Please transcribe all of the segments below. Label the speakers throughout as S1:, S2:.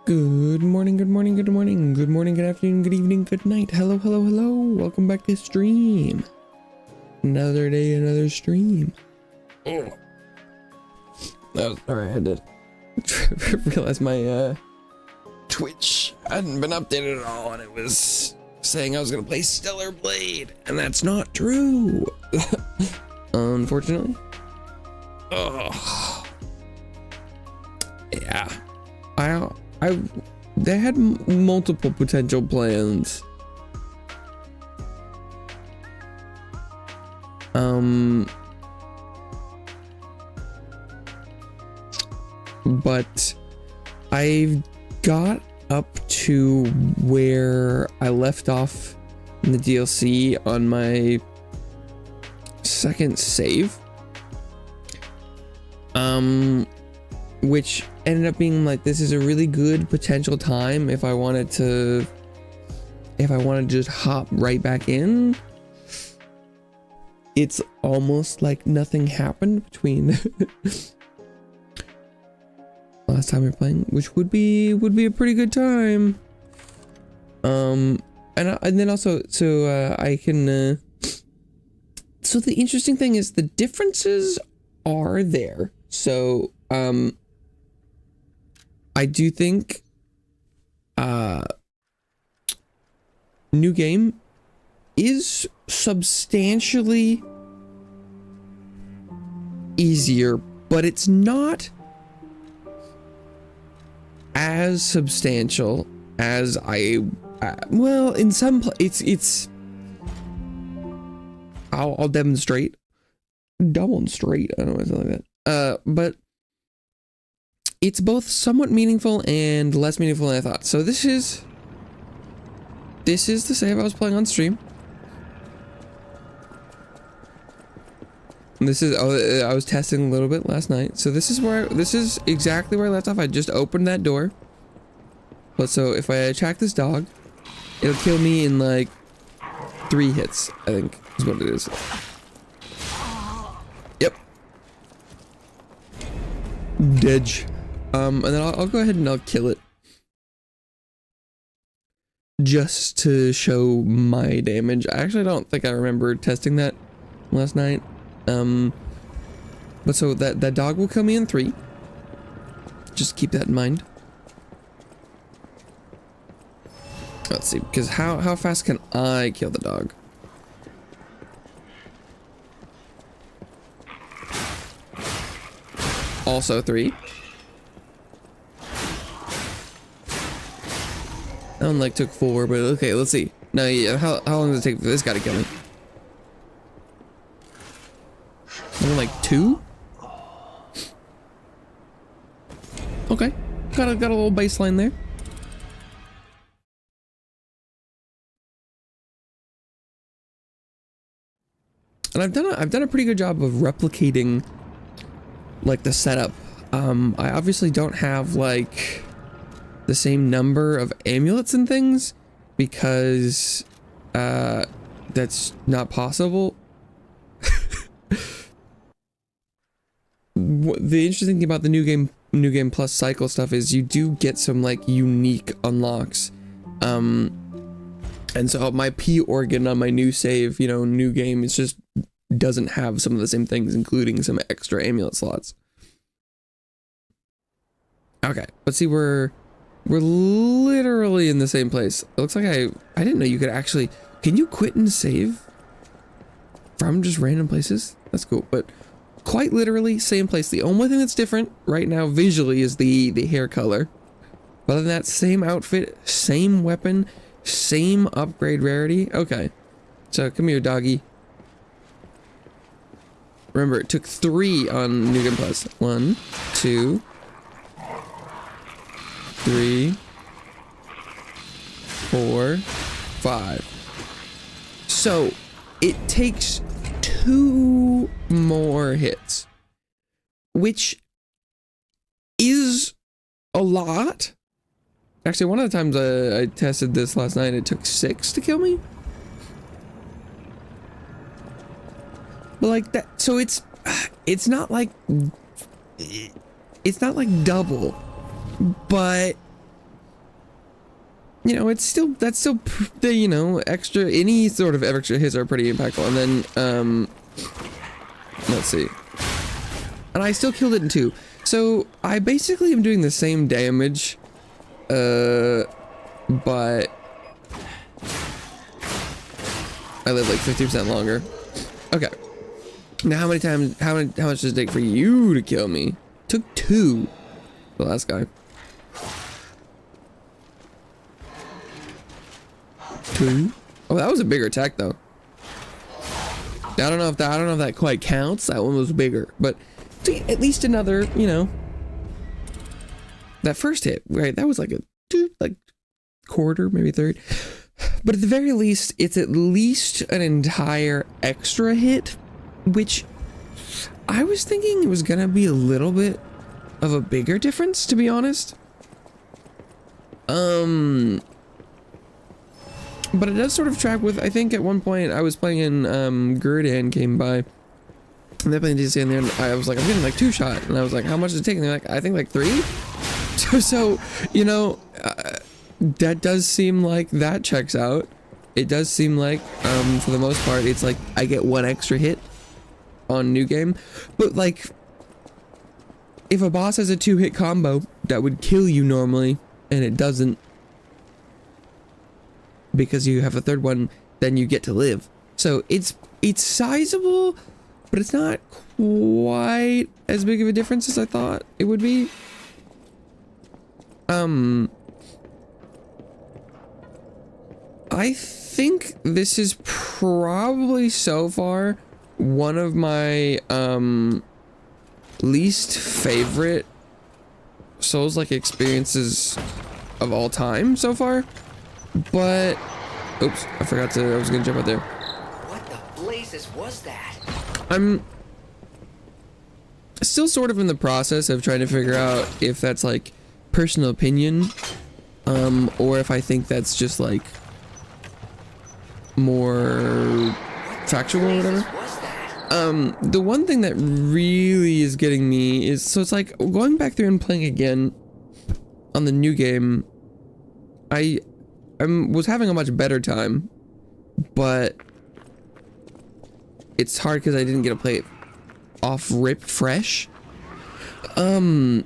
S1: Good morning, good morning, good morning, good morning, good afternoon, good evening, good night. Hello, hello, hello. Welcome back to stream. Another day, another stream. Oh, sorry, I had to realize my Twitch hadn't been updated at all, and it was saying I was gonna play Stellar Blade, and that's not true. Unfortunately. Oh, yeah. They had multiple potential plans. But I got up to where I left off in the DLC on my second save. Which ended up being like, this is a really good potential time if I wanted to just hop right back in. It's almost like nothing happened between last time we were playing, which would be a pretty good time. And then also, so I can so the interesting thing is the differences are there. So I do think new game is substantially easier, but it's not as substantial as well, in some it's I'll demonstrate I don't know why I sound like that, but it's both somewhat meaningful and less meaningful than I thought. So this is the save I was playing on stream. This is I was testing a little bit last night. So this is exactly where I left off. I just opened that door. But so if I attack this dog, it'll kill me in like 3 hits, I think is what it is. Yep. Dead. And then I'll go ahead and I'll kill it. Just to show my damage. I actually don't think I remember testing that last night. But so that dog will kill me in 3. Just keep that in mind. Let's see, because how fast can I kill the dog? Also 3. That one like took 4, but okay, let's see. Now, yeah, how long does it take for this guy to kill me? Only like 2? Okay, got a little baseline there. And I've done a pretty good job of replicating like the setup. I obviously don't have like the same number of amulets and things because that's not possible. The interesting thing about the new game plus cycle stuff is you do get some like unique unlocks. And so my P organ on my new save, you know, new game, it's just doesn't have some of the same things, including some extra amulet slots. Okay, but see, we're literally in the same place. It looks like I didn't know you could actually, can you quit and save from just random places? That's cool, but quite literally same place. The only thing that's different right now visually is the hair color. But other than that, same outfit, same weapon, same upgrade rarity. Okay, so come here, doggy. Remember, it took 3 on New Game Plus. 1, 2, 3, 4, 5. So it takes 2 more hits, which is a lot. Actually, one of the times I tested this last night, it took 6 to kill me. But like that, so it's not like double, but you know, that's still the, you know, extra, any sort of extra hits are pretty impactful. And then, let's see. And I still killed it in 2. So I basically am doing the same damage, but I live like 50% longer. Okay. Now how much does it take for you to kill me? Took 2. The last guy. 2. Oh, that was a bigger attack though. I don't know if that quite counts. That one was bigger, but at least another, you know. That first hit, right? That was like a quarter, maybe third. But at the very least, it's at least an entire extra hit, which I was thinking it was gonna be a little bit of a bigger difference, to be honest. But it does sort of track with, I think at one point I was playing in Gurdan came by, and they're playing DC, and then I was like, I'm getting like 2 shot, and I was like, how much does it take? And they're like, I think like 3. So you know, that does seem like that checks out. It does seem like, for the most part, it's like I get 1 extra hit on new game, but like, if a boss has a 2-hit combo that would kill you normally, and it doesn't, because you have a 3rd one, then you get to live. So it's sizable, but it's not quite as big of a difference as I thought it would be. I think this is probably so far one of my least favorite Souls-like experiences of all time so far. But oops, I was gonna jump out there.
S2: What the blazes was that?
S1: I'm still sort of in the process of trying to figure out if that's like personal opinion, or if I think that's just like more factual or whatever. The one thing that really is getting me is, so it's like going back through and playing again on the new game. I was having a much better time, but it's hard because I didn't get to play it off rip fresh. I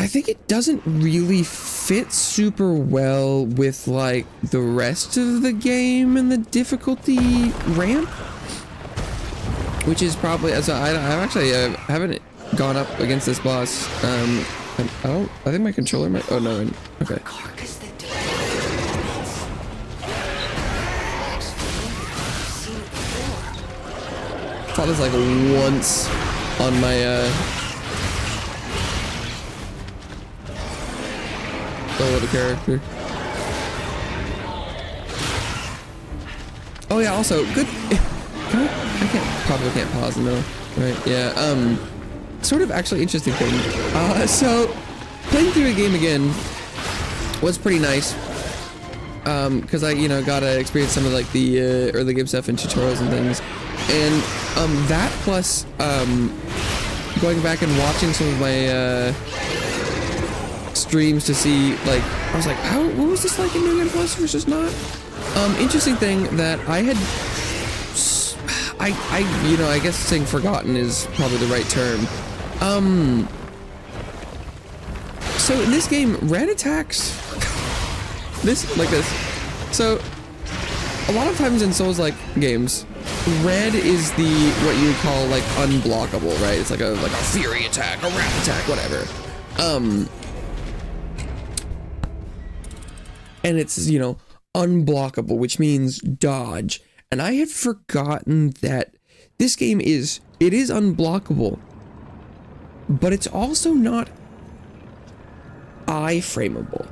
S1: think it doesn't really fit super well with like the rest of the game and the difficulty ramp, which is probably, as I actually haven't gone up against this boss. I think my controller might, oh no, okay. Fought this like once on my little character. Oh yeah, also good. Probably can't pause though, right? Yeah. Sort of actually interesting thing. So playing through a game again was pretty nice. Because I, got to experience some of like the early game stuff and tutorials and things, and that plus going back and watching some of my streams to see, like, I was like, what was this like in New Game Plus versus not? Interesting thing that I guess saying forgotten is probably the right term. So in this game, red attacks like this. So a lot of times in Souls-like games, red is what you would call like unblockable, right? It's like a fury attack, a wrath attack, whatever. And it's, unblockable, which means dodge. And I had forgotten that this game is unblockable, but it's also not iframeable.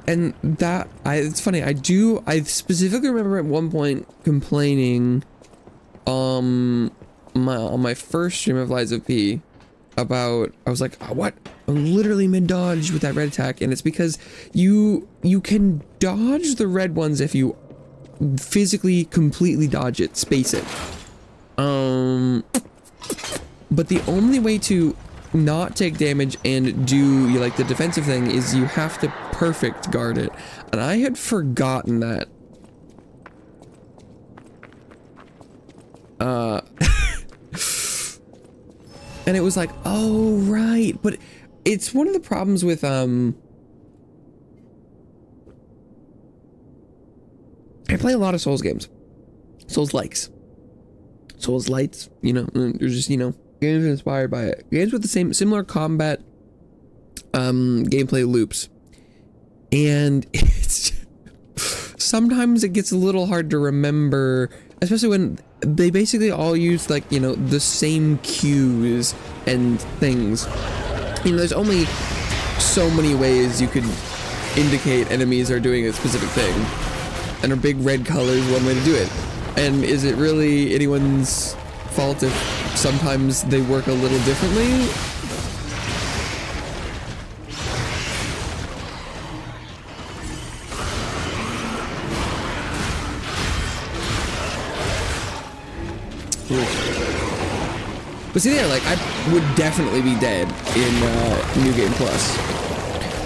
S1: And it's funny, I specifically remember at one point complaining on my first stream of Lies of P about, I was like, oh, what? I'm literally mid-dodge with that red attack, and it's because you can dodge the red ones if you physically completely dodge it, space it. But the only way to not take damage and do like the defensive thing is you have to perfect guard it. And I had forgotten that. And it was like, oh, right. But it's one of the problems with, I play a lot of Souls games. Souls likes. Souls lights, you know, there's just, you know, games inspired by it. Games with the similar combat, gameplay loops. And it's, sometimes it gets a little hard to remember, especially when they basically all use like, you know, the same cues and things. You know, there's only so many ways you could indicate enemies are doing a specific thing. And a big red color is one way to do it. And is it really anyone's fault if sometimes they work a little differently? But see there, like, I would definitely be dead in New Game Plus.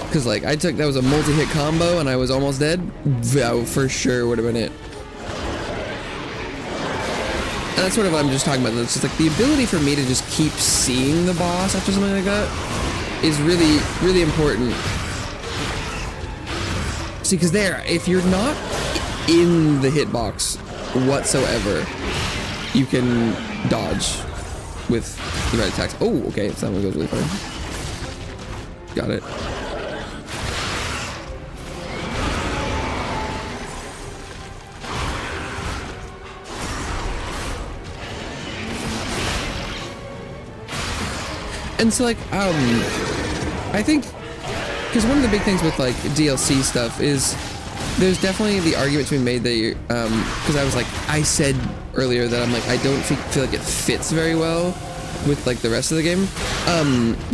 S1: Because, like, that was a multi-hit combo and I was almost dead. That for sure would have been it. And that's sort of what I'm just talking about. It's just like the ability for me to just keep seeing the boss after something like that is really, really important. See, because there, if you're not in the hitbox whatsoever, you can dodge with the right attacks. Oh, okay, so that one goes really far. Got it. And so, like, I think, because one of the big things with, like, DLC stuff is there's definitely the argument to be made that, because I said earlier that I'm like, I don't feel like it fits very well with, like, the rest of the game.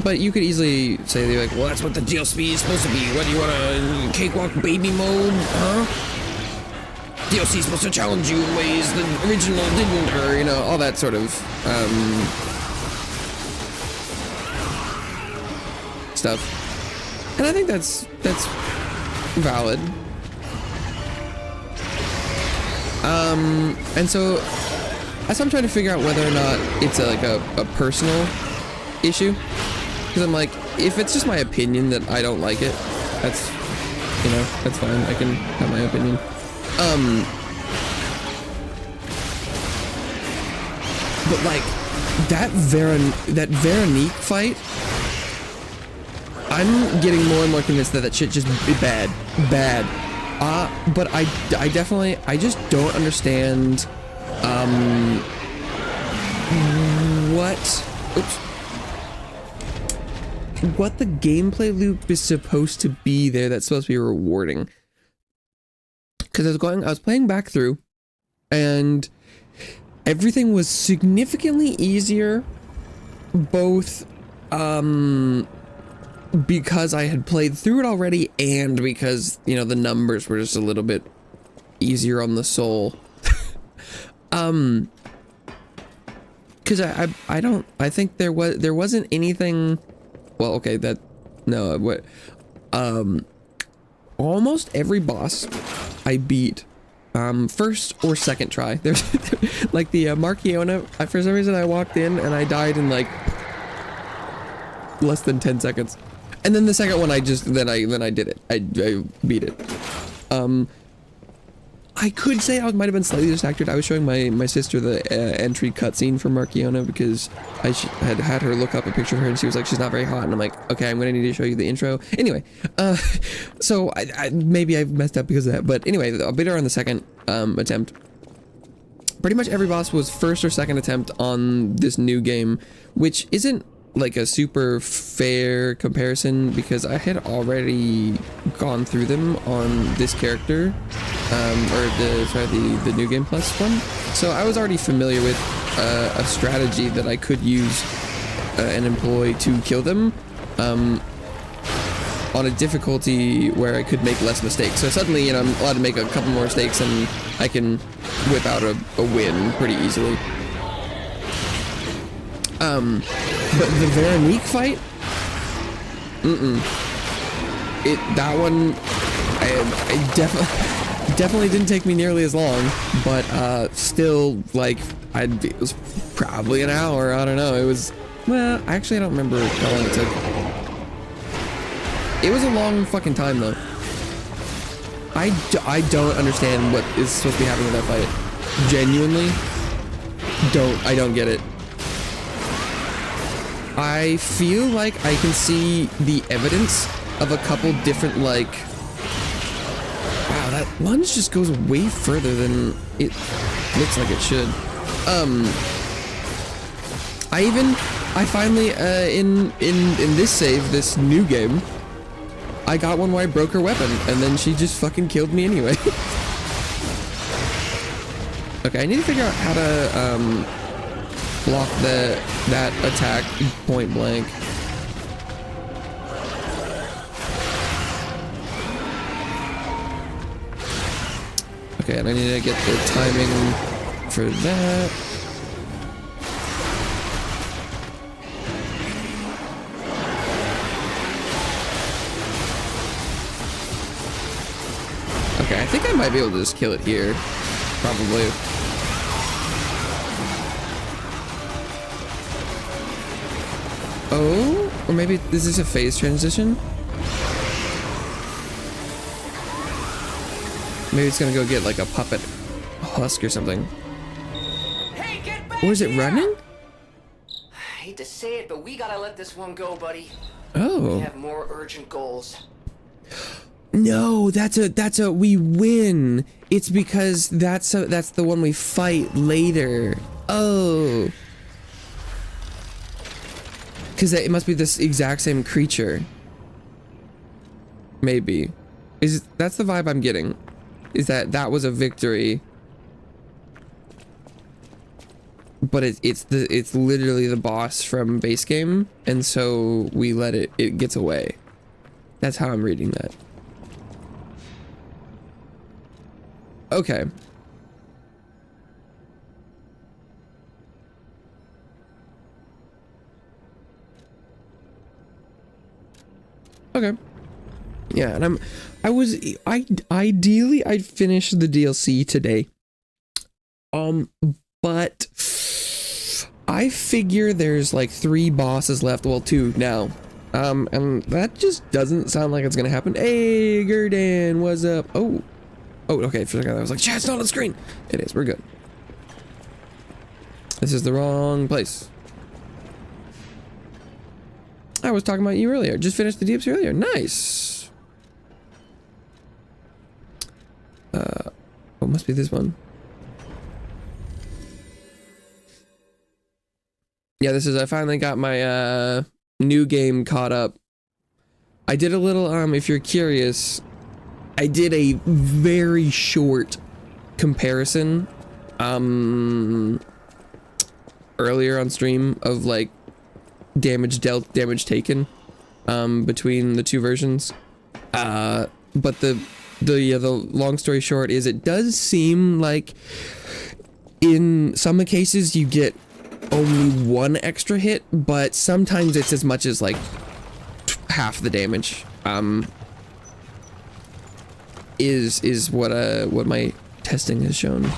S1: But you could easily say, they're like, well, that's what the DLC is supposed to be. What, do you want a cakewalk baby mode, huh? DLC is supposed to challenge you in ways the original didn't, or, you know, all that sort of, stuff. And I think that's valid. And so as I'm trying to figure out whether or not it's a personal issue, because I'm like, if it's just my opinion that I don't like it, that's, you know, that's fine. I can have my opinion. But like that Veronique fight, I'm getting more and more convinced that shit just bad. But I definitely, I just don't understand, what the gameplay loop is supposed to be there that's supposed to be rewarding. Because I was playing back through, and everything was significantly easier, both, because I had played through it already and because, you know, the numbers were just a little bit easier on the soul. Because I think there wasn't anything, well, okay, almost every boss I beat first or second try. There's like the Marchiona, for some reason I walked in and I died in like less than 10 seconds. And then the second one, I did it. I beat it. I could say I might have been slightly distracted. I was showing my sister the entry cutscene for Marchiona because I had her look up a picture of her and she was like, she's not very hot. And I'm like, okay, I'm gonna need to show you the intro. Anyway, so maybe I messed up because of that. But anyway, I'll beat her on the second attempt. Pretty much every boss was first or second attempt on this new game, which isn't like a super fair comparison because I had already gone through them on this character, or the New Game Plus one. So I was already familiar with a strategy that I could use and employ to kill them on a difficulty where I could make less mistakes. So suddenly, you know, I'm allowed to make a couple more mistakes and I can whip out a win pretty easily. But the Veronique fight? That one, I definitely didn't take me nearly as long, but still, like, it was probably an hour. I don't know. It was, well, actually, I don't remember how long it took. It was a long fucking time though. I don't understand what is supposed to be happening with that fight. Genuinely, I don't get it. I feel like I can see the evidence of a couple different, like, wow, that lunge just goes way further than it looks like it should. I finally, in this save, this new game, I got one where I broke her weapon, and then she just fucking killed me anyway. Okay, I need to figure out how to, block that attack point blank. Okay, and I need to get the timing for that. Okay, I think I might be able to just kill it here. Probably. Oh, or maybe this is a phase transition? Maybe it's gonna go get like a puppet husk or something.
S2: Hey, get back
S1: Or is it
S2: here!
S1: running?
S2: I hate to say it, but we gotta let this one go, buddy. We
S1: Oh.
S2: have more urgent goals.
S1: No, that's a we win. It's because that's the one we fight later. Oh. Because it must be this exact same creature. Maybe. That's the vibe I'm getting. Is that was a victory. But it's literally the boss from base game, and so we let it gets away. That's how I'm reading that. Okay. Okay. Yeah, and ideally I'd finish the DLC today. But I figure there's like 3 bosses left, well 2 now. And that just doesn't sound like it's gonna happen. Hey, Gurdan, what's up? Oh, okay, for a second I was like, chat, it's not on the screen. It is, we're good. This is the wrong place. I was talking about you earlier. Just finished the DMC earlier. Nice. Oh, must be this one. Yeah, this is, I finally got my new game caught up. I did a little, if you're curious, I did a very short comparison earlier on stream of like damage dealt, damage taken between the 2 versions. But the long story short is it does seem like in some cases you get only 1 extra hit, but sometimes it's as much as like half the damage. Is what my testing has shown.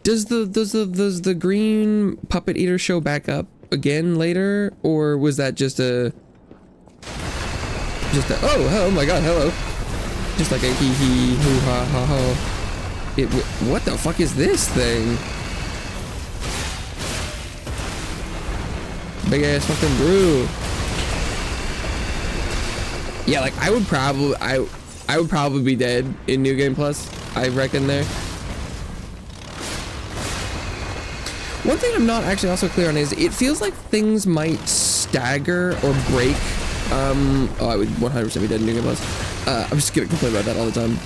S1: Does the green puppet eater show back up again later, or was that just a oh my god, hello, just like a hee hee hoo ha ha ha. What the fuck is this thing? Big ass fucking brew. Yeah, like I would probably be dead in New Game Plus, I reckon there. One thing I'm not actually also clear on is it feels like things might stagger or break. Oh, I would 100% be dead in New Game Plus. I'm just gonna complain about that all the time.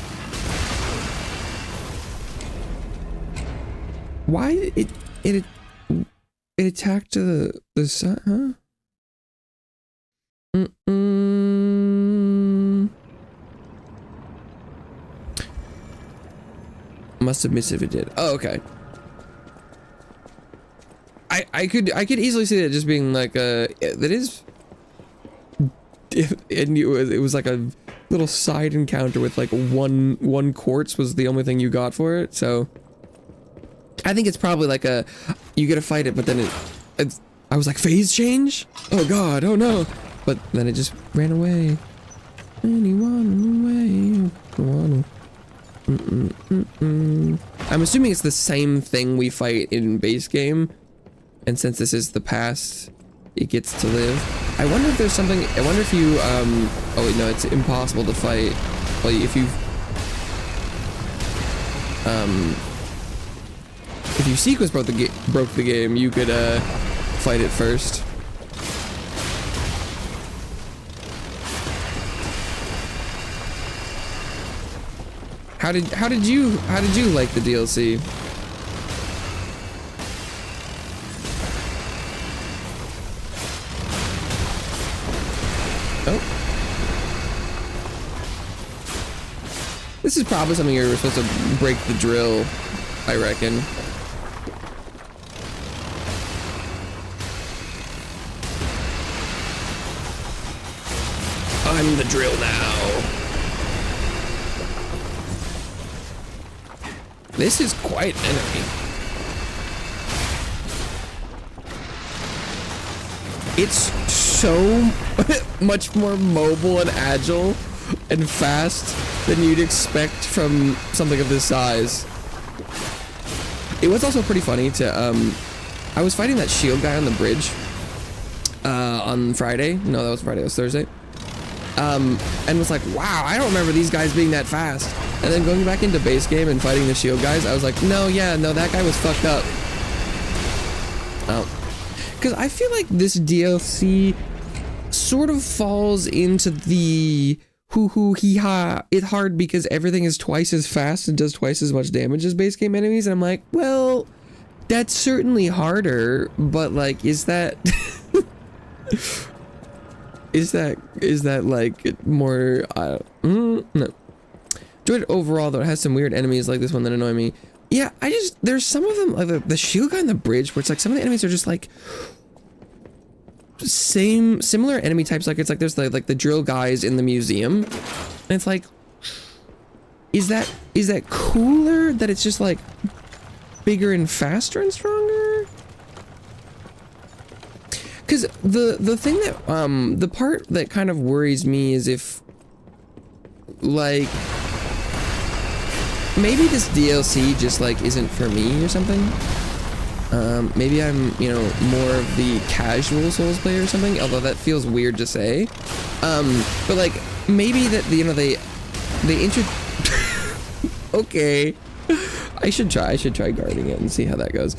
S1: Why it attacked the side, huh? Must have missed if it did. Oh, okay. I could easily see that just being like a that is. And it was like a little side encounter with like one quartz was the only thing you got for it. So I think it's probably like a you get to fight it, but then it's I was like phase change. Oh god, oh no! But then it just ran away. Anyone away? I'm assuming it's the same thing we fight in base game, and since this is the past, it gets to live. I wonder if there's something. I wonder if you oh wait, no, it's impossible to fight. Well, if you sequence broke the game, you could fight it first. How did you like the DLC? Oh. This is probably something you're supposed to break the drill, I reckon. I'm the drill now. This is quite an enemy. It's so much more mobile and agile and fast than you'd expect from something of this size. It was also pretty funny to, I was fighting that shield guy on the bridge on Friday. No, that was Friday, it was Thursday. And was like, wow, I don't remember these guys being that fast. And then going back into base game and fighting the shield guys, I was like, no, that guy was fucked up. Oh. Because I feel like this DLC sort of falls into the hoo-hoo, hee-ha, it's hard because everything is twice as fast and does twice as much damage as base game enemies. And I'm like, well, that's certainly harder, but like, is that... Is that like more, no. Enjoyed it overall, though it has some weird enemies like this one that annoy me. Yeah, there's some of them, like the shield guy on the bridge, where it's like some of the enemies are just like, similar enemy types, like it's like there's like the drill guys in the museum, and it's like, is that cooler that it's just like bigger and faster and stronger? Because the thing that the part that kind of worries me is if like maybe this DLC just like isn't for me or something. Maybe I'm, you know, more of the casual Souls player or something, although that feels weird to say. But like maybe that, you know, they okay. I should try guarding it and see how that goes.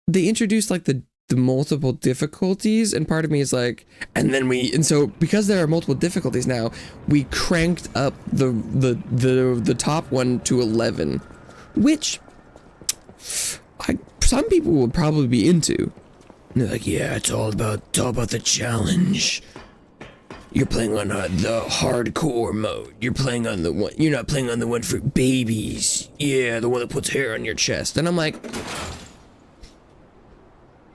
S1: They introduced like the multiple difficulties, and part of me is like, and so because there are multiple difficulties now, we cranked up the top one to 11, which some people would probably be into. And they're like, yeah, it's all about the challenge. You're playing on the hardcore mode. You're playing on the one. You're not playing on the one for babies. Yeah, the one that puts hair on your chest. And I'm like,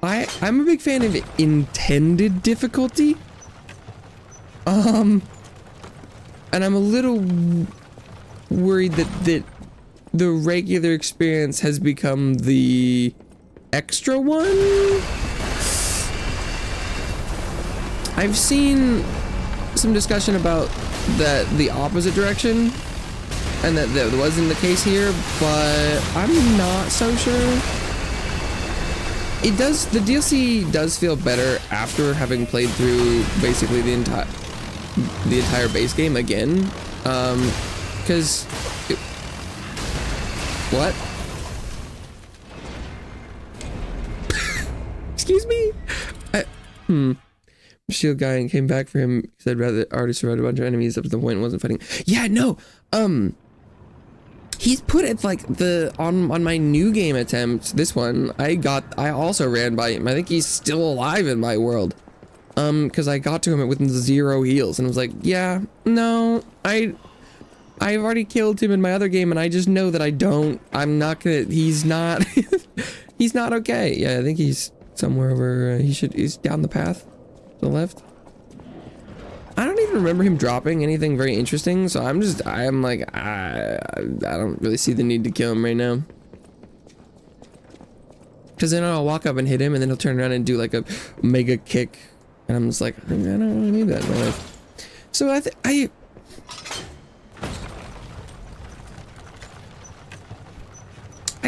S1: I'm a big fan of intended difficulty. And I'm a little worried that the regular experience has become the extra one. I've seen some discussion about the opposite direction, and that wasn't the case here, but I'm not so sure. The DLC does feel better after having played through basically the entire base game again, because what? Excuse me? Shield guy and came back for him. He said rather already survived a bunch of enemies up to the point it wasn't fighting. Yeah, no. He's put it like on my new game attempt, this one, I also ran by him. I think he's still alive in my world. Because I got to him with 0 heals and I was like, yeah, no, I've already killed him in my other game, and I just know that I'm not gonna, he's not, he's not okay. Yeah, I think he's somewhere over, he's down the path to the left. I don't even remember him dropping anything very interesting, so I'm like, I don't really see the need to kill him right now. Because then I'll walk up and hit him, and then he'll turn around and do like a mega kick, and I'm just like, I don't really need that in my life. So I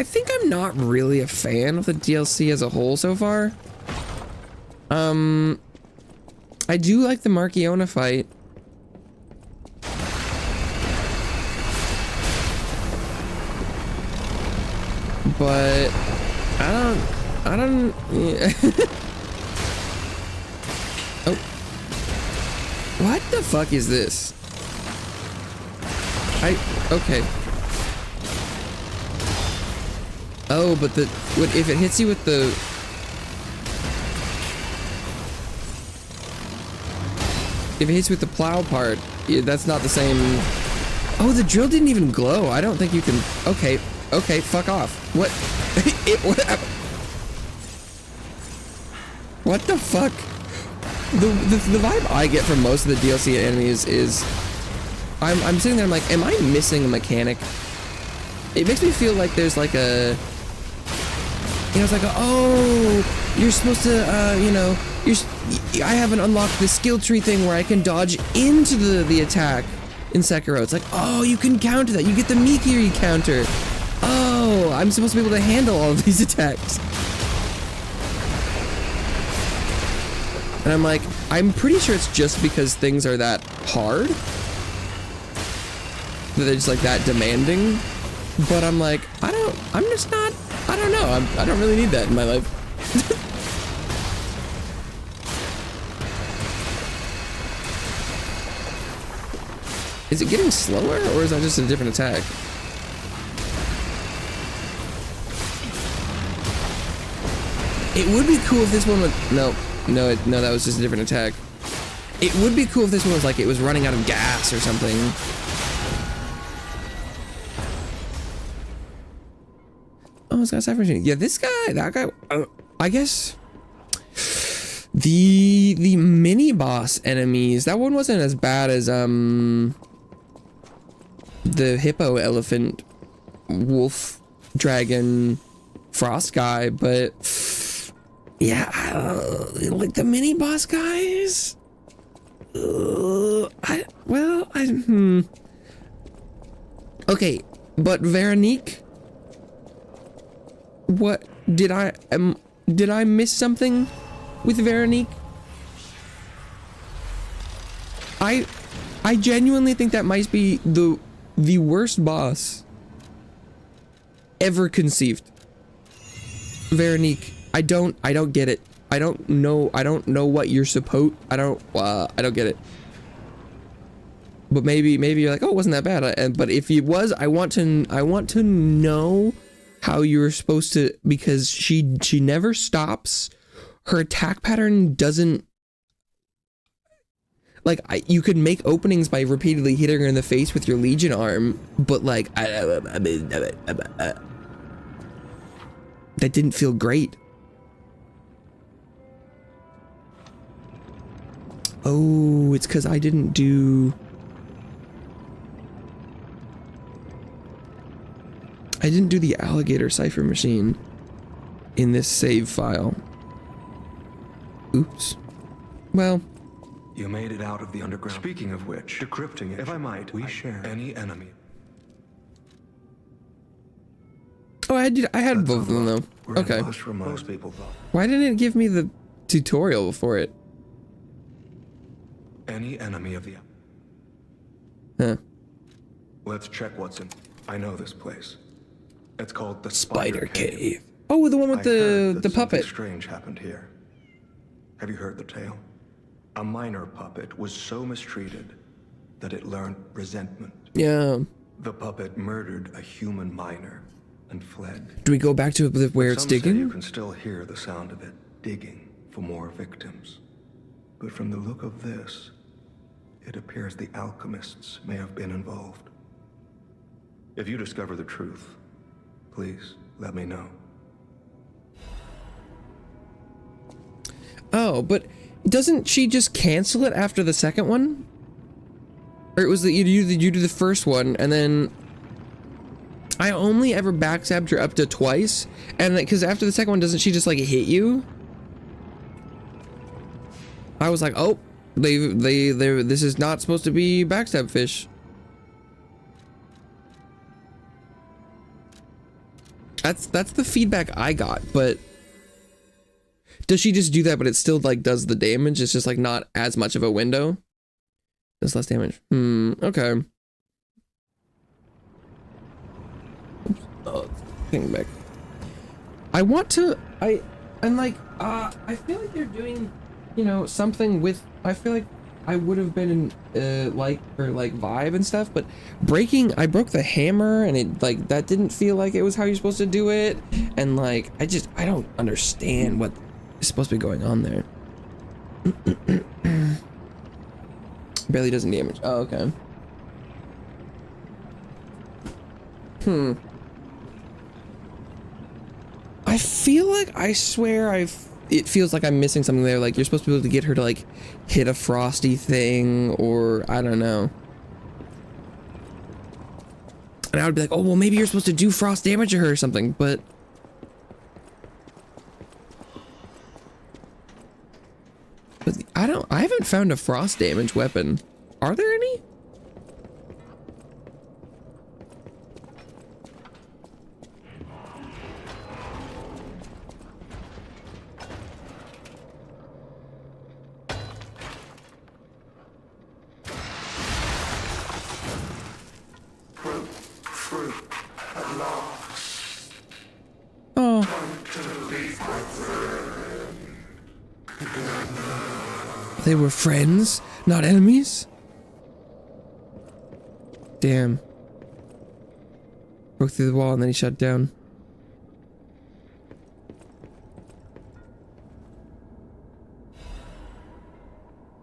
S1: think I'm not really a fan of the DLC as a whole so far. I do like the Marchiona fight. But I don't yeah. Oh. What the fuck is this? Okay. Oh, but if it hits you with the... If it hits you with the plow part, yeah, that's not the same... Oh, the drill didn't even glow. I don't think you can... Okay, fuck off. What? What the fuck? The vibe I get from most of the DLC enemies is... I'm sitting there, I'm like, am I missing a mechanic? It makes me feel like there's like a... You know, it's like, oh, you're supposed to, you know, I haven't unlocked the skill tree thing where I can dodge into the attack in Sekiro. It's like, oh, you can counter that. You get the Mikiri counter. Oh, I'm supposed to be able to handle all of these attacks. And I'm like, I'm pretty sure it's just because things are that hard. That they're just like that demanding. But I'm like, I don't know. I don't really need that in my life. Is it getting slower, or is that just a different attack? It would be cool if this one would... No, that was just a different attack. It would be cool if this one was like it was running out of gas or something. Oh, it's got a cypher machine. Yeah, that guy, I guess the mini boss enemies, that one wasn't as bad as the hippo, elephant, wolf, dragon, frost guy, but yeah, like the mini boss guys. Okay, but Veronique. What did I miss something with Veronique? I genuinely think that might be the worst boss ever conceived. Veronique, I don't get it. I don't know what you're supposed... I don't get it. But maybe you're like, oh, it wasn't that bad. But if it was, I want to know how you were supposed to, because she never stops. Her attack pattern doesn't, like, you could make openings by repeatedly hitting her in the face with your Legion arm, but like that didn't feel great. Oh, it's because I didn't do... I didn't do the alligator cipher machine in this save file. Oops. Well.
S3: You made it out of the underground. Speaking of which, decrypting it, if I might, we share any enemy.
S1: Oh, I had both of them though. Okay.
S3: Most people thought.
S1: Why didn't it give me the tutorial for it?
S3: Any enemy of the...
S1: Huh.
S3: Let's check what's in... I know this place. It's called the
S1: Spider Cave. Oh, the one with the puppet.
S3: Something strange happened here. Have you heard the tale? A minor puppet was so mistreated that it learned resentment.
S1: Yeah.
S3: The puppet murdered a human miner and fled.
S1: Do we go back to where it's digging?
S3: You can still hear the sound of it digging for more victims. But from the look of this, it appears the alchemists may have been involved. If you discover the truth, please let me know.
S1: Oh, but doesn't she just cancel it after the second one? Or it was that you do the first one, and then I only ever backstabbed her up to twice, and because after the second one, doesn't she just like hit you? I was like, oh, this is not supposed to be backstab fish. That's the feedback I got, but does she just do that, but it still like does the damage? It's just like not as much of a window. Does less damage. Okay. Oops. Oh, thing back. I want to. I feel like they're doing, you know, something with. I feel like I would have been in like vibe and stuff, but I broke the hammer, and it like that didn't feel like it was how you're supposed to do it, and like I don't understand what is supposed to be going on there. Barely doesn't damage. Oh, okay. I feel like, I swear it feels like I'm missing something there. Like you're supposed to be able to get her to like hit a frosty thing, or I don't know. And I would be like, oh, well, maybe you're supposed to do frost damage to her or something, but I haven't found a frost damage weapon. Are there any? Oh. They were friends, not enemies? Damn. Broke through the wall and then he shut down.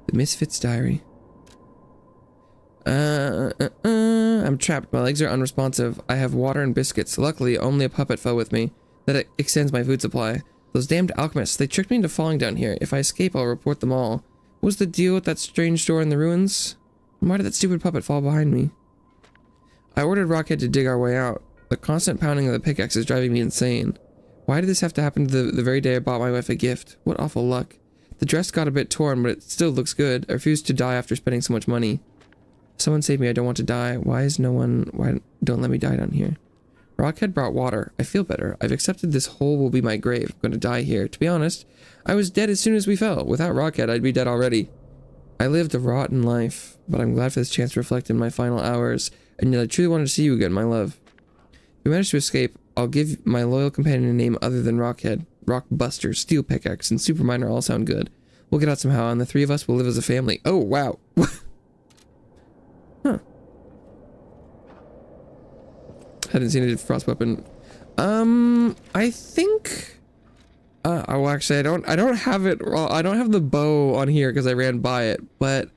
S1: The Misfits Diary. I'm trapped. My legs are unresponsive. I have water and biscuits. Luckily, only a puppet fell with me. That extends my food supply. Those damned alchemists, they tricked me into falling down here. If I escape, I'll report them all. What was the deal with that strange door in the ruins? And why did that stupid puppet fall behind me? I ordered Rockhead to dig our way out. The constant pounding of the pickaxe is driving me insane. Why did this have to happen to the very day I bought my wife a gift? What awful luck. The dress got a bit torn, but it still looks good. I refuse to die after spending so much money. Someone save me, I don't want to die. Why don't let me die down here? Rockhead brought water. I feel better. I've accepted this hole will be my grave. I'm going to die here. To be honest, I was dead as soon as we fell. Without Rockhead, I'd be dead already. I lived a rotten life, but I'm glad for this chance to reflect in my final hours, and yet I truly wanted to see you again, my love. If we manage to escape, I'll give my loyal companion a name other than Rockhead. Rockbuster, Steel Pickaxe, and Superminer all sound good. We'll get out somehow, and the three of us will live as a family. Oh, wow. Huh. Hadn't seen a frost weapon. I think. Oh, actually, I don't have it. I don't have the bow on here because I ran by it. But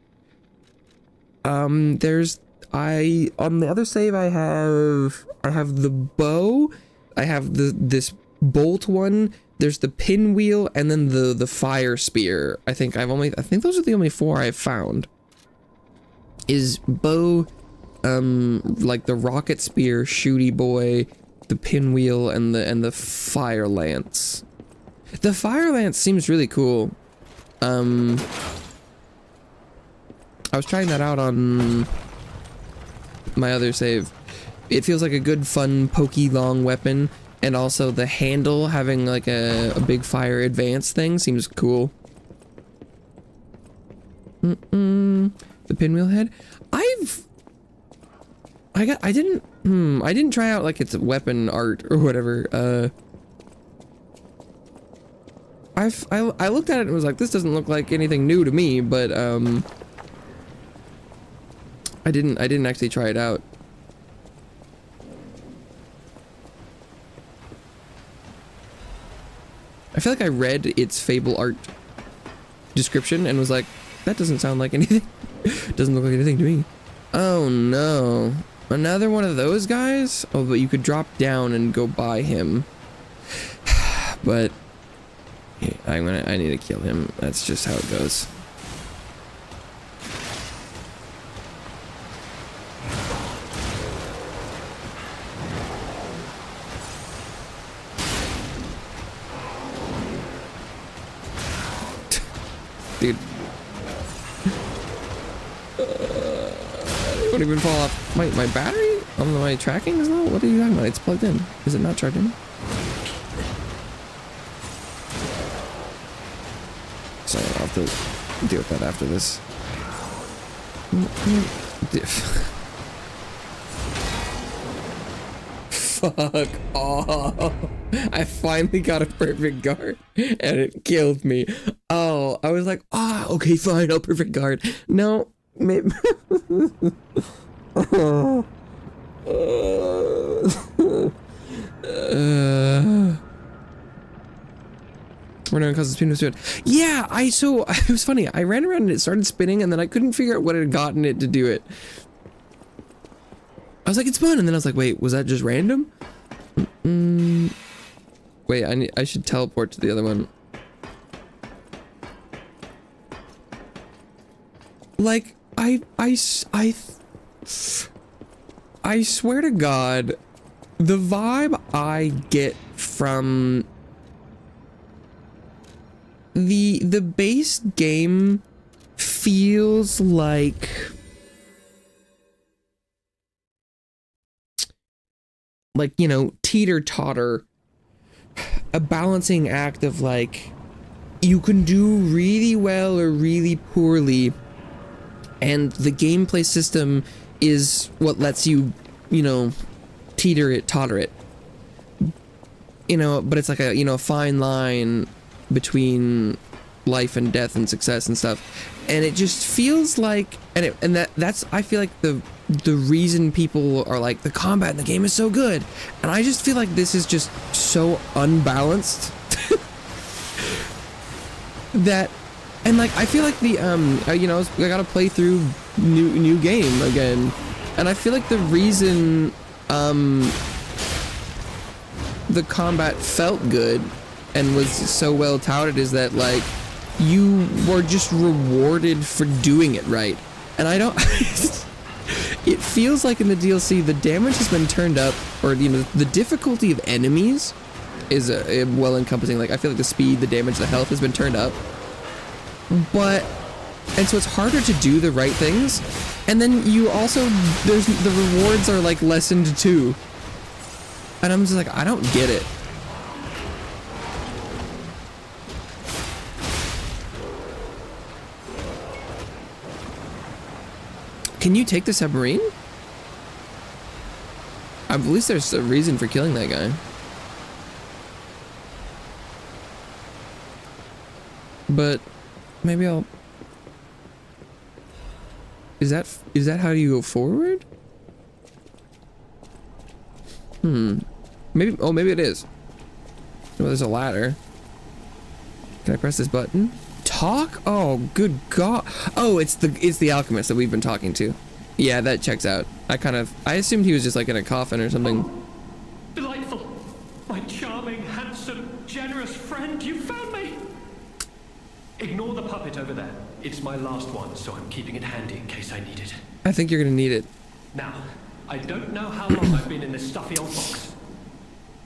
S1: on the other save I have the bow. I have this bolt one. There's the pinwheel and then the fire spear. I think those are the only four I've found. Is bow, like the rocket spear, shooty boy, the pinwheel, and the fire lance. The fire lance seems really cool. I was trying that out on my other save. It feels like a good, fun, pokey, long weapon, and also the handle having like a big fire advance thing seems cool. The pinwheel head. I didn't try out like its weapon art or whatever. I looked at it and was like, this doesn't look like anything new to me, but I didn't actually try it out. I feel like I read its Fable art description and was like, that doesn't sound like anything. Doesn't look like anything to me. Oh no. Another one of those guys? Oh, but you could drop down and go by him. But yeah, I need to kill him. That's just how it goes. Dude. It won't even fall off. My battery? On my tracking is low? What are you talking about? It's plugged in. Is it not charging? Sorry, I'll have to deal with that after this. Fuck off. I finally got a perfect guard and it killed me. Oh, I was like, okay, fine, I'll perfect guard. No, maybe. We're not cause the to it. Yeah, so it was funny. I ran around and it started spinning and then I couldn't figure out what had gotten it to do it. I was like, it's fun, and then I was like, wait, was that just random? Wait, I should teleport to the other one. Like, I swear to God, the vibe I get from the base game feels like you know, teeter-totter, a balancing act of like, you can do really well or really poorly, and the gameplay system is what lets you, you know, totter it. You know, but it's like a, you know, fine line between life and death and success and stuff. And it just feels like, that's, I feel like the reason people are like, the combat in the game is so good. And I just feel like this is just so unbalanced that, and like, I feel like the, you know, I gotta play through new game again. And I feel like the reason, the combat felt good and was so well touted is that like, you were just rewarded for doing it right. And I don't, it feels like in the DLC, the damage has been turned up, or, you know, the difficulty of enemies is well encompassing. Like, I feel like the speed, the damage, the health has been turned up. But, and so it's harder to do the right things. And then you also, the rewards are like lessened too. And I'm just like, I don't get it. Can you take the submarine? At least there's a reason for killing that guy. But maybe I'll... Is that how you go forward? Maybe, oh, maybe it is. Oh, there's a ladder. Can I press this button? Talk? Oh, good God. Oh, it's the alchemist that we've been talking to. Yeah, that checks out. I assumed he was just like in a coffin or something.
S4: Oh, delightful. My charming, handsome, generous friend, you found me. Ignore the puppet over there. It's my last one, so I'm keeping it handy in case I need it.
S1: I think you're gonna need it.
S4: Now, I don't know how long I've been in this stuffy old box.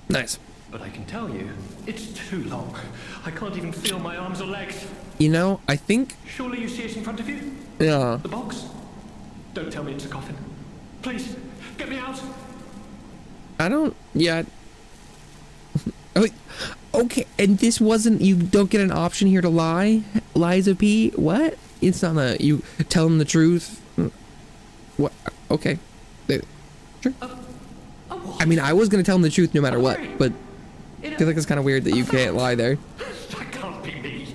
S1: Nice.
S4: But I can tell you, it's too long. I can't even feel my arms or legs.
S1: You know, I think...
S4: Surely you see it in front of you?
S1: Yeah.
S4: The box? Don't tell me it's a coffin. Please, get me out.
S1: I don't... Yeah. Oh, okay, and this wasn't... You don't get an option here to lie? Lies of P? What? It's not a... You tell them the truth? What? Okay. Sure. I mean, I was gonna tell them the truth no matter what, but... I feel like it's kind of weird that you can't lie there.
S4: That can't be me.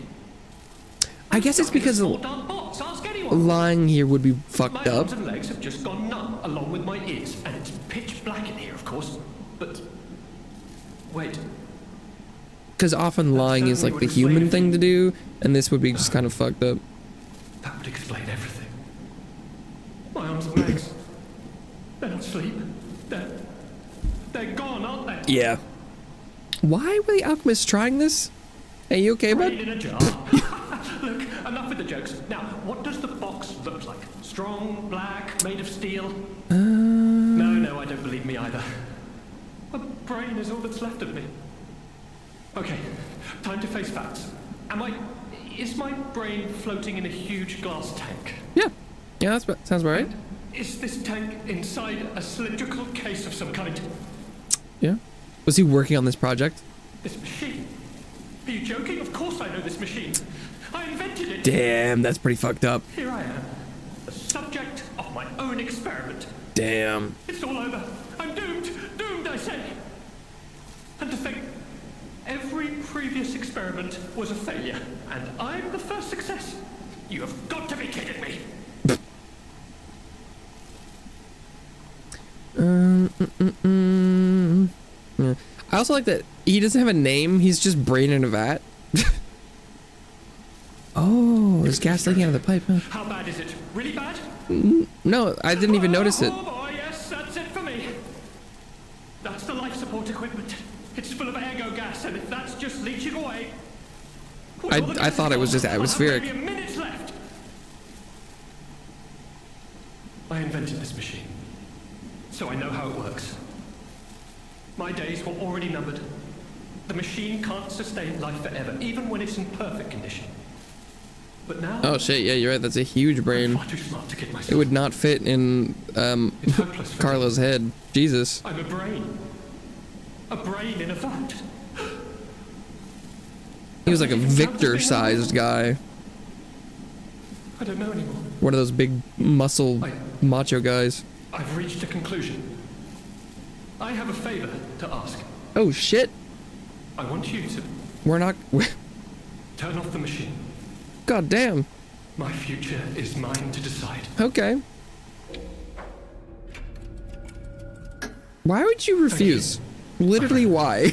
S1: I guess it's because lying here would be fucked
S4: My
S1: up.
S4: arms and legs have just gone numb, along with my ears, and it's pitch black in here, of course. But wait,
S1: Because often lying is like the human thing to do, and this would be just kind of fucked up.
S4: that would explain everything. My arms and legs. They're not asleep. They're gone, aren't they?
S1: Yeah. Why were the alchemists trying this? Hey, you okay, bud?
S4: Brain in a jar. Look, enough with the jokes. Now, what does the box look like? Strong, black, made of steel? No, I don't believe me either. A brain is all that's left of me. Okay, time to face facts. Is my brain floating in a huge glass tank?
S1: Yeah. Yeah, that sounds about right.
S4: Is this tank inside a cylindrical case of some kind?
S1: Yeah. Was he working on this project?
S4: This machine? Are you joking? Of course I know this machine. I invented it.
S1: Damn, that's pretty fucked up.
S4: Here I am, the subject of my own experiment.
S1: Damn.
S4: It's all over. I'm doomed. Doomed, I say. And to think, every previous experiment was a failure, and I'm the first success. You have got to be kidding me.
S1: Yeah. I also like that he doesn't have a name. He's just brain in a vat. Oh, there's gas leaking out of the pipe, huh?
S4: How bad is it? Really bad?
S1: No, I didn't even notice it.
S4: Oh boy, yes, that's it for me. That's the life support equipment. It's full of ergo gas, and if that's just leaching away...
S1: I thought it was just atmospheric.
S4: Maybe a minute's left. I invented this machine, so I know how it works. My days were already numbered. The machine can't sustain life forever, even when it's in perfect condition. But now...
S1: Oh shit, yeah, you're right. That's a huge brain.
S4: I'm far too smart to kid myself.
S1: It would not fit in
S4: It's hopeless for
S1: Carlo's head. Jesus.
S4: I'm a brain. A brain in a vat.
S1: He was like a Victor-sized guy.
S4: I don't know anymore.
S1: One of those big muscle macho guys.
S4: I've reached a conclusion. I have a favor to ask.
S1: Oh shit.
S4: I want you to
S1: We're not...
S4: turn off the machine.
S1: God damn.
S4: My future is mine to decide.
S1: Okay. Why would you refuse? Literally why?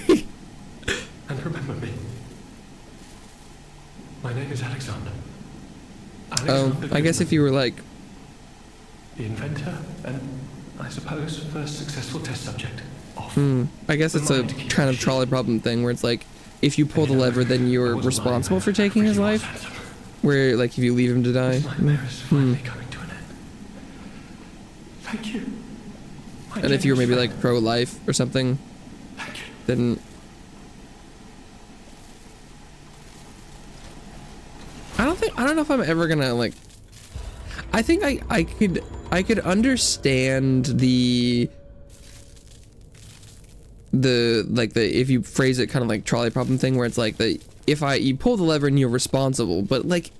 S4: And remember me. My name is Alexander.
S1: Oh, I guess if you were like...
S4: the inventor and, I suppose, first successful test subject. Off.
S1: I guess it's a kind of trolley problem thing where it's like, if you pull the lever, then you're responsible for taking his life. Where, like, if you leave him to die.
S4: This nightmare is finally coming to an end. Thank you.
S1: And if you were maybe like pro-life or something,
S4: Thank you.
S1: then... I don't know if I'm ever gonna like... I think I could understand the if you phrase it kind of like trolley problem thing where it's like you pull the lever and you're responsible, but like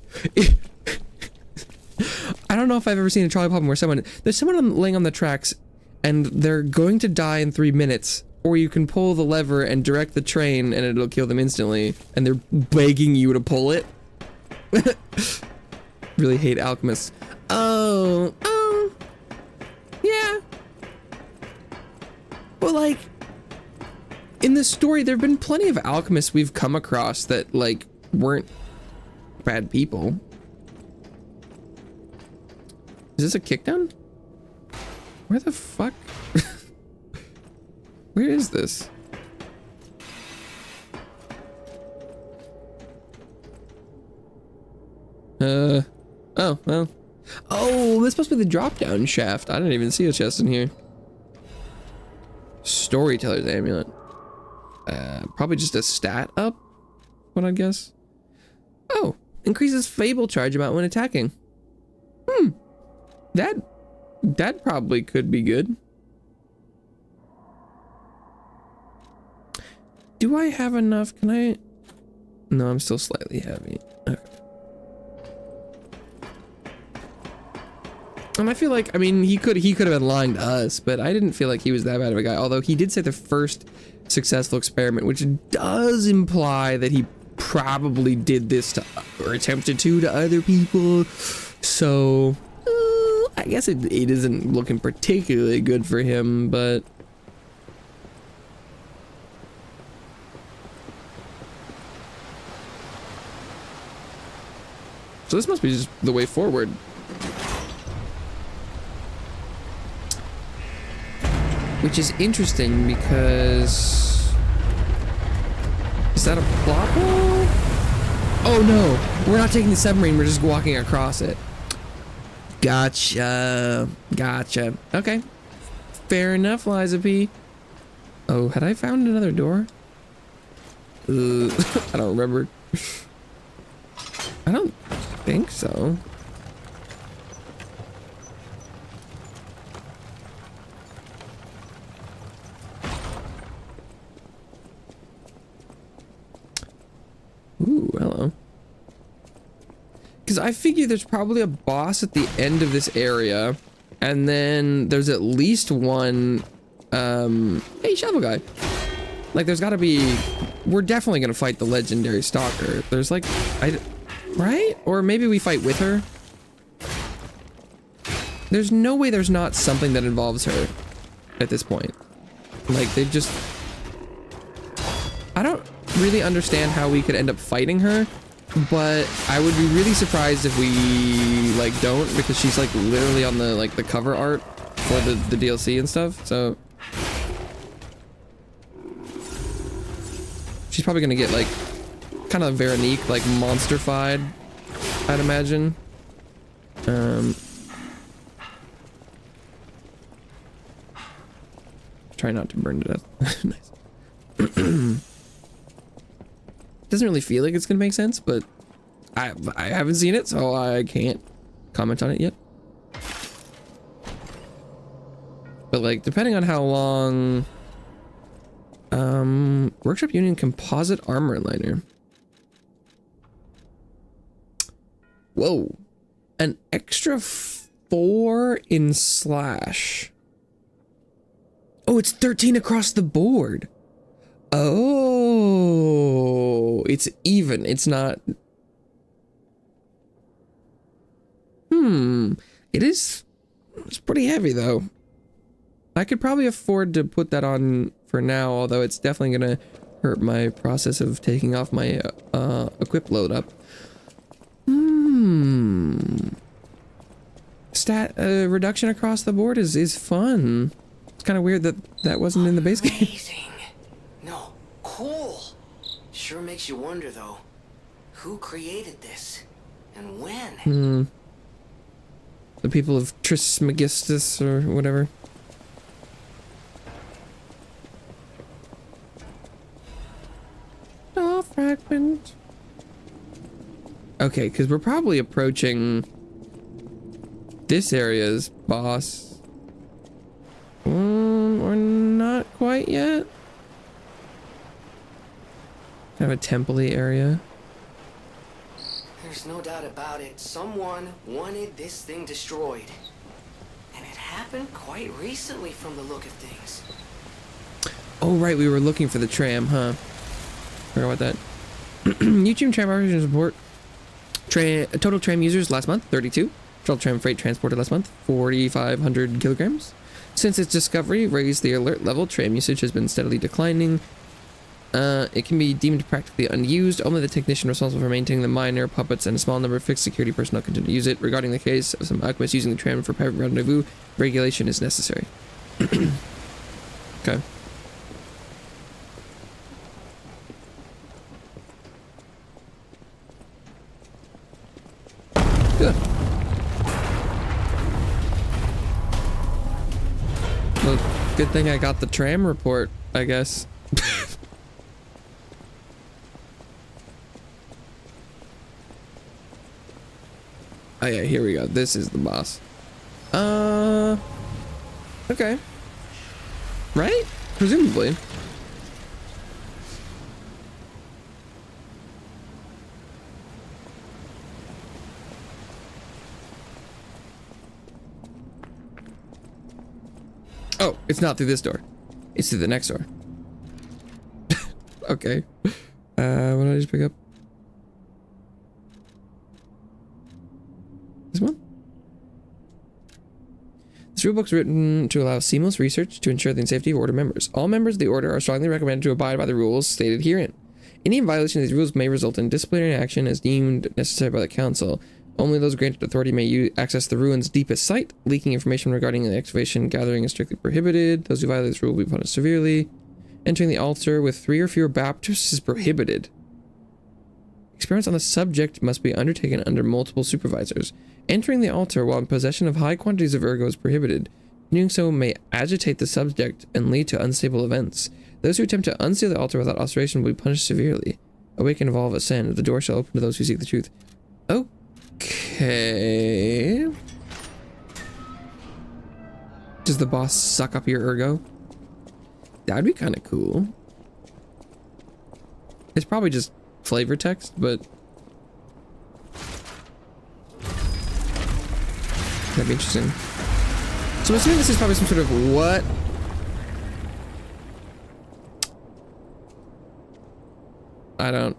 S1: I don't know if I've ever seen a trolley problem where there's someone laying on the tracks and they're going to die in 3 minutes, or you can pull the lever and direct the train and it'll kill them instantly, and they're begging you to pull it. Really hate alchemists. Oh, yeah. But like, in this story, there have been plenty of alchemists we've come across that like weren't bad people. Is this a kickdown? Where the fuck? Where is this? Oh, well. Oh, this must be the drop-down shaft. I didn't even see a chest in here. Storyteller's amulet. Probably just a stat up, what I guess. Oh, increases fable charge amount when attacking. That probably could be good. Do I have enough? Can I? No, I'm still slightly heavy. Okay. And I feel like, I mean, he could have been lying to us, but I didn't feel like he was that bad of a guy. Although he did say the first successful experiment, which does imply that he probably did this to, or attempted to other people. So, I guess it isn't looking particularly good for him, but... So this must be just the way forward. which is interesting because is that a plot hole? Oh no, we're not taking the submarine, we're just walking across it. Gotcha. Okay, fair enough, Liza P. Oh, had I found another door? I don't remember. I don't think so. Ooh, hello. Because I figure there's probably a boss at the end of this area, and then there's at least one. Hey, shovel guy. Like, there's got to be. We're definitely gonna fight the legendary stalker. There's like, right? Or maybe we fight with her. There's no way there's not something that involves her at this point. Like, they just. I don't really understand how we could end up fighting her, but I would be really surprised if we like don't, because she's like literally on the like the cover art for the DLC and stuff. So she's probably gonna get like kind of Veronique, like monster-fied, I'd imagine. Try not to burn to death. Nice. Doesn't really feel like it's gonna make sense, but I haven't seen it, so I can't comment on it yet. But like, depending on how long, Workshop Union composite armor liner. Whoa, an extra 4 in slash. Oh, it's 13 across the board. Oh, it's even. It's not. It is. It's pretty heavy though. I could probably afford to put that on for now, although it's definitely gonna hurt my process of taking off my equip load up. Stat reduction across the board is fun. It's kind of weird that that wasn't in the base game.
S2: Amazing. No, cool. Sure makes you wonder though, who created this and when?
S1: The people of Trismegistus or whatever. Oh, fragment. Okay, because we're probably approaching this area's boss. Or not quite yet. Kind of a temple-y area.
S2: There's no doubt about it. Someone wanted this thing destroyed. And it happened quite recently from the look of things.
S1: Oh, right. We were looking for the tram, huh? Forgot about that. YouTube tram operation support. Total tram users last month, 32. Total tram freight transported last month, 4,500 kilograms. Since its discovery raised the alert level, tram usage has been steadily declining. It can be deemed practically unused. Only the technician responsible for maintaining the miner, puppets, and a small number of fixed security personnel continue to use it. Regarding the case of some alchemists using the tram for private rendezvous, regulation is necessary. Okay. Good. Well, good thing I got the tram report, I guess. Oh yeah, here we go. This is the boss. Okay. Right? Presumably. Oh, it's not through this door. It's through the next door. Okay. What did I just pick up? This one? This rulebook's written to allow seamless research to ensure the safety of Order members. All members of the Order are strongly recommended to abide by the rules stated herein. Any violation of these rules may result in disciplinary action as deemed necessary by the Council. Only those granted authority may access the ruin's deepest site. Leaking information regarding the excavation gathering is strictly prohibited. Those who violate this rule will be punished severely. Entering the altar with 3 or fewer baptisms is prohibited. Experiments on the subject must be undertaken under multiple supervisors. Entering the altar while in possession of high quantities of ergo is prohibited. Doing so may agitate the subject and lead to unstable events. Those who attempt to unseal the altar without authorization will be punished severely. Awake and evolve ascend. The door shall open to those who seek the truth. Okay. Does the boss suck up your ergo? That'd be kind of cool. It's probably just flavor text, but that'd be interesting. So I'm assuming this is probably some sort of what? I don't.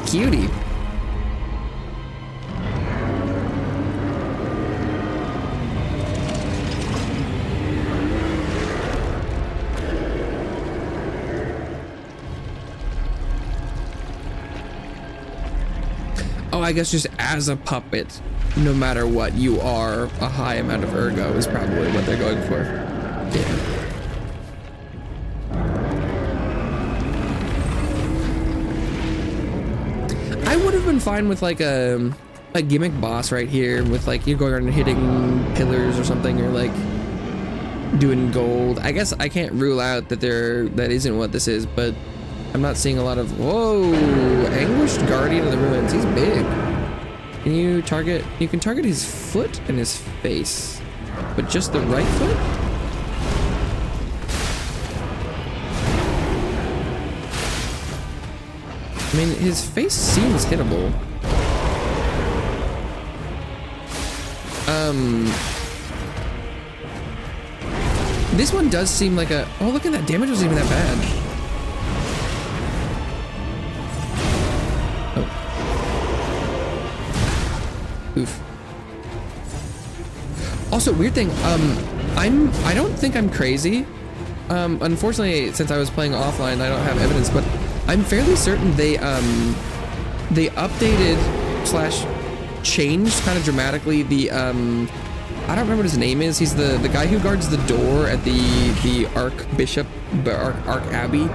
S1: Cutie. Oh, I guess just as a puppet, no matter what, you are a high amount of ergo is probably what they're going for. Yeah. I would have been fine with like a gimmick boss right here with like you going around and hitting pillars or something, or like doing gold. I guess I can't rule out that that isn't what this is, but I'm not seeing a lot of whoa, anguished guardian of the ruins. He's big. Can you target? You can target his foot and his face, but just the right foot. I mean, his face seems hittable. This one does seem like a... Oh, look at that. Damage wasn't even that bad. Oh. Oof. Also, weird thing. I don't think I'm crazy. Unfortunately, since I was playing offline, I don't have evidence, but I'm fairly certain they updated / changed kind of dramatically the I don't remember what his name is. He's the guy who guards the door at the Archbishop Abbey.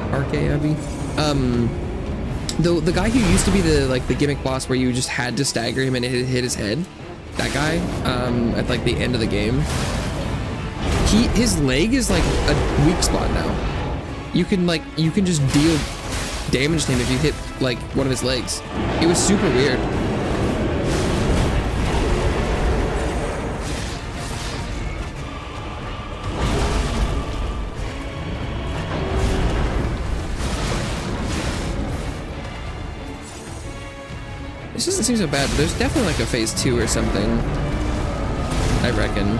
S1: The guy who used to be the gimmick boss where you just had to stagger him and it hit his head. That guy at like the end of the game. His leg is like a weak spot now. You can just deal damage to him if you hit like one of his legs. It was super weird. This doesn't seem so bad, but there's definitely like a phase 2 or something, I reckon.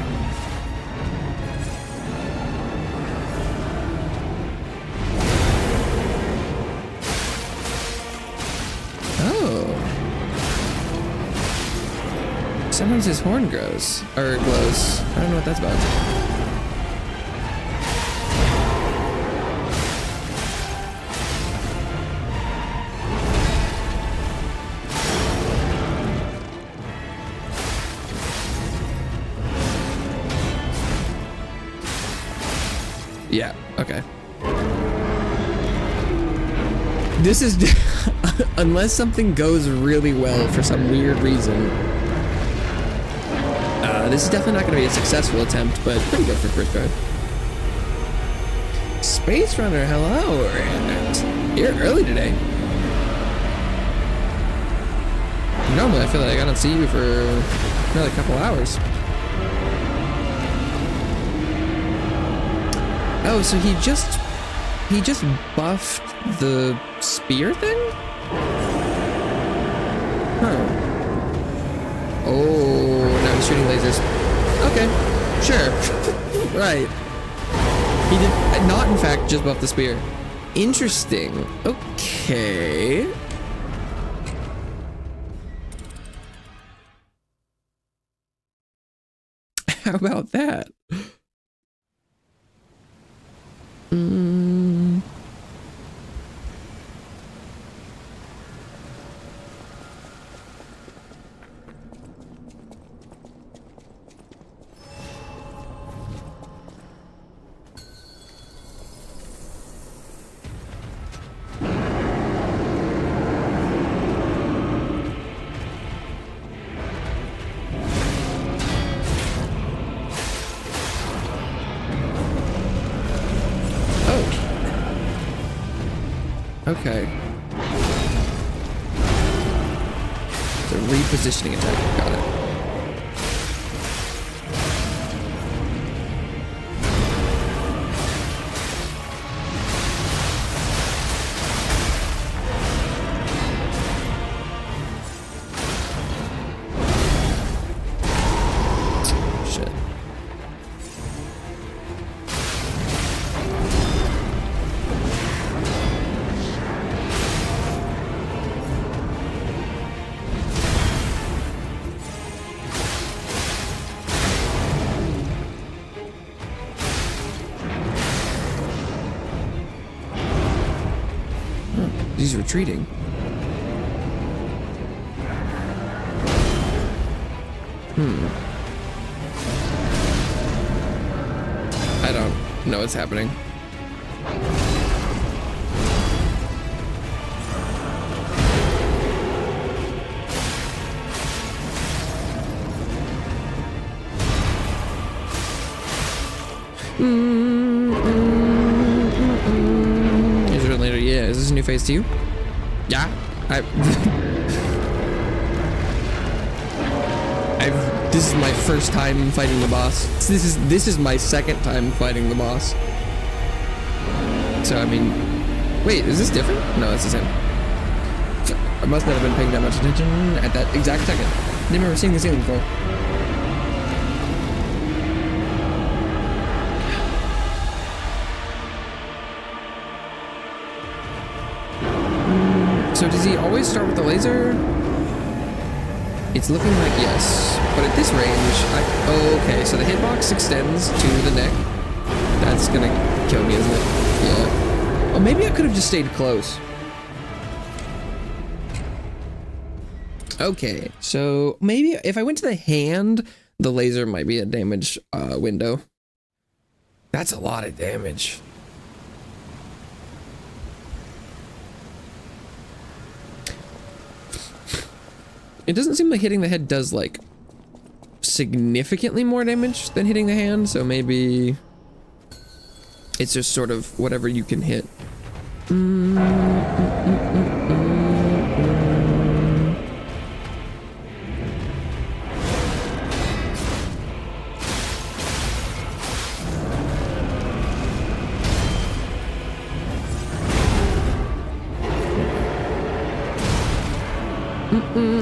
S1: Sometimes his horn grows, or glows. I don't know what that's about. Yeah, okay. This is... unless something goes really well for some weird reason... this is definitely not going to be a successful attempt, but pretty good for first try. Space Runner, hello, and you're early today. Normally, I feel like I don't see you for another couple hours. Oh, so he he just buffed the spear thing? Huh. Oh, now he's shooting lasers. Okay, sure. Right. He did not, in fact, just buff the spear. Interesting. Okay. How about that? Okay. It's a repositioning attack. Got it. Shit. He's retreating. I don't know what's happening. Is it later? Yeah. Is this a new phase to you? Yeah. This is my first time fighting the boss. This is my second time fighting the boss. So I mean, wait, is this different? No, it's the same. I must not have been paying that much attention at that exact second. Never remember seeing this ceiling before. So does he always start with the laser? It's looking like yes, but at this range, okay, so the hitbox extends to the neck. That's gonna kill me, isn't it? Yeah. Oh, maybe I could have just stayed close. Okay, so maybe if I went to the hand, the laser might be a damage window. That's a lot of damage. It doesn't seem like hitting the head does like significantly more damage than hitting the hand, so maybe it's just sort of whatever you can hit.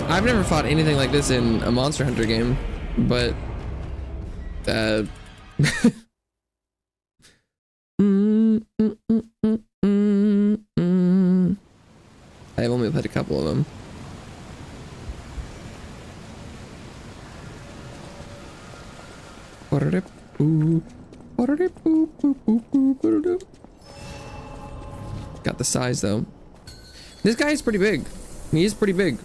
S1: I've never fought anything like this in a Monster Hunter game, but I have only played a couple of them. Got the size though. This guy is pretty big. He is pretty big.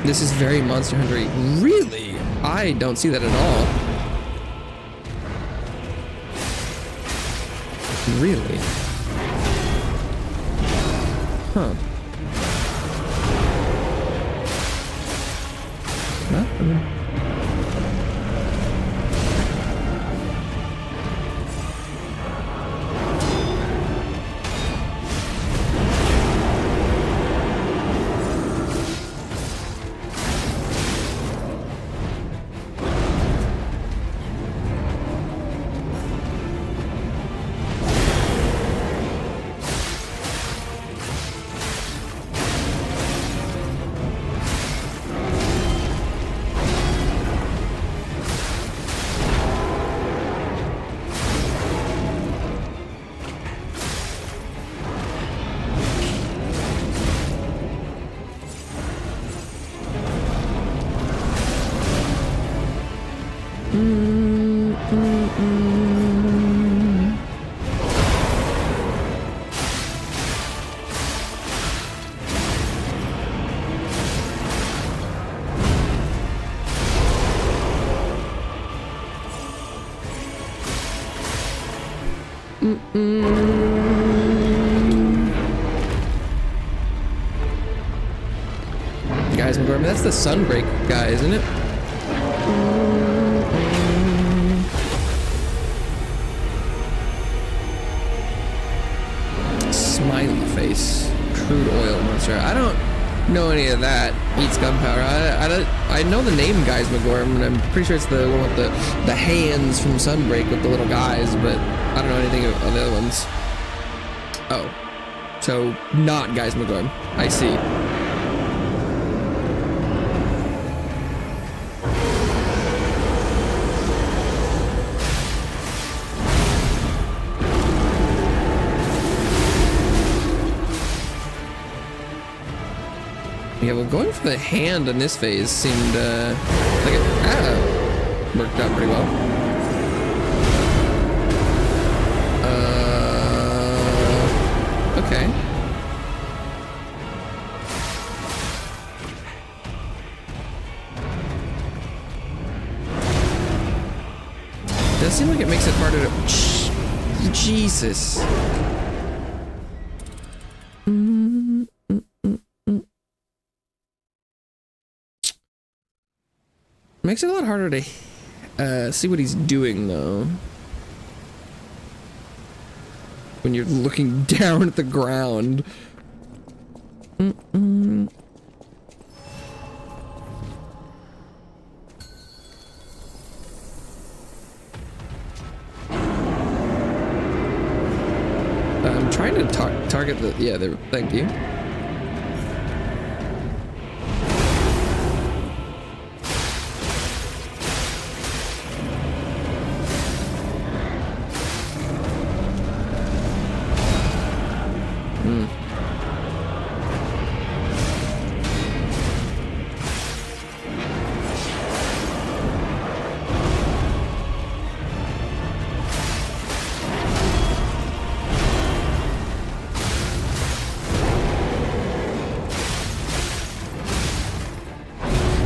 S1: This is very Monster Hunter-y. Really? I don't see that at all. Really? Huh. Huh? Guys, McGorman, that's the Sunbreak guy, isn't it? Smiley face. Crude oil monster. I don't know any of that. Eats gunpowder. I know the name Guys McGorman. I'm pretty sure it's the one with the hands from Sunbreak with the little guys, but I don't know anything of the other ones. Oh. So, not Guys McGorman. I see. Yeah, well, going for the hand in this phase seemed like it worked out pretty well. Okay. Does seem like it makes it harder to... Jesus. Makes it a lot harder to see what he's doing, though. When you're looking down at the ground. I'm trying to target the... Yeah, there. Thank you.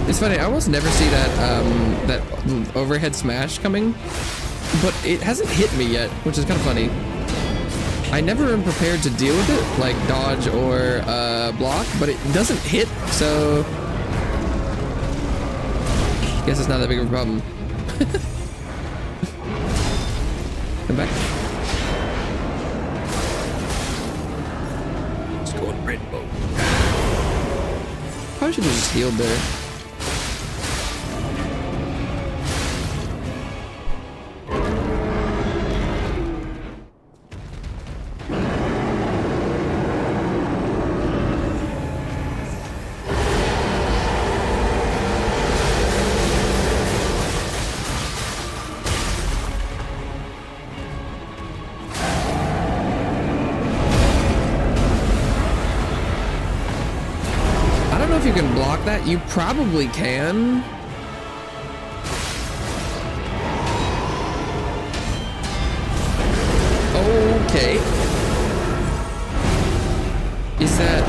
S1: It's funny, I almost never see that that overhead smash coming, but it hasn't hit me yet, which is kind of funny. I never am prepared to deal with it, like dodge or block, but it doesn't hit, so I guess it's not that big of a problem. Come back. Just going rainbow. Probably should have just healed there. If you can block that, you probably can. Okay. Is that...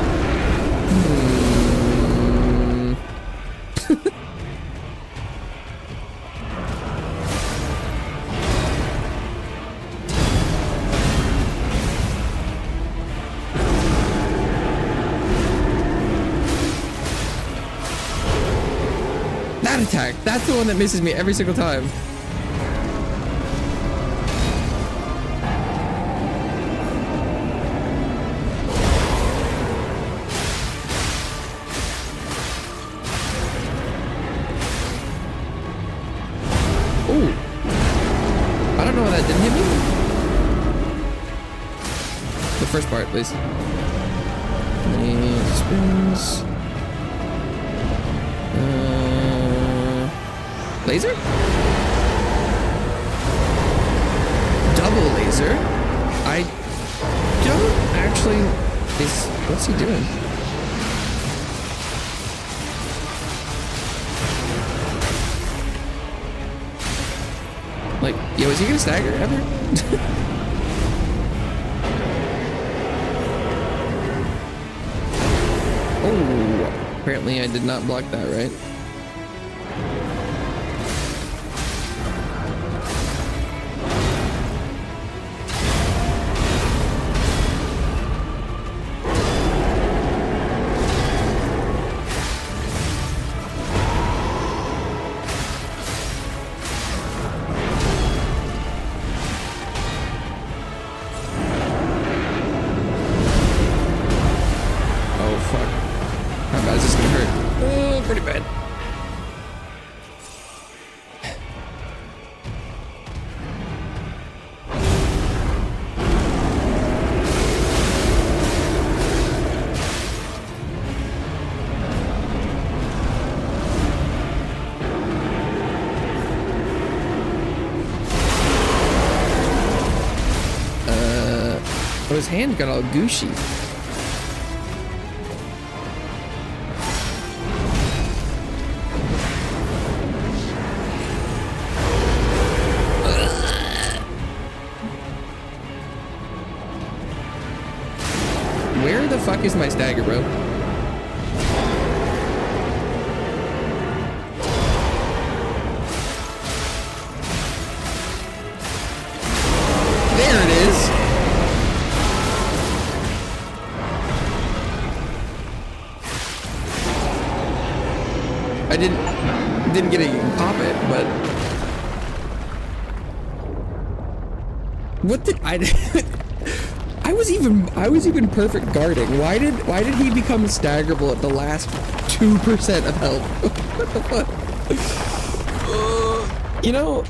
S1: attack. That's the one that misses me every single time. Ooh. I don't know why that didn't hit me. The first part, please. And spins. Laser? Double laser? I don't actually... What's he doing? Like, yo, is he gonna stagger ever? Oh, apparently I did not block that, right? pretty bad. Oh, his hand got all gooshy. Where the fuck is my stagger, bro? There it is. I didn't get to pop it, but what did I? I was even perfect guarding. Why did he become staggerable at the last 2% of health? What the fuck? You know,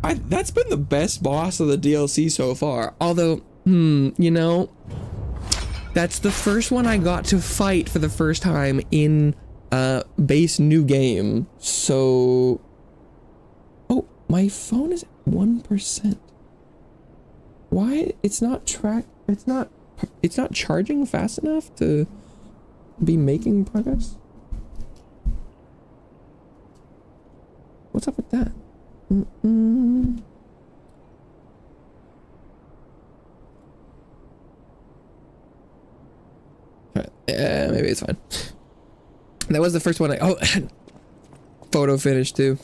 S1: that's been the best boss of the DLC so far. Although, you know, that's the first one I got to fight for the first time in base new game. So, oh, my phone is at 1%. Why it's not charging fast enough to be making progress? What's up with that? Maybe it's fine. That was the first one oh, photo finish too.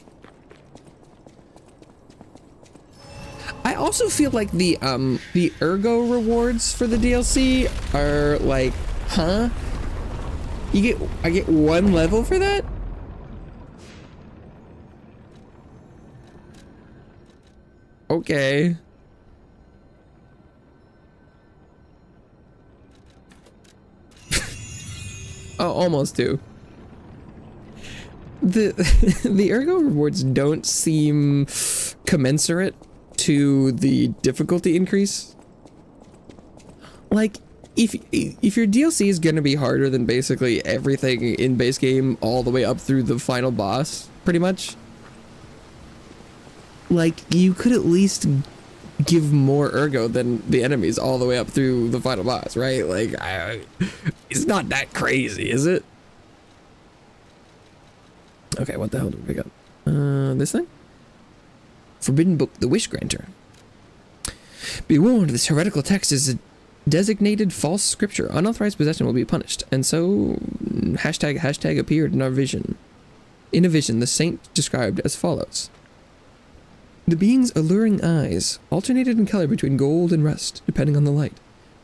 S1: I also feel like the ergo rewards for the DLC are like, huh? I get 1 level for that? Okay. Oh, almost 2. The ergo rewards don't seem commensurate to the difficulty increase. Like, if your DLC is gonna be harder than basically everything in base game all the way up through the final boss, pretty much, like, you could at least give more ergo than the enemies all the way up through the final boss, right? Like, it's not that crazy, is it? Okay, what the hell did we got? This thing? Forbidden Book, the Wish Granter. Be warned, this heretical text is a designated false scripture. Unauthorized possession will be punished. And so, hashtag appeared in our vision. In a vision, the saint described as follows. The being's alluring eyes alternated in color between gold and rust, depending on the light.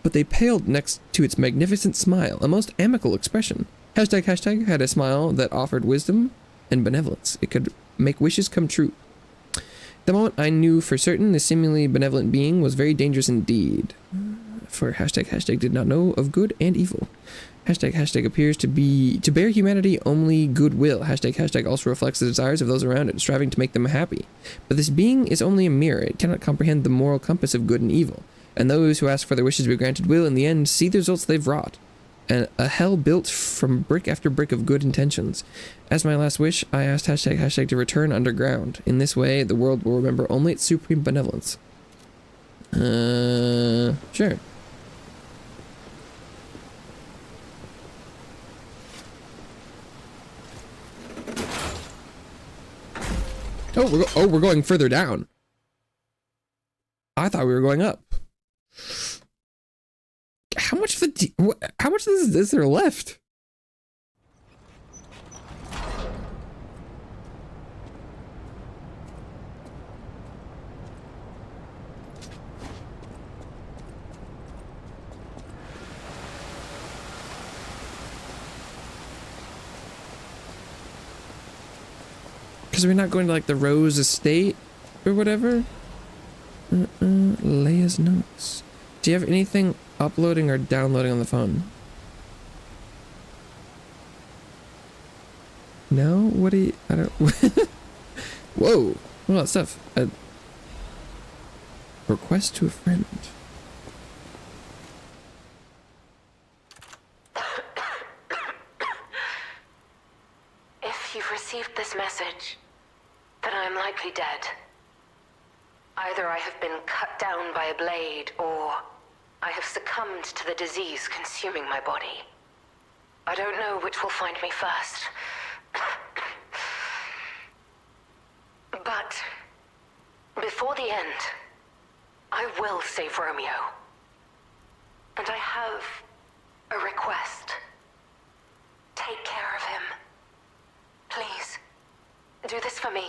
S1: But they paled next to its magnificent smile, a most amicable expression. Hashtag had a smile that offered wisdom and benevolence. It could make wishes come true. The moment I knew for certain the seemingly benevolent being was very dangerous indeed. For hashtag did not know of good and evil. Hashtag appears to bear humanity only goodwill. Hashtag also reflects the desires of those around it, striving to make them happy. But this being is only a mirror. It cannot comprehend the moral compass of good and evil. And those who ask for their wishes to be granted will, in the end, see the results they've wrought. And a hell built from brick after brick of good intentions. As my last wish, I asked hashtag to return underground. In this way, the world will remember only its supreme benevolence. Sure. Oh, we're going further down. I thought we were going up. How much of this is there left? Because we're not going to like the Rose Estate or whatever. Leia's notes. Do you have anything uploading or downloading on the phone? No? What do you... I don't... Whoa! All that stuff. Request to a friend.
S2: If you've received this message, then I am likely dead. Either I have been cut down by a blade, or I have succumbed to the disease consuming my body. I don't know which will find me first. But before the end, I will save Romeo. And I have a request. Take care of him. Please, do this for me.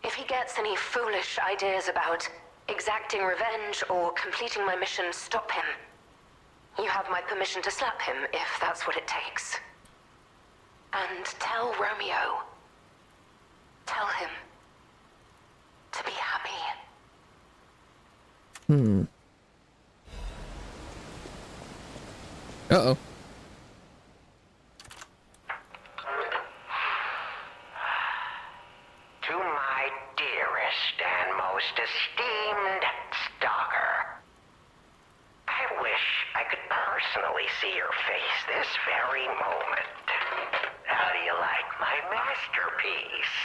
S2: If he gets any foolish ideas about exacting revenge or completing my mission, stop him. You have my permission to slap him if that's what it takes. And tell Romeo. Tell him to be happy.
S1: Uh-oh.
S5: To my dearest and most esteemed stalker, I wish I could personally see your face this very moment. How do you like my masterpiece?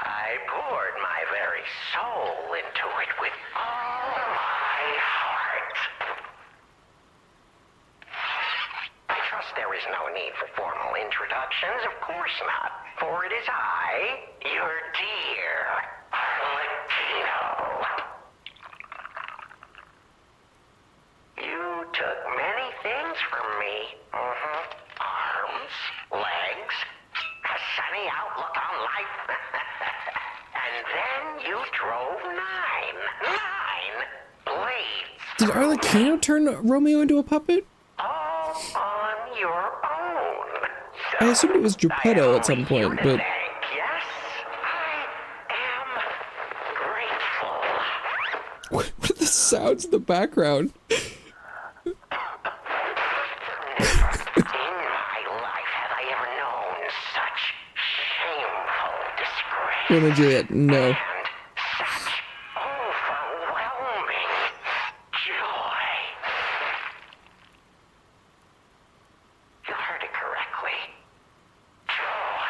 S5: I poured my very soul into it with all my heart. I trust there is no need for formal introductions, of course not, for it is I, your dear Latino. You took many things from me. Arms, legs, a sunny outlook on life. And then you drove nine blades.
S1: Did Arlecchino turn Romeo into a puppet?
S5: All on your own.
S1: I assumed it was Geppetto at some point, but...
S5: Thank, yes, I am grateful.
S1: What are the sounds in the background?
S5: In my life have I ever known such shameful disgrace.
S1: Romeo and Juliet, no.
S5: And such overwhelming joy. You heard it correctly. Joy.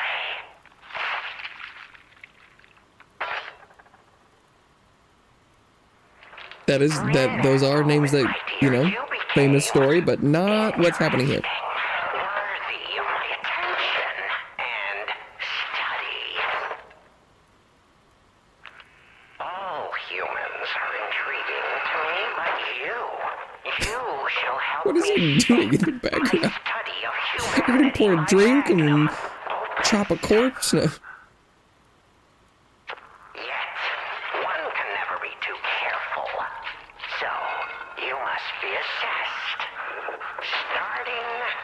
S1: Those are names that, you know, famous story, but not what's happening here.
S5: Worthy of my attention and study. All humans are intriguing to me, but you shall help
S1: What is he
S5: me
S1: doing in the
S5: shape my
S1: background?
S5: study of
S1: I'm gonna
S5: humanity
S1: pour a
S5: by
S1: drink and
S5: magnum
S1: chop a corpse? No.
S5: Yet, one can never be too careful. So, you must be assessed. Starting now.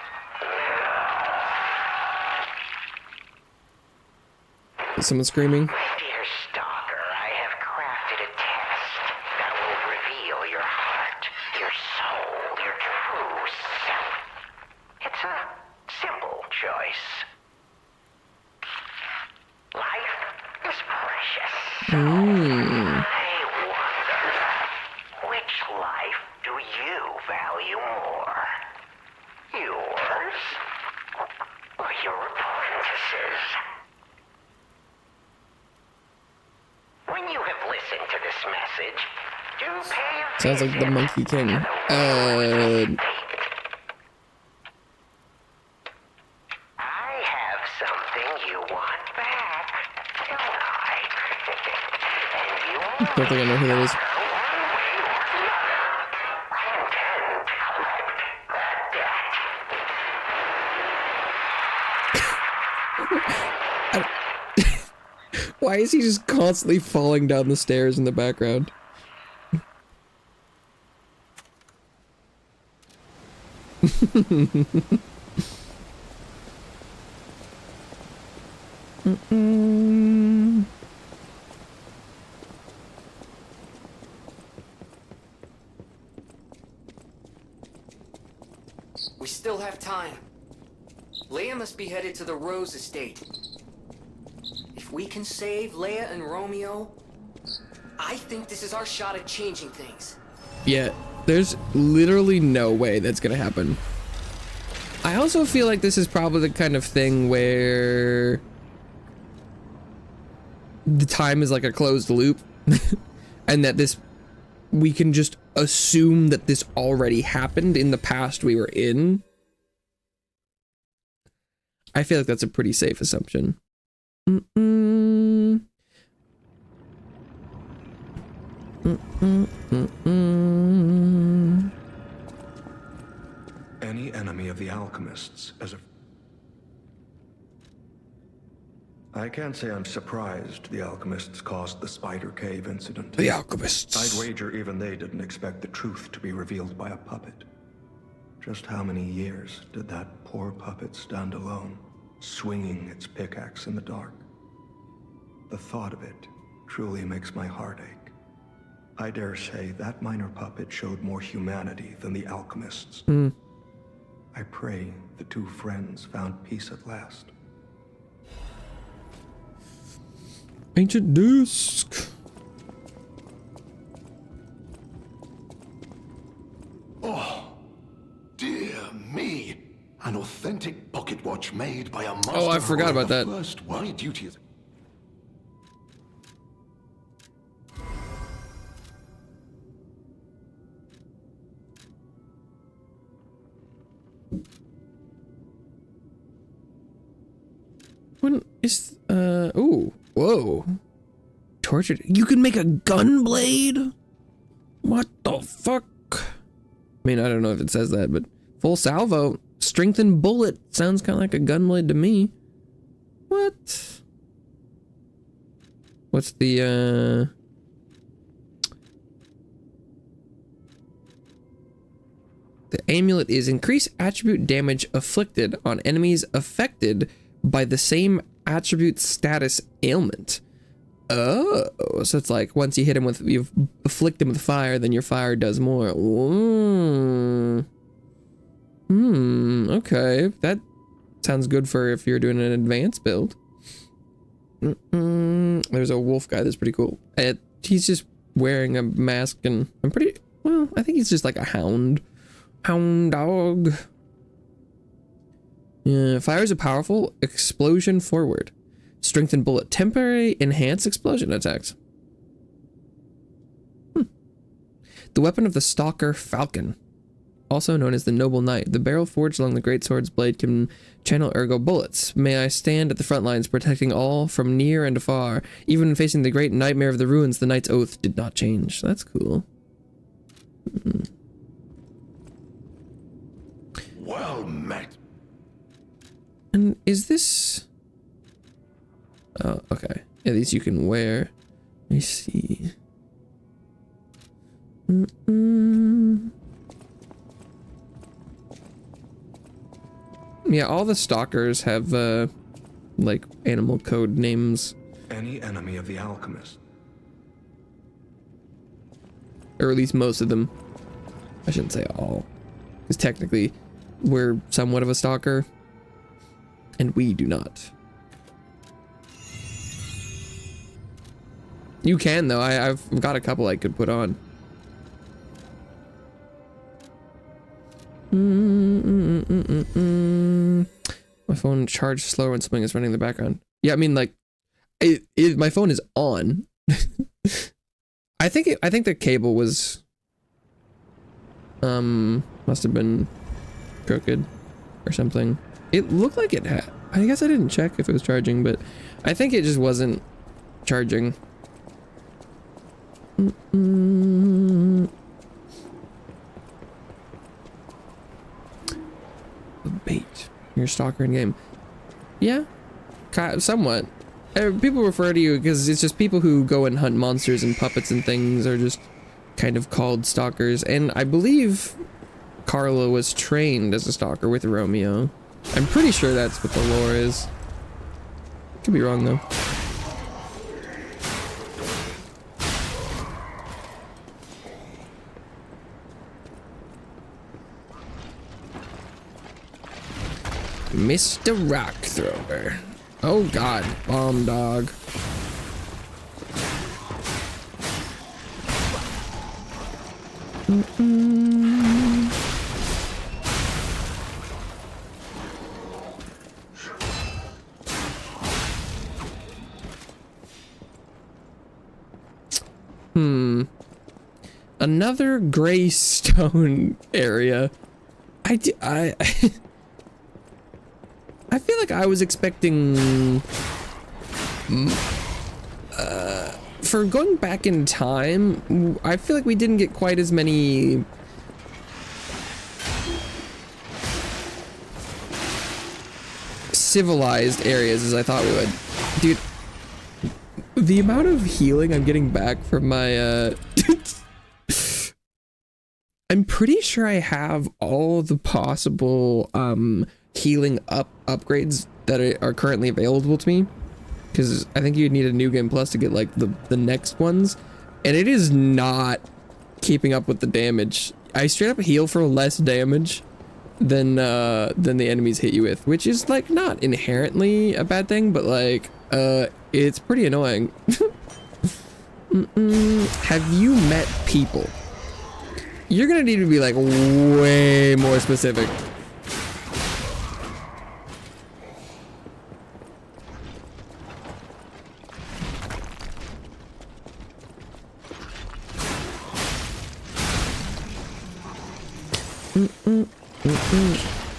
S1: Is someone screaming?
S5: My dear stalker, I have crafted a test that will reveal your heart, your soul, your true self. It's a simple choice. Life is precious. So I wonder, which life do you value more? Yours or your apprentice's? When you have listened to this message, do pay a
S1: Sounds like the
S5: visit
S1: Monkey King.
S5: to the fate. I have something you want back, don't I? And you
S1: Don't think I know who that is.
S5: one way or another. I intend to collect that debt.
S1: Why is he just constantly falling down the stairs in the background?
S2: We still have time.
S6: Leia must be headed to the Rose estate. If we can save Leia and Romeo, I think this is our shot at changing things.
S1: Yeah, there's literally no way that's gonna happen. I also feel like this is probably the kind of thing where the time is like a closed loop and that we can just assume that this already happened in the past we were in. I feel like that's a pretty safe assumption.
S3: Any enemy of the alchemists I can't say I'm surprised the alchemists caused the Spider Cave incident.
S1: The alchemists.
S3: I'd wager even they didn't expect the truth to be revealed by a puppet. Just how many years did that poor puppet stand alone, swinging its pickaxe in the dark? The thought of it truly makes my heart ache. I dare say that minor puppet showed more humanity than the alchemists. I pray the two friends found peace at last.
S1: Ancient disc.
S7: Oh, dear me. An authentic pocket watch made by a master.
S1: Oh, I forgot about that.
S7: First, my duty is...
S1: When is ooh, whoa. Tortured. You can make a gun blade? What the fuck? I mean, I don't know if it says that, but full salvo, strengthened bullet sounds kind of like a gun blade to me. What? What's the amulet is increase attribute damage afflicted on enemies affected by the same attribute status ailment. Oh, so it's like once you hit him with, you afflict him with fire, then your fire does more. Okay, that sounds good for if you're doing an advanced build. There's a wolf guy that's pretty cool. He's just wearing a mask, and I'm pretty, well, I think he's just like a hound dog. Yeah, fires a powerful explosion forward. Strengthened bullet. Temporary enhanced explosion attacks. The weapon of the Stalker Falcon. Also known as the Noble Knight. The barrel forged along the great sword's blade can channel ergo bullets. May I stand at the front lines protecting all from near and afar. Even when facing the great nightmare of the ruins, the knight's oath did not change. That's cool.
S7: Well met.
S1: And is this... Oh, okay. Yeah, these you can wear. Let me see. Yeah, all the stalkers have, like, animal code names.
S3: Any enemy of the alchemist.
S1: Or at least most of them. I shouldn't say all. Because technically, we're somewhat of a stalker. And we do not. You can, though. I've got a couple I could put on. My phone charged slower when something is running in the background. Yeah, I mean, like, my phone is on. I think the cable was, must have been crooked or something. It looked like it had. I guess I didn't check if it was charging, but I think it just wasn't charging. Bait. You're a stalker in game. Yeah, somewhat. People refer to you because it's just people who go and hunt monsters and puppets and things are just kind of called stalkers. And I believe Carla was trained as a stalker with Romeo. I'm pretty sure that's what the lore is. Could be wrong though. Mr. Rock Thrower. Oh god, bomb dog. Another gray stone area. I feel like I was expecting for going back in time, I feel like we didn't get quite as many civilized areas as I thought we would. Dude, the amount of healing I'm getting back from my I'm pretty sure I have all the possible healing upgrades that are currently available to me, because I think you'd need a new game plus to get like the next ones, and it is not keeping up with the damage. I straight up heal for less damage than the enemies hit you with, which is like not inherently a bad thing, but like it's pretty annoying. Have you met people? You're gonna need to be like way more specific.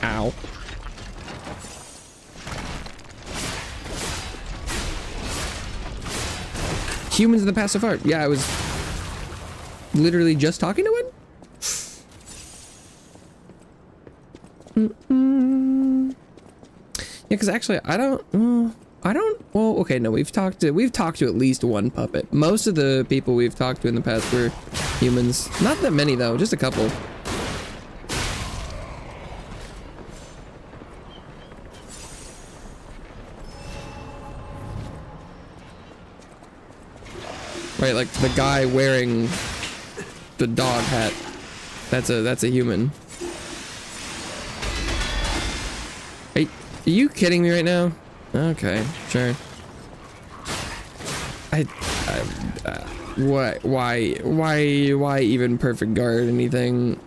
S1: Ow. Humans in the passive art. Yeah, I was literally just talking to one. Yeah, because actually, well, okay, no, we've talked to at least one puppet. Most of the people we've talked to in the past were humans. Not that many though, just a couple. Right, like the guy wearing the dog hat. That's a human. Are you kidding me right now? Okay, sure. Why even perfect guard anything?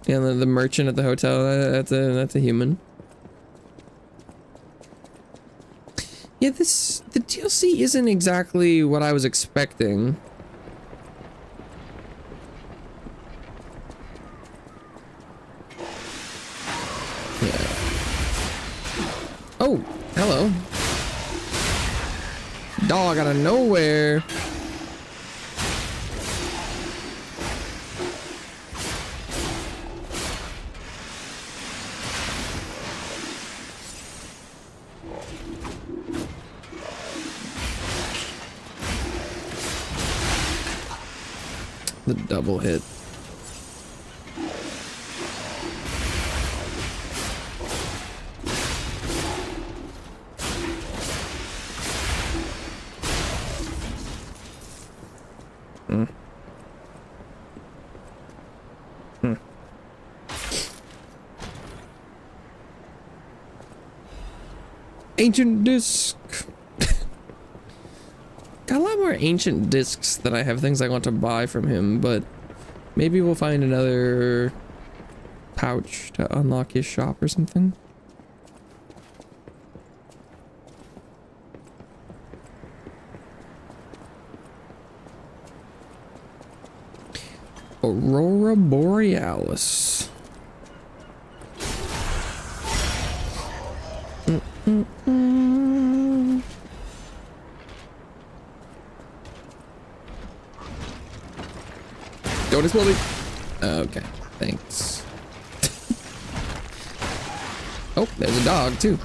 S1: Yeah, the merchant at the hotel, that's a human. Yeah, the DLC isn't exactly what I was expecting. Yeah. Oh, hello. Dog out of nowhere. The double hit. Ancient disc. Got a lot more ancient discs than I have things I want to buy from him, but maybe we'll find another pouch to unlock his shop or something. Aurora Borealis. Don't explode me. Okay, thanks. Oh, there's a dog too.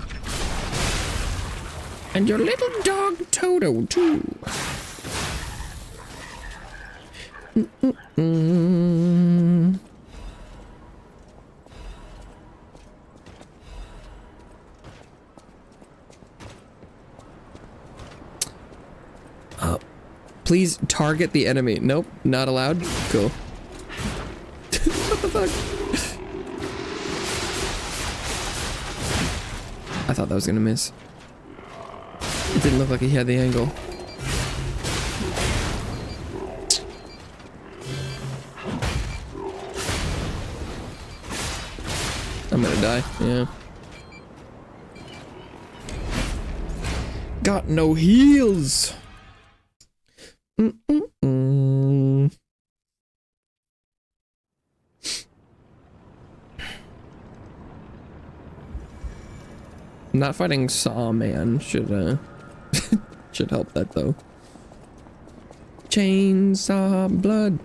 S1: And your little dog Toto too. Please target the enemy. Nope, not allowed. Cool. What the fuck? I thought that was gonna miss. It didn't look like he had the angle. I'm gonna die, yeah. Got no heals! Not fighting Saw Man should should help that though. Chainsaw blood.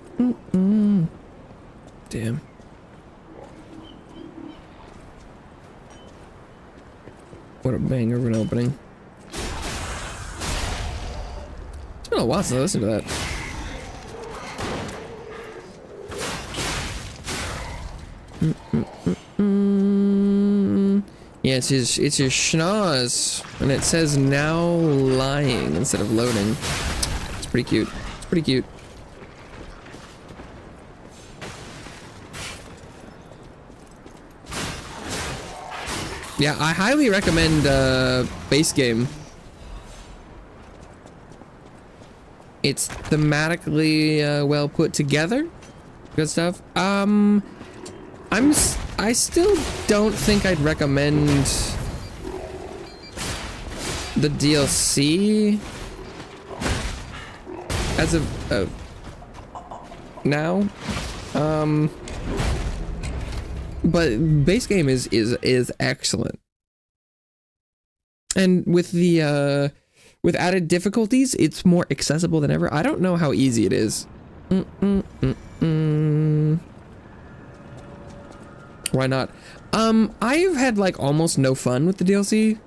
S1: Damn. What a banger of an opening. It's been a while since I listened to that. Yeah, it's your schnoz, and it says now lying instead of loading. It's pretty cute. It's pretty cute. Yeah, I highly recommend base game. It's thematically well put together. Good stuff. I still don't think I'd recommend the DLC as of now. But base game is excellent. And with the with added difficulties, it's more accessible than ever. I don't know how easy it is. Why not? I've had like almost no fun with the DLC.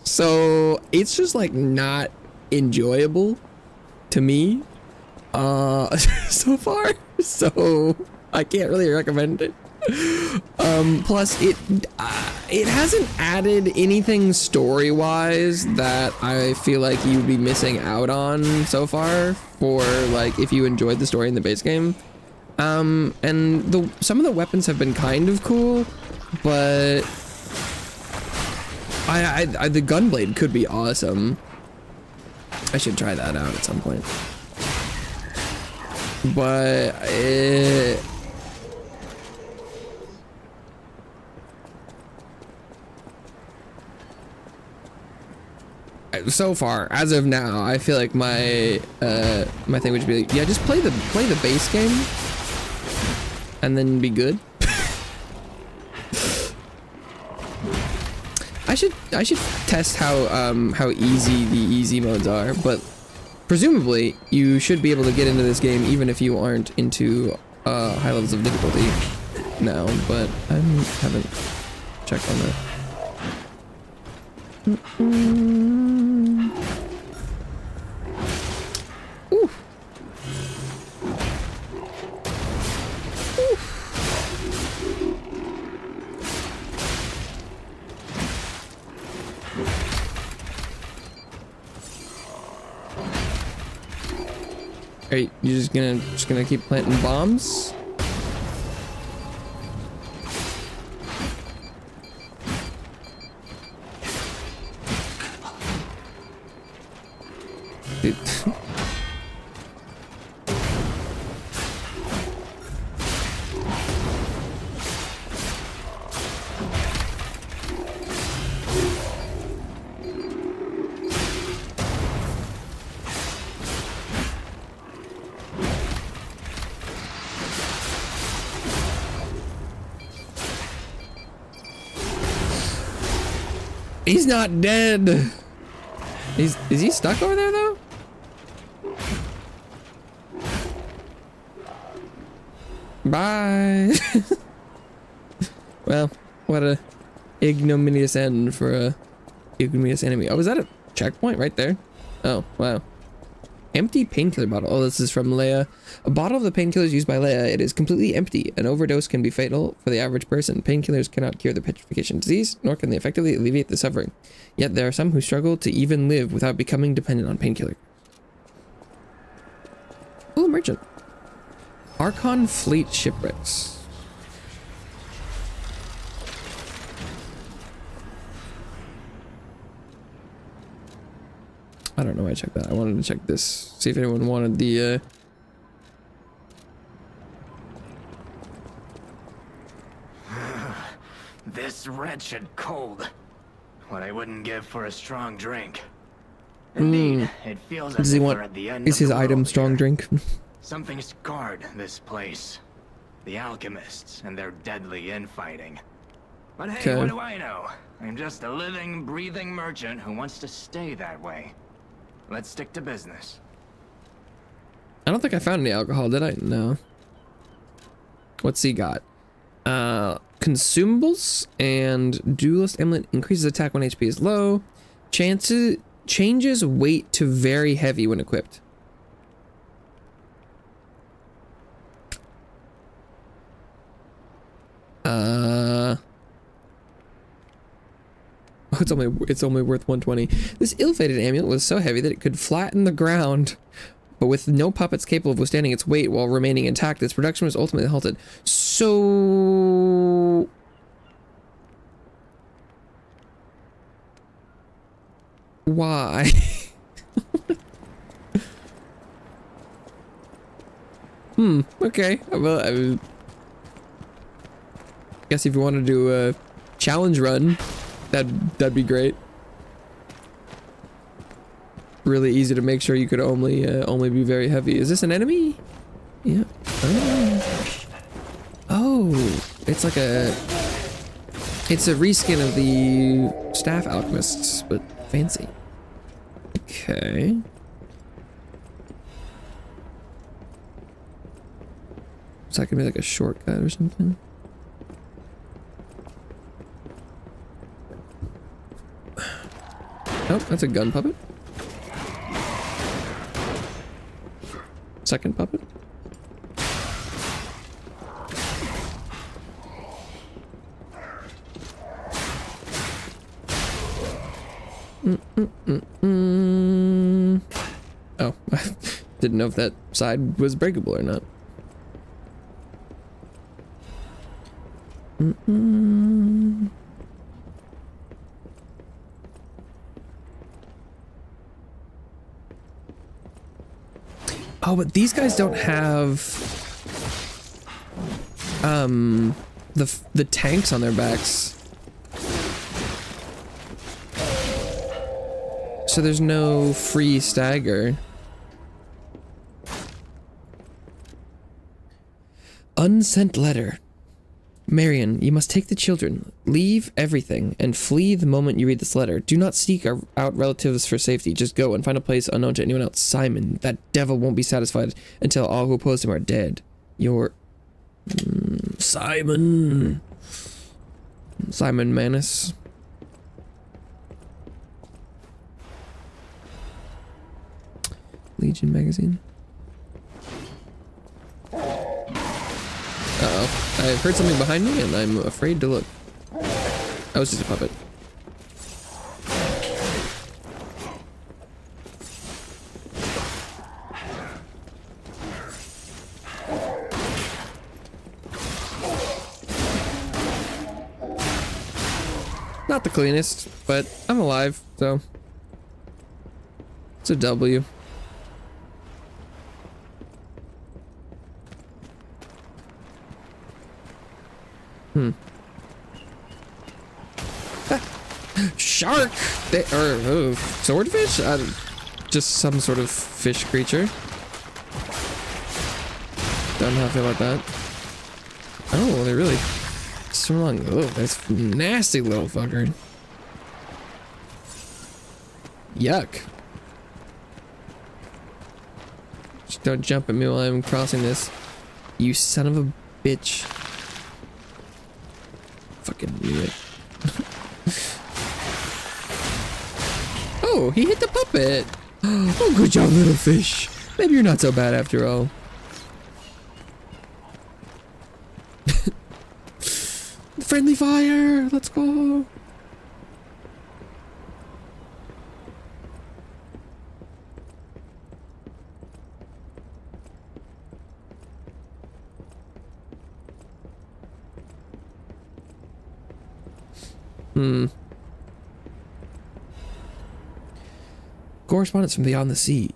S1: So it's just like not enjoyable to me so far. So I can't really recommend it. Plus it hasn't added anything story-wise that I feel like you'd be missing out on so far for like if you enjoyed the story in the base game. And some of the weapons have been kind of cool, but the gunblade could be awesome. I should try that out at some point. But so far, as of now, I feel like my my thing would be like, yeah, just play the base game and then be good. I should test how easy the easy modes are, but presumably you should be able to get into this game even if you aren't into high levels of difficulty now, but I haven't checked on that. Ooh. Are you just gonna keep planting bombs? Dude. He's not dead. Is he stuck over there though? Bye. Well, what a ignominious end for a ignominious enemy. Oh, is that a checkpoint right there? Oh, wow. Empty painkiller bottle. Oh, this is from Leia. A bottle of the painkillers used by Leia. It is completely empty. An overdose can be fatal for the average person. Painkillers cannot cure the petrification disease, nor can they effectively alleviate the suffering. Yet there are some who struggle to even live without becoming dependent on painkillers. Oh, merchant. Archon Fleet Shipwrecks. I don't know why I checked that. I wanted to check this. See if anyone wanted the,
S8: This wretched cold. What I wouldn't give for a strong drink.
S1: Hmm.
S8: Indeed, it feels
S1: Does
S8: as
S1: he
S8: if
S1: want...
S8: we're at the end
S1: Is
S8: of
S1: his
S8: the
S1: item
S8: world
S1: strong
S8: here.
S1: drink?
S8: Something scarred this place. The alchemists and their deadly infighting. But hey,
S1: Okay.
S8: what do I know? I'm just a living, breathing merchant who wants to stay that way. Let's stick to business.
S1: I don't think I found any alcohol, did I? No. What's he got? Consumables and Duelist Amulet increases attack when HP is low. Changes weight to very heavy when equipped. Oh, it's only worth 120. This ill-fated amulet was so heavy that it could flatten the ground. But with no puppets capable of withstanding its weight while remaining intact, its production was ultimately halted. So... why? Okay. Well, I guess if you want to do a challenge run, that'd be great. Really easy to make sure you could only be very heavy. Is this an enemy? Yeah. Oh, it's like it's a reskin of the staff alchemists, but fancy. Okay. Is that gonna be like a shortcut or something? Oh, that's a gun puppet. Second puppet. Oh, I didn't know if that side was breakable or not. Oh, but these guys don't have the tanks on their backs. So there's no free stagger. Unsent letter. Marion, you must take the children, leave everything, and flee the moment you read this letter. Do not seek out relatives for safety. Just go and find a place unknown to anyone else. Simon, that devil won't be satisfied until all who opposed him are dead. Your... Simon. Simon Manus. Legion magazine. Uh-oh. I heard something behind me and I'm afraid to look. I was just a puppet. Not the cleanest, but I'm alive, so it's a W. Shark! Swordfish? Just some sort of fish creature. Don't know how I feel about that. Oh, they really swim along. Oh, that's nasty little fucker. Yuck. Just don't jump at me while I'm crossing this. You son of a bitch. Fucking knew it. Oh, he hit the puppet. Oh, good job, little fish. Maybe you're not so bad after all. Friendly fire. Let's go. Correspondence from beyond the sea.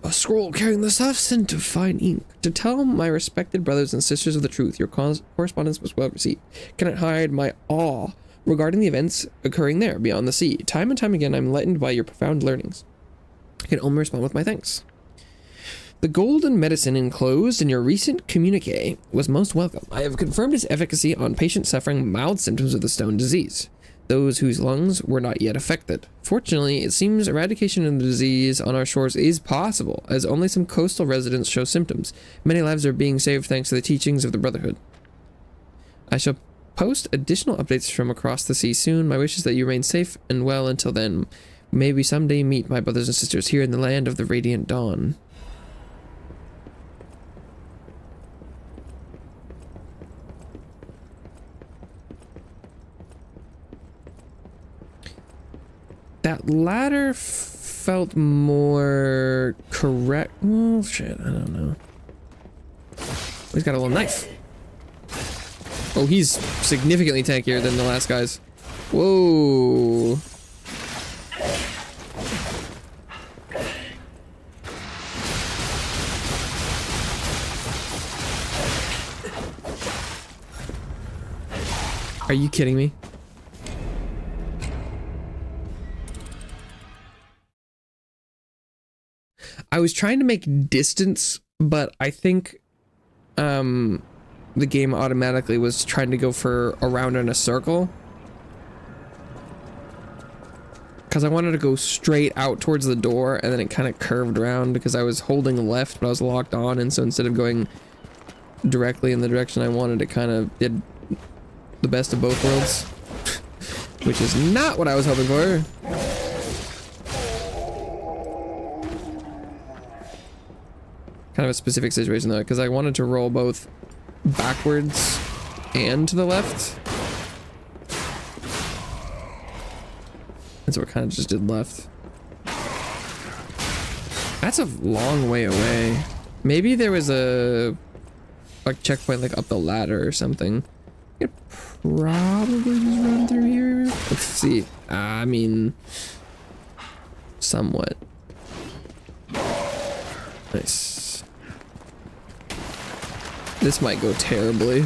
S1: A scroll carrying the soft scent of fine ink. To tell my respected brothers and sisters of the truth, your correspondence was well received. Cannot hide my awe regarding the events occurring there beyond the sea. Time and time again, I'm enlightened by your profound learnings. I can only respond with my thanks. The golden medicine enclosed in your recent communique was most welcome. I have confirmed its efficacy on patients suffering mild symptoms of the stone disease, those whose lungs were not yet affected. Fortunately, it seems eradication of the disease on our shores is possible, as only some coastal residents show symptoms. Many lives are being saved thanks to the teachings of the Brotherhood. I shall post additional updates from across the sea soon. My wish is that you remain safe and well until then. May we someday meet my brothers and sisters here in the land of the Radiant Dawn. That ladder felt more correct. Well, shit, I don't know. He's got a little knife. Oh, he's significantly tankier than the last guys. Whoa. Are you kidding me? I was trying to make distance, but I think the game automatically was trying to go for around in a circle. Because I wanted to go straight out towards the door, and then it kind of curved around because I was holding left, but I was locked on, and so instead of going directly in the direction I wanted, it kind of did the best of both worlds. Which is not what I was hoping for. Kind of a specific situation though, because I wanted to roll both backwards and to the left. And so it kind of just did left. That's a long way away. Maybe there was a like checkpoint like up the ladder or something. I could probably just run through here. Let's see. I mean, somewhat. Nice. This might go terribly.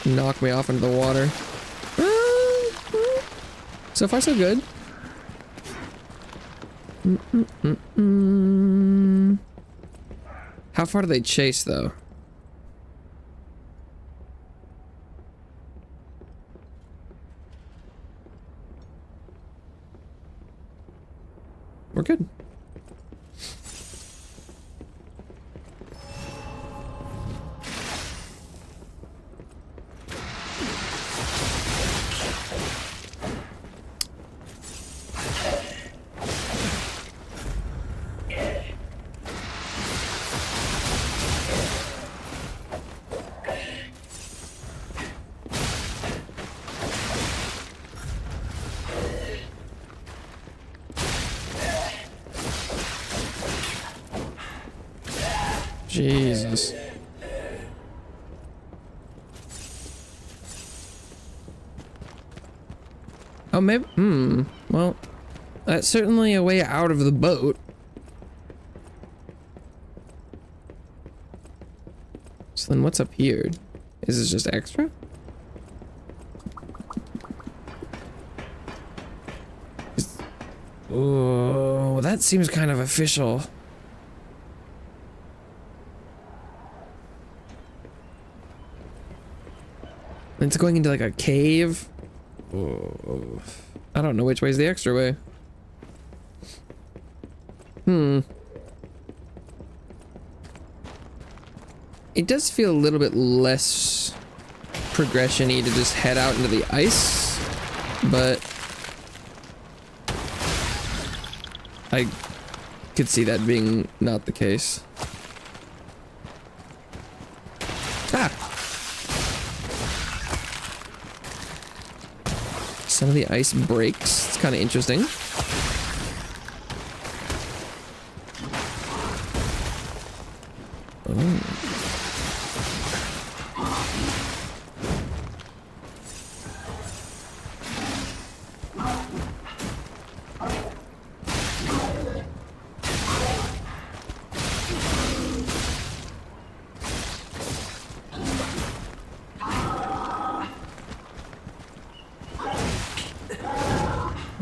S1: Knock me off into the water. So far, so good. How far do they chase, though? We're good. Jesus. Oh, maybe, well, that's certainly a way out of the boat. So then what's up here? Is this just extra? Oh, that seems kind of official. It's going into like a cave. Oh, I don't know which way's the extra way. It does feel a little bit less progression-y to just head out into the ice, but I could see that being not the case. Ah! Some of the ice breaks. It's kind of interesting. Oh.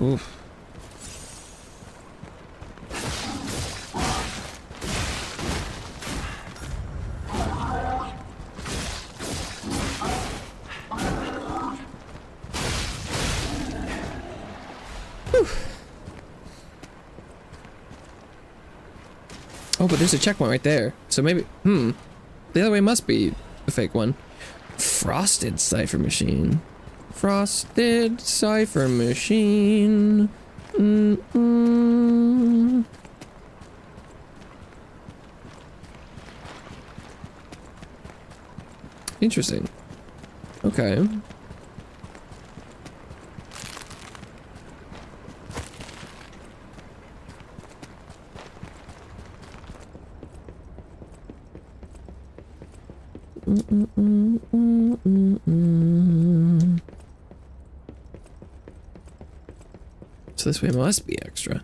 S1: Oof. Oh, but there's a checkpoint right there. So maybe, the other way must be the fake one. Frosted cipher machine. Frosted cipher machine. Interesting. Okay. So this way must be extra.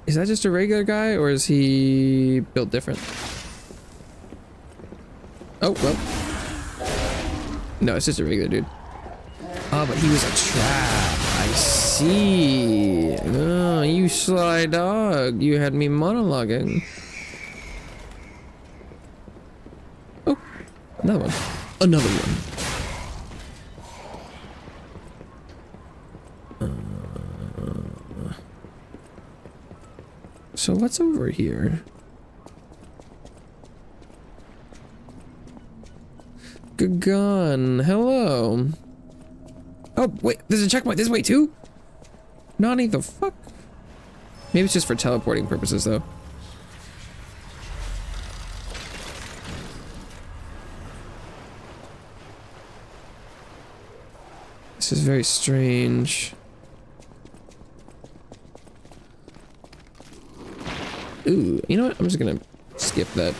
S1: Is that just a regular guy, or is he built different? Oh, well. No, it's just a regular dude. Oh, but he was a trap. I see. Oh, you sly dog. You had me monologuing. Oh, another one. Another one. So what's over here? Gun. Hello. Oh, wait, there's a checkpoint this way too? Nani the fuck? Maybe it's just for teleporting purposes though. This is very strange. Ooh, you know what? I'm just gonna skip that.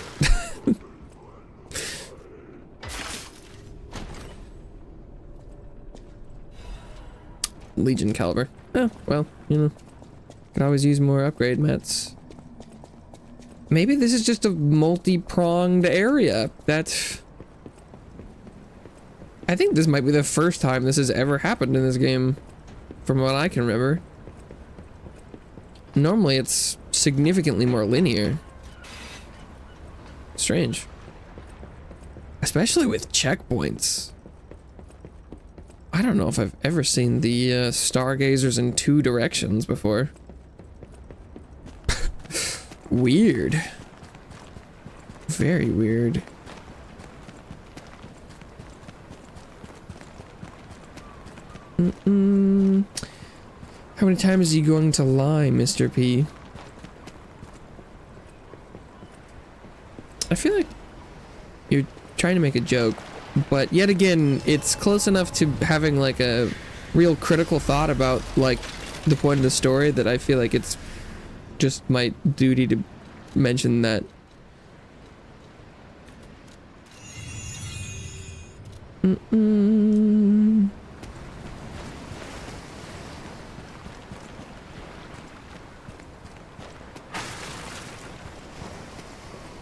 S1: Legion caliber. Oh, well, you know. Could always use more upgrade mats. Maybe this is just a multi-pronged area. That's... I think this might be the first time this has ever happened in this game, from what I can remember. Normally it's significantly more linear. Strange. Especially with checkpoints. I don't know if I've ever seen the stargazers in two directions before. Weird. Very weird. How many times are you going to lie, Mr. P? I feel like you're trying to make a joke, but yet again, it's close enough to having like a real critical thought about like the point of the story that I feel like it's just my duty to mention that.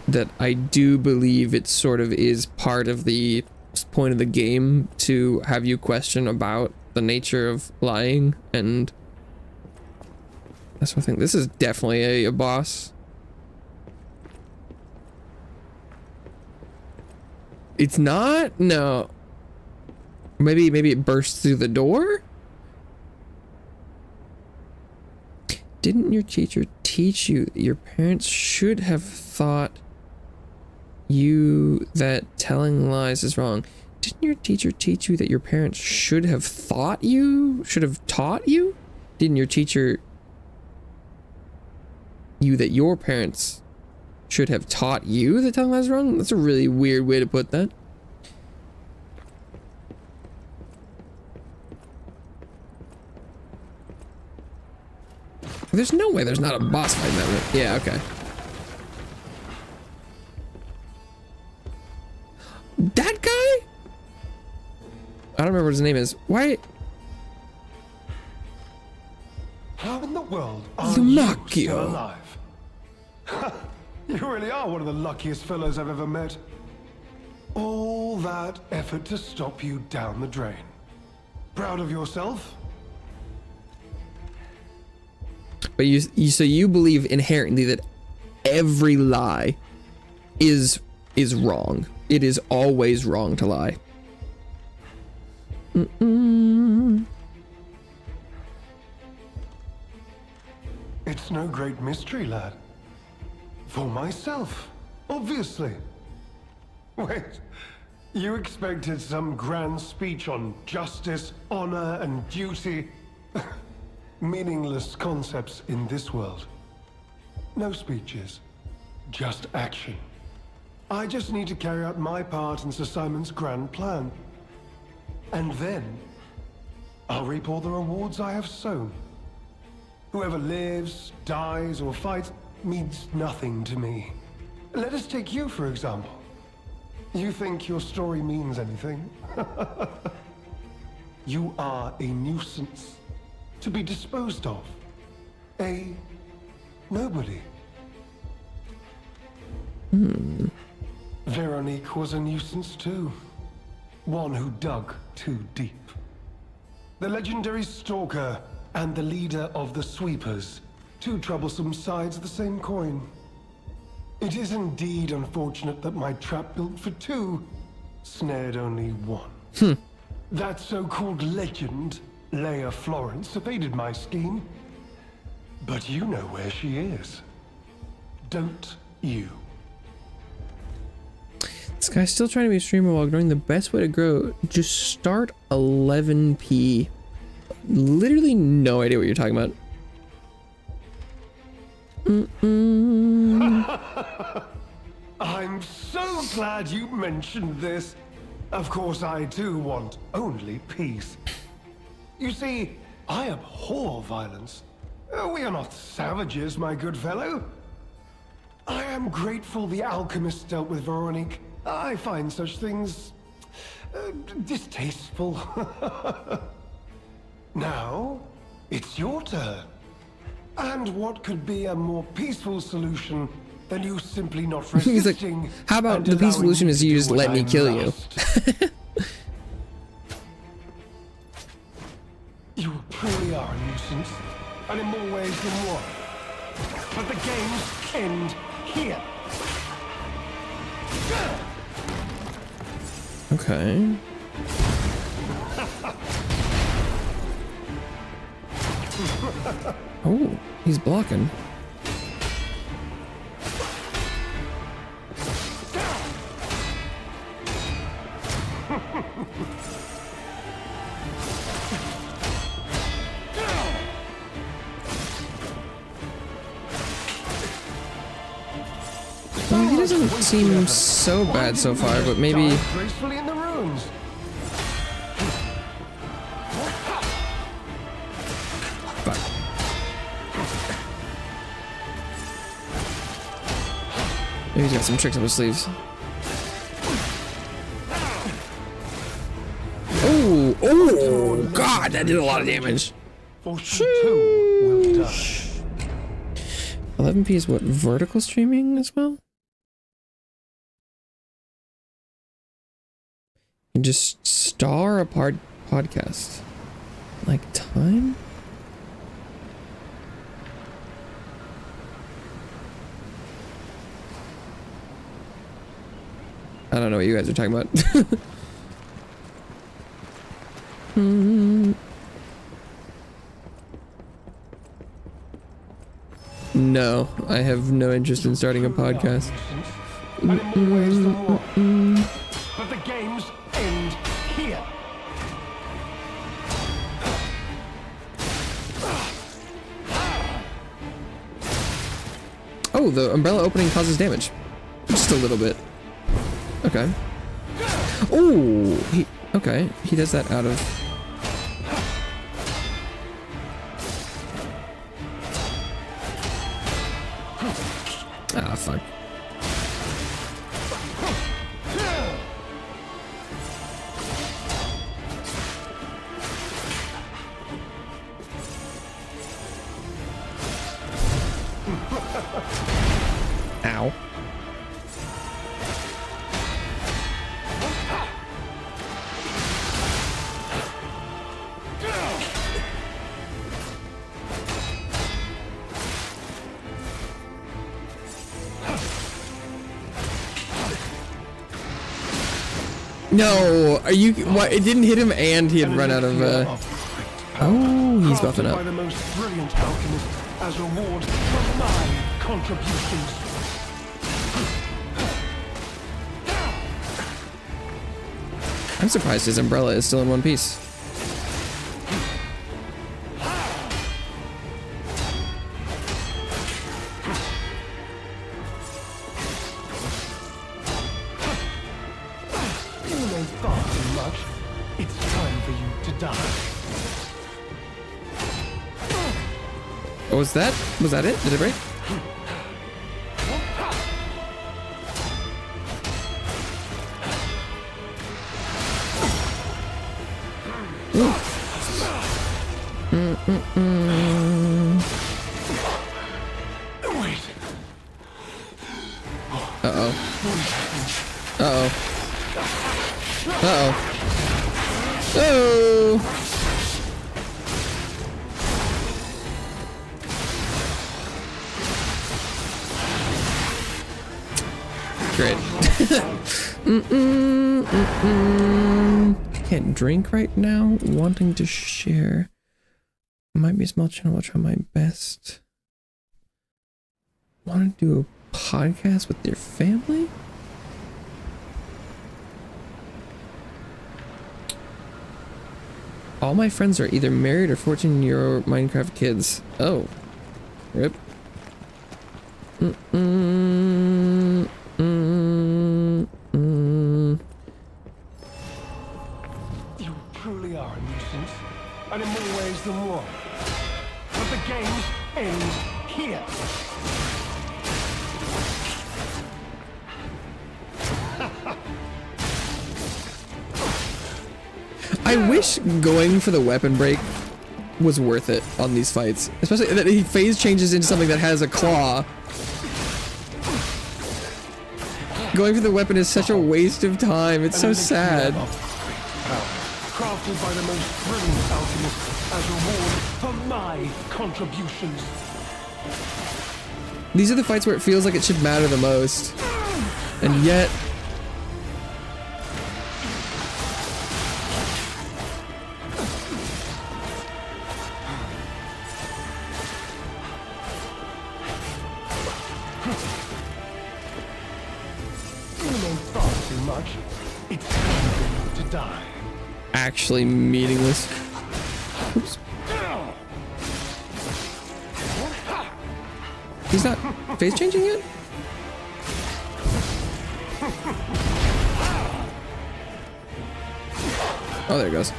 S1: That I do believe it sort of is part of the point of the game to have you question about the nature of lying, and that's what I think. This is definitely a boss. It's not? No. Maybe it bursts through the door? Didn't your teacher teach you that your parents should have thought you that telling lies is wrong? Didn't your teacher teach you that your parents should have taught you? Didn't your teacher you that your parents should have taught you that telling lies is wrong? That's a really weird way to put that. There's no way there's not a boss fight in that room. Yeah, okay. That guy? I don't remember what his name is. Why?
S9: How in the world are you
S1: Lumacchio.
S9: still alive? You really are one of the luckiest fellows I've ever met. All that effort to stop you down the drain. Proud of yourself?
S1: But so you believe inherently that every lie is wrong. It is always wrong to lie.
S9: It's no great mystery, lad. For myself, obviously. Wait, you expected some grand speech on justice, honor, and duty? Meaningless concepts in this world. No speeches, just action. I just need to carry out my part in Sir Simon's grand plan. And then, I'll reap all the rewards I have sown. Whoever lives, dies, or fights means nothing to me. Let us take you, for example. You think your story means anything? You are a nuisance, to be disposed of. A nobody. Veronique was a nuisance too. One who dug too deep. The legendary stalker and the leader of the sweepers. Two troublesome sides of the same coin. It is indeed unfortunate that my trap built for two snared only one. That so-called legend, Leia Florence, evaded my scheme. But you know where she is. Don't you?
S1: This guy's still trying to be a streamer while growing. The best way to grow, just start 11p. Literally no idea what you're talking about.
S9: I'm so glad you mentioned this. Of course, I too want only peace. You see, I abhor violence. We are not savages, my good fellow. I am grateful the alchemist dealt with Veronique. I find such things distasteful. Now, it's your turn. And what could be a more peaceful solution than you simply not resisting?
S1: He's like, how about the peaceful solution is you just let me kill you?
S9: You truly are a nuisance, and in more ways than one. But the games end here.
S1: Okay. Oh, he's blocking. Well, he doesn't seem so bad so far, but maybe...
S9: Gracefully in the ruins.
S1: Fuck. Maybe he's got some tricks up his sleeves. Oh, oh, God, that did a lot of damage.
S9: For she too will die.
S1: 11p is what, vertical streaming as well? And just star a podcast. Like time? I don't know what you guys are talking about. No, I have no interest in starting a podcast.
S9: And in more ways than one. But the games end here.
S1: Oh, the umbrella opening causes damage. Just a little bit. Okay. Oh, okay. He does that out of... Ah, fuck. Ow. No, are you? What? It didn't hit him, and he had run out of. Oh, he's buffing
S9: Crafted
S1: up.
S9: by the most brilliant alchemist as reward for my contributions.
S1: I'm surprised his umbrella is still in one piece.
S9: You know far too much. It's time for you to die.
S1: Oh, was that it? Did it break?
S9: Wait.
S1: Uh-oh. Uh-oh. Uh-oh. Oh! Great. Can't drink right now. Wanting to share. Might be a small channel. I'll try my best. Want to do a podcast with your family? All my friends are either married or 14-year-old Minecraft kids. Oh. Rip.
S9: You truly are a nuisance, and in more ways than one. But the games end here.
S1: I wish going for the weapon break was worth it on these fights. Especially that he phase changes into something that has a claw. Going for the weapon is such a waste of time. It's so sad.
S9: Crafted by the most brilliant alchemist as reward for my contributions.
S1: These are the fights where it feels like it should matter the most. And yet...
S9: You know far too much. It's time for you to die.
S1: actually meaningless. Oops. He's not face changing yet? Oh, there it goes.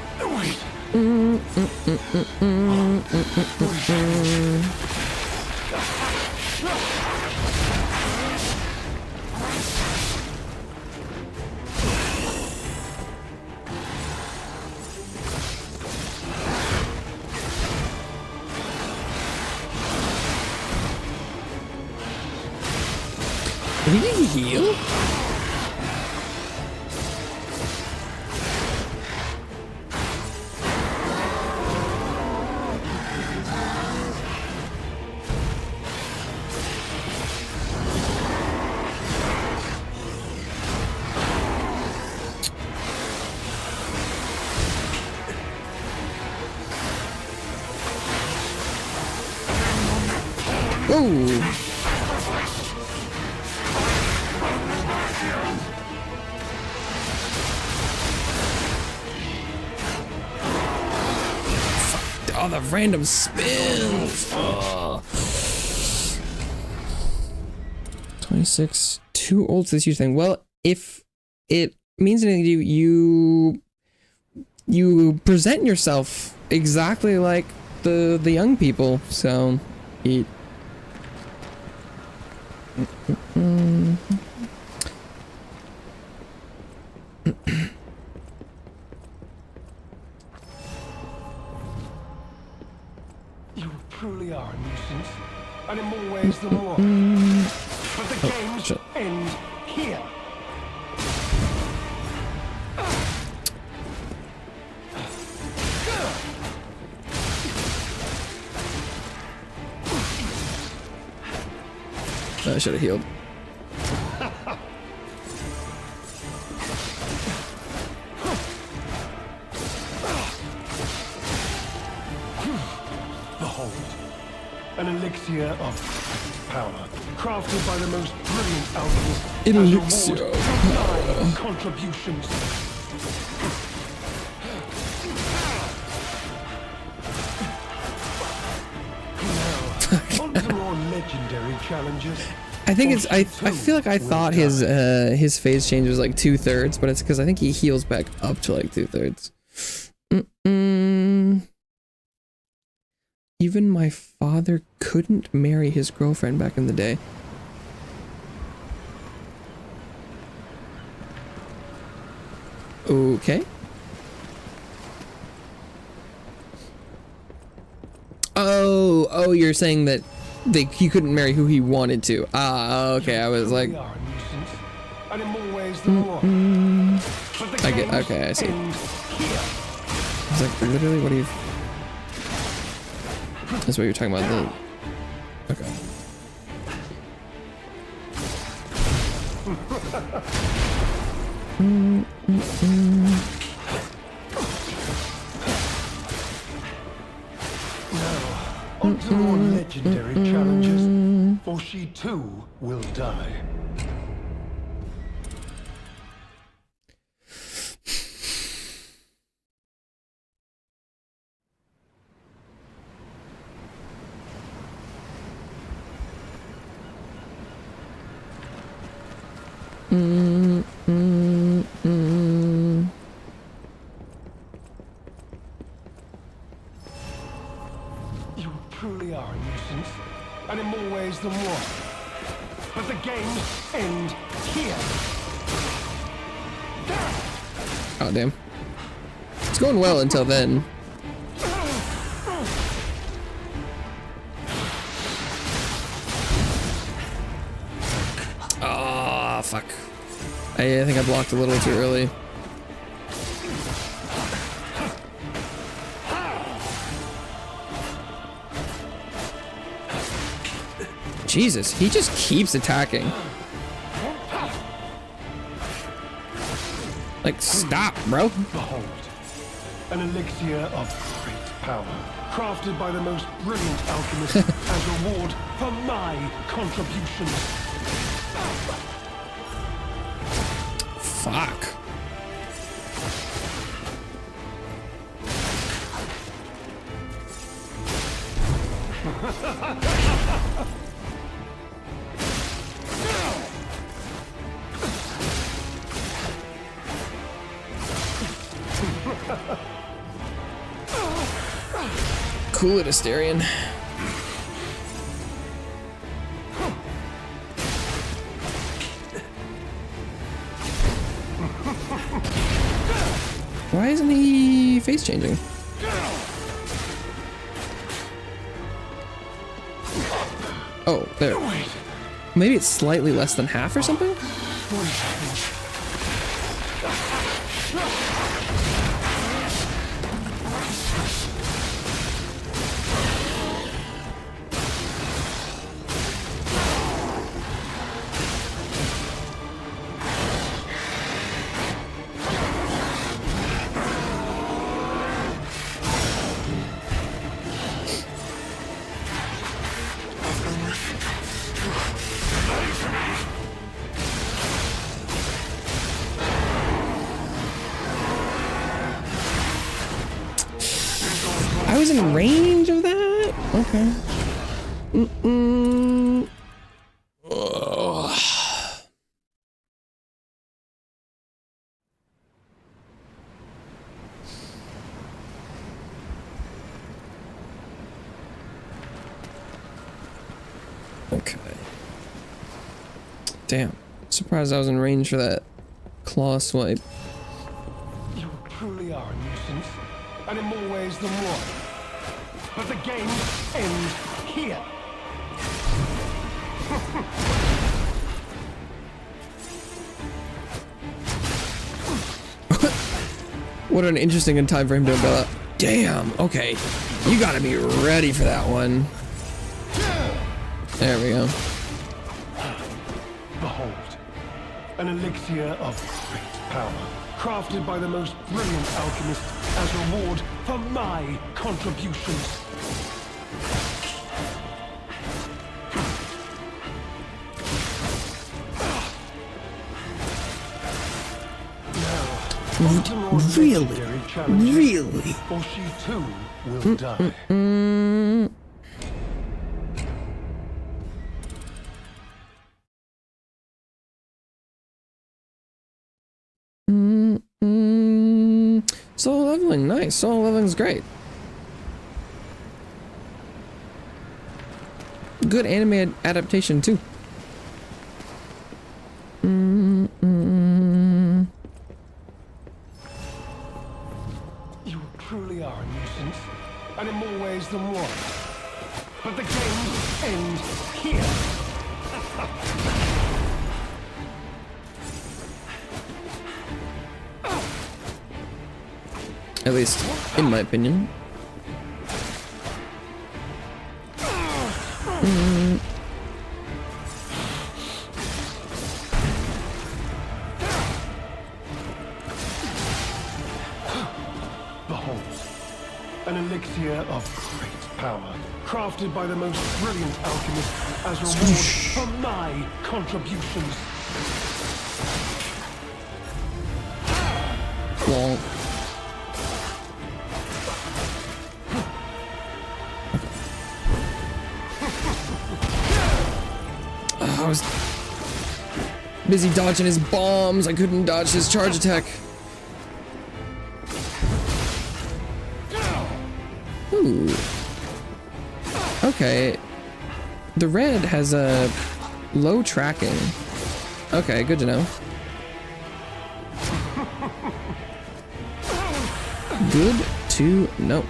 S1: Did he heal? Whoa! Oh, the random spins. Oh. 26. Too old for this huge thing. Well, if it means anything to you, you present yourself exactly like the young people. So, eat.
S9: You truly are a nuisance, and in more ways than one. But the games end here.
S1: I should have healed.
S9: Behold, an elixir of power, crafted by the most brilliant alchemist.
S1: Elixir
S9: as a reward for my contributions. Now, on to more legendary challenges.
S1: I think it's I feel like I thought his phase change was like 2/3, but it's because I think he heals back up to like 2/3. Even my father couldn't marry his girlfriend back in the day. Okay. Oh, you're saying that he couldn't marry who he wanted to. Ah, okay. I was like,
S9: and in more ways than one.
S1: I get. Okay, I see. I was like, literally, what do you? That's what you're talking about. Okay.
S9: Now, on to more legendary challenges, for she too will die. You truly are a nuisance, and in more ways than one. But the games end here.
S1: Oh damn! It's going well until then. Ah, fuck. I think I blocked a little too early. Jesus, he just keeps attacking. Like, stop, bro.
S9: Behold, an elixir of great power, crafted by the most brilliant alchemist as a reward for my contributions.
S1: Fuck. Cool it, Asterion. Why isn't he face changing? Oh, there. Maybe it's slightly less than half or something? I was in range of that? Okay. Ugh. Okay. Damn. Surprised I was in range for that claw swipe.
S9: You truly are a nuisance, and in more ways than one. But the game ends here.
S1: What an interesting time for him to have got. Damn, okay. You gotta be ready for that one. There we go.
S9: Behold, an elixir of great power, crafted by the most brilliant alchemist as a reward for my contributions.
S1: Really?
S9: legendary challenger,
S1: Really?
S9: or she too will die.
S1: Solo leveling, nice. Solo leveling's great. Good anime adaptation too.
S9: You truly are a nuisance, and in more ways than one. But the game ends here.
S1: At least, in my opinion.
S9: Behold, an elixir of great power, crafted by the most brilliant alchemist as reward for my contributions.
S1: Well, I was busy dodging his bombs. I couldn't dodge his charge attack. Ooh. Okay. The red has a low tracking. Okay, good to know. Good to know.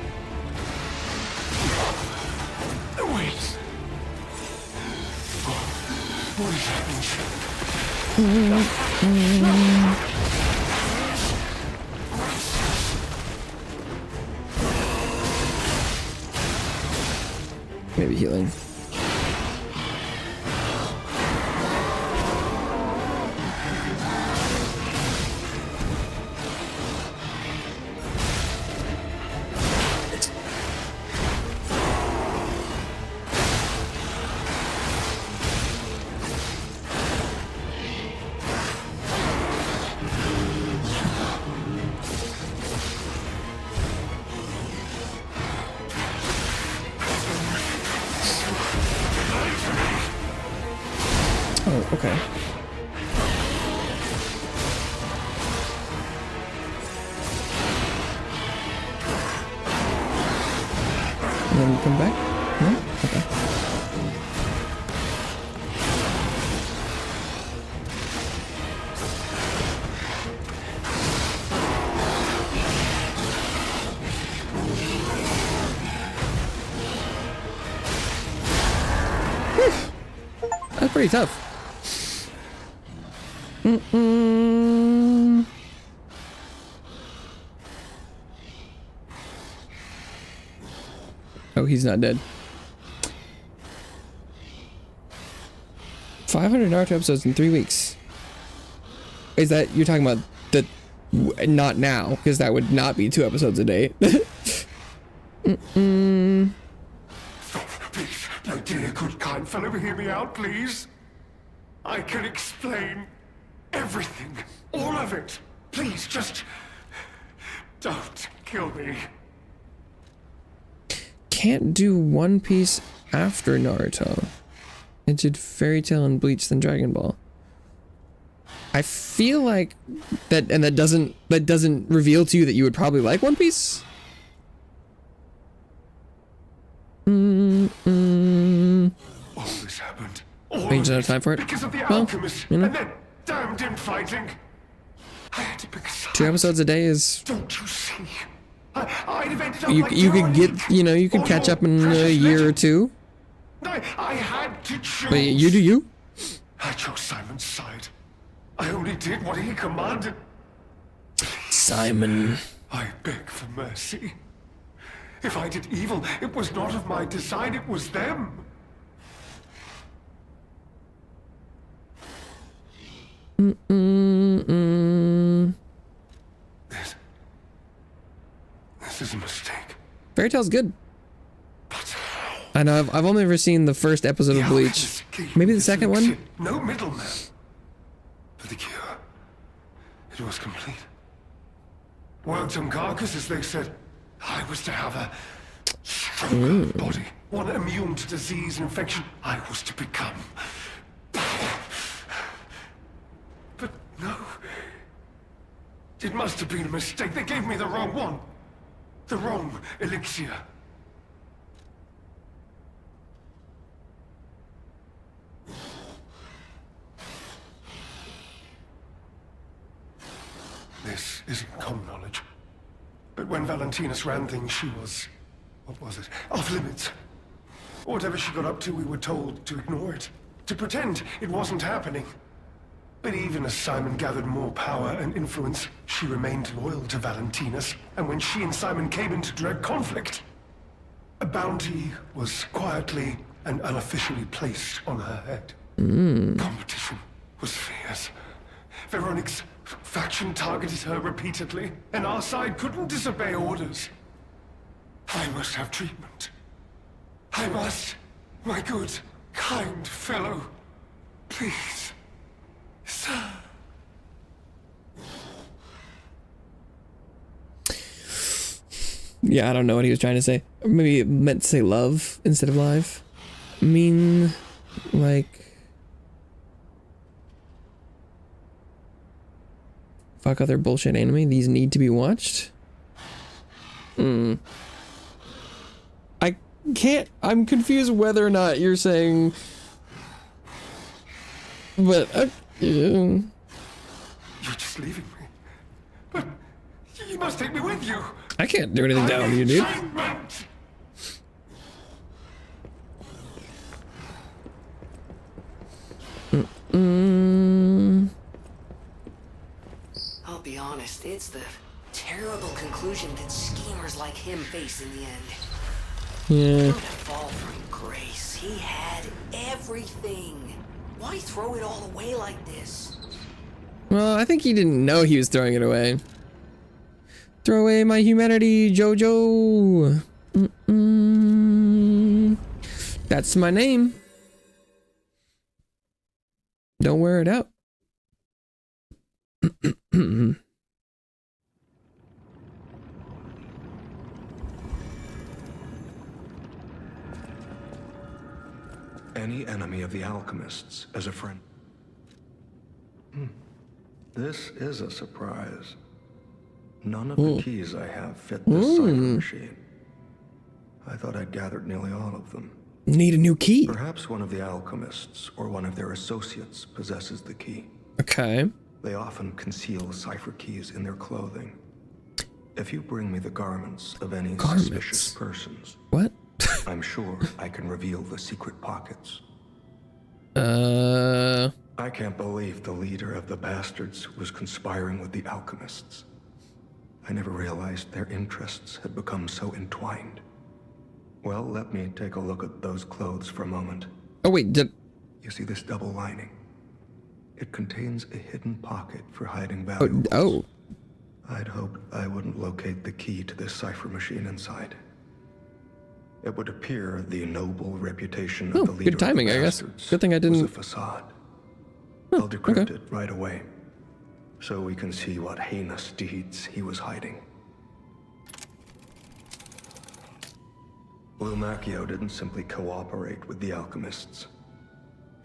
S9: Wait. What is happening?
S1: Maybe healing. Oh, okay. And then come back? No? Okay. Whew. That's pretty tough. Oh, he's not dead. 500 Naruto episodes in 3 weeks. Is that, you're talking about the, not now, because that would not be 2 episodes a day.
S9: My dear, good, kind fellow, hear me out, please. I can explain everything, all of it. Please, just don't kill me.
S1: Can't do One Piece after Naruto. It did Fairy Tail and Bleach, then Dragon Ball. I feel like that, and that doesn't reveal to you that you would probably like One Piece.
S9: All this happened. All
S1: You just
S9: of
S1: don't have time for it?
S9: because of the
S1: Well,
S9: alchemist,
S1: you know.
S9: and then damned infighting. I had to pick a side.
S1: 2 episodes a day is,
S9: Don't you see? I'd have ended up
S1: you
S9: like
S1: could get,
S9: Johnny.
S1: you know, you could
S9: Or
S1: catch
S9: your
S1: up in a
S9: precious
S1: year or
S9: legend.
S1: 2.
S9: I had to choose.
S1: But you do you.
S9: I chose Simon's side. I only did what he commanded.
S1: Simon.
S9: I beg for mercy. If I did evil, it was not of my design, it was them. This is a mistake.
S1: Fairy Tail's good.
S9: But
S1: I know, I've only ever seen the first episode
S9: the
S1: of Bleach.
S9: alchemist gave
S1: Maybe
S9: me
S1: the
S9: this
S1: second one?
S9: elixir. No middleman. For the cure, it was complete. Worked on carcasses, they said. I was to have a stronger body, one immune to disease and infection. I was to become. But no. It must have been a mistake. They gave me the wrong one. The wrong elixir. This isn't common knowledge. But when Valentinus ran things, she was... what was it? Off limits. Whatever she got up to, we were told to ignore it. To pretend it wasn't happening. But even as Simon gathered more power and influence, she remained loyal to Valentinus. And when she and Simon came into direct conflict, a bounty was quietly and unofficially placed on her head. Competition was fierce. Veronique's faction targeted her repeatedly, and our side couldn't disobey orders. I must have treatment. I must, my good, kind fellow. Please, sir.
S1: Yeah, I don't know what he was trying to say. Maybe it meant to say love instead of live. I mean, like... fuck other bullshit anime. These need to be watched. I can't... I'm confused whether or not you're saying... but...
S9: You're just leaving me. But you must take me with you.
S1: I can't do anything down you, dude.
S6: I'll be honest, it's the terrible conclusion that schemers like him face in the end.
S1: Yeah.
S6: To fall from grace, he had everything. Why throw it all away like this?
S1: Well, I think he didn't know he was throwing it away. Throw away my humanity, Jojo. That's my name. Don't wear it out.
S3: Any enemy of the alchemists as a friend. This is a surprise. None of the keys I have fit this cipher machine. I thought I'd gathered nearly all of them.
S1: Need a new key.
S3: Perhaps one of the alchemists or one of their associates possesses the key.
S1: Okay.
S3: They often conceal cipher keys in their clothing. If you bring me the garments of any suspicious persons,
S1: what?
S3: I'm sure I can reveal the secret pockets. I can't believe the leader of the bastards was conspiring with the alchemists. I never realized their interests had become so entwined. Well, let me take a look at those clothes for a moment.
S1: Oh wait,
S3: You see this double lining? It contains a hidden pocket for hiding valuables.
S1: Oh.
S3: I'd hoped I wouldn't locate the key to this cipher machine inside. It would appear the noble reputation of the leader
S1: good timing,
S3: of the
S1: I guess.
S3: bastards
S1: Good thing I didn't...
S3: was a facade. I'll decrypt it right away, so we can see what heinous deeds he was hiding. Lumacchio didn't simply cooperate with the alchemists.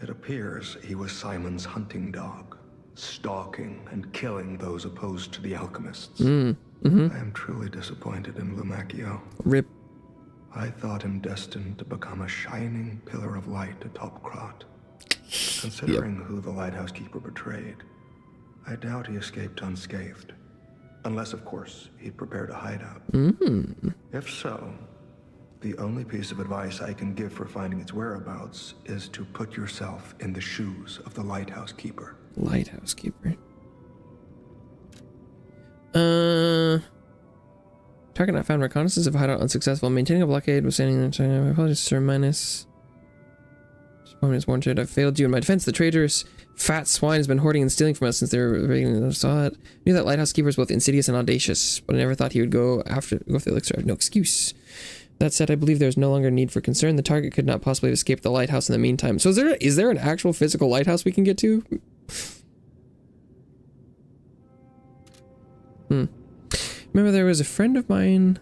S3: It appears he was Simon's hunting dog, stalking and killing those opposed to the alchemists. I am truly disappointed in Lumacchio.
S1: Rip.
S3: I thought him destined to become a shining pillar of light atop Krot. Considering who the lighthouse keeper betrayed, I doubt he escaped unscathed. Unless, of course, he'd prepared a hideout. If so, the only piece of advice I can give for finding its whereabouts is to put yourself in the shoes of the lighthouse keeper.
S1: Lighthouse keeper. Target not found. Reconnaissance of hideout unsuccessful. Maintaining a blockade was standing in China. My apologies, sir. Minus. Is warranted. I failed you in my defense. The traitorous fat swine has been hoarding and stealing from us since they were raiding. I saw it. I knew that lighthouse keeper was both insidious and audacious, but I never thought he would go for the elixir. I have no excuse. That said, I believe there is no longer need for concern. The target could not possibly have escaped the lighthouse in the meantime. So is there an actual physical lighthouse we can get to? Remember, there was a friend of mine,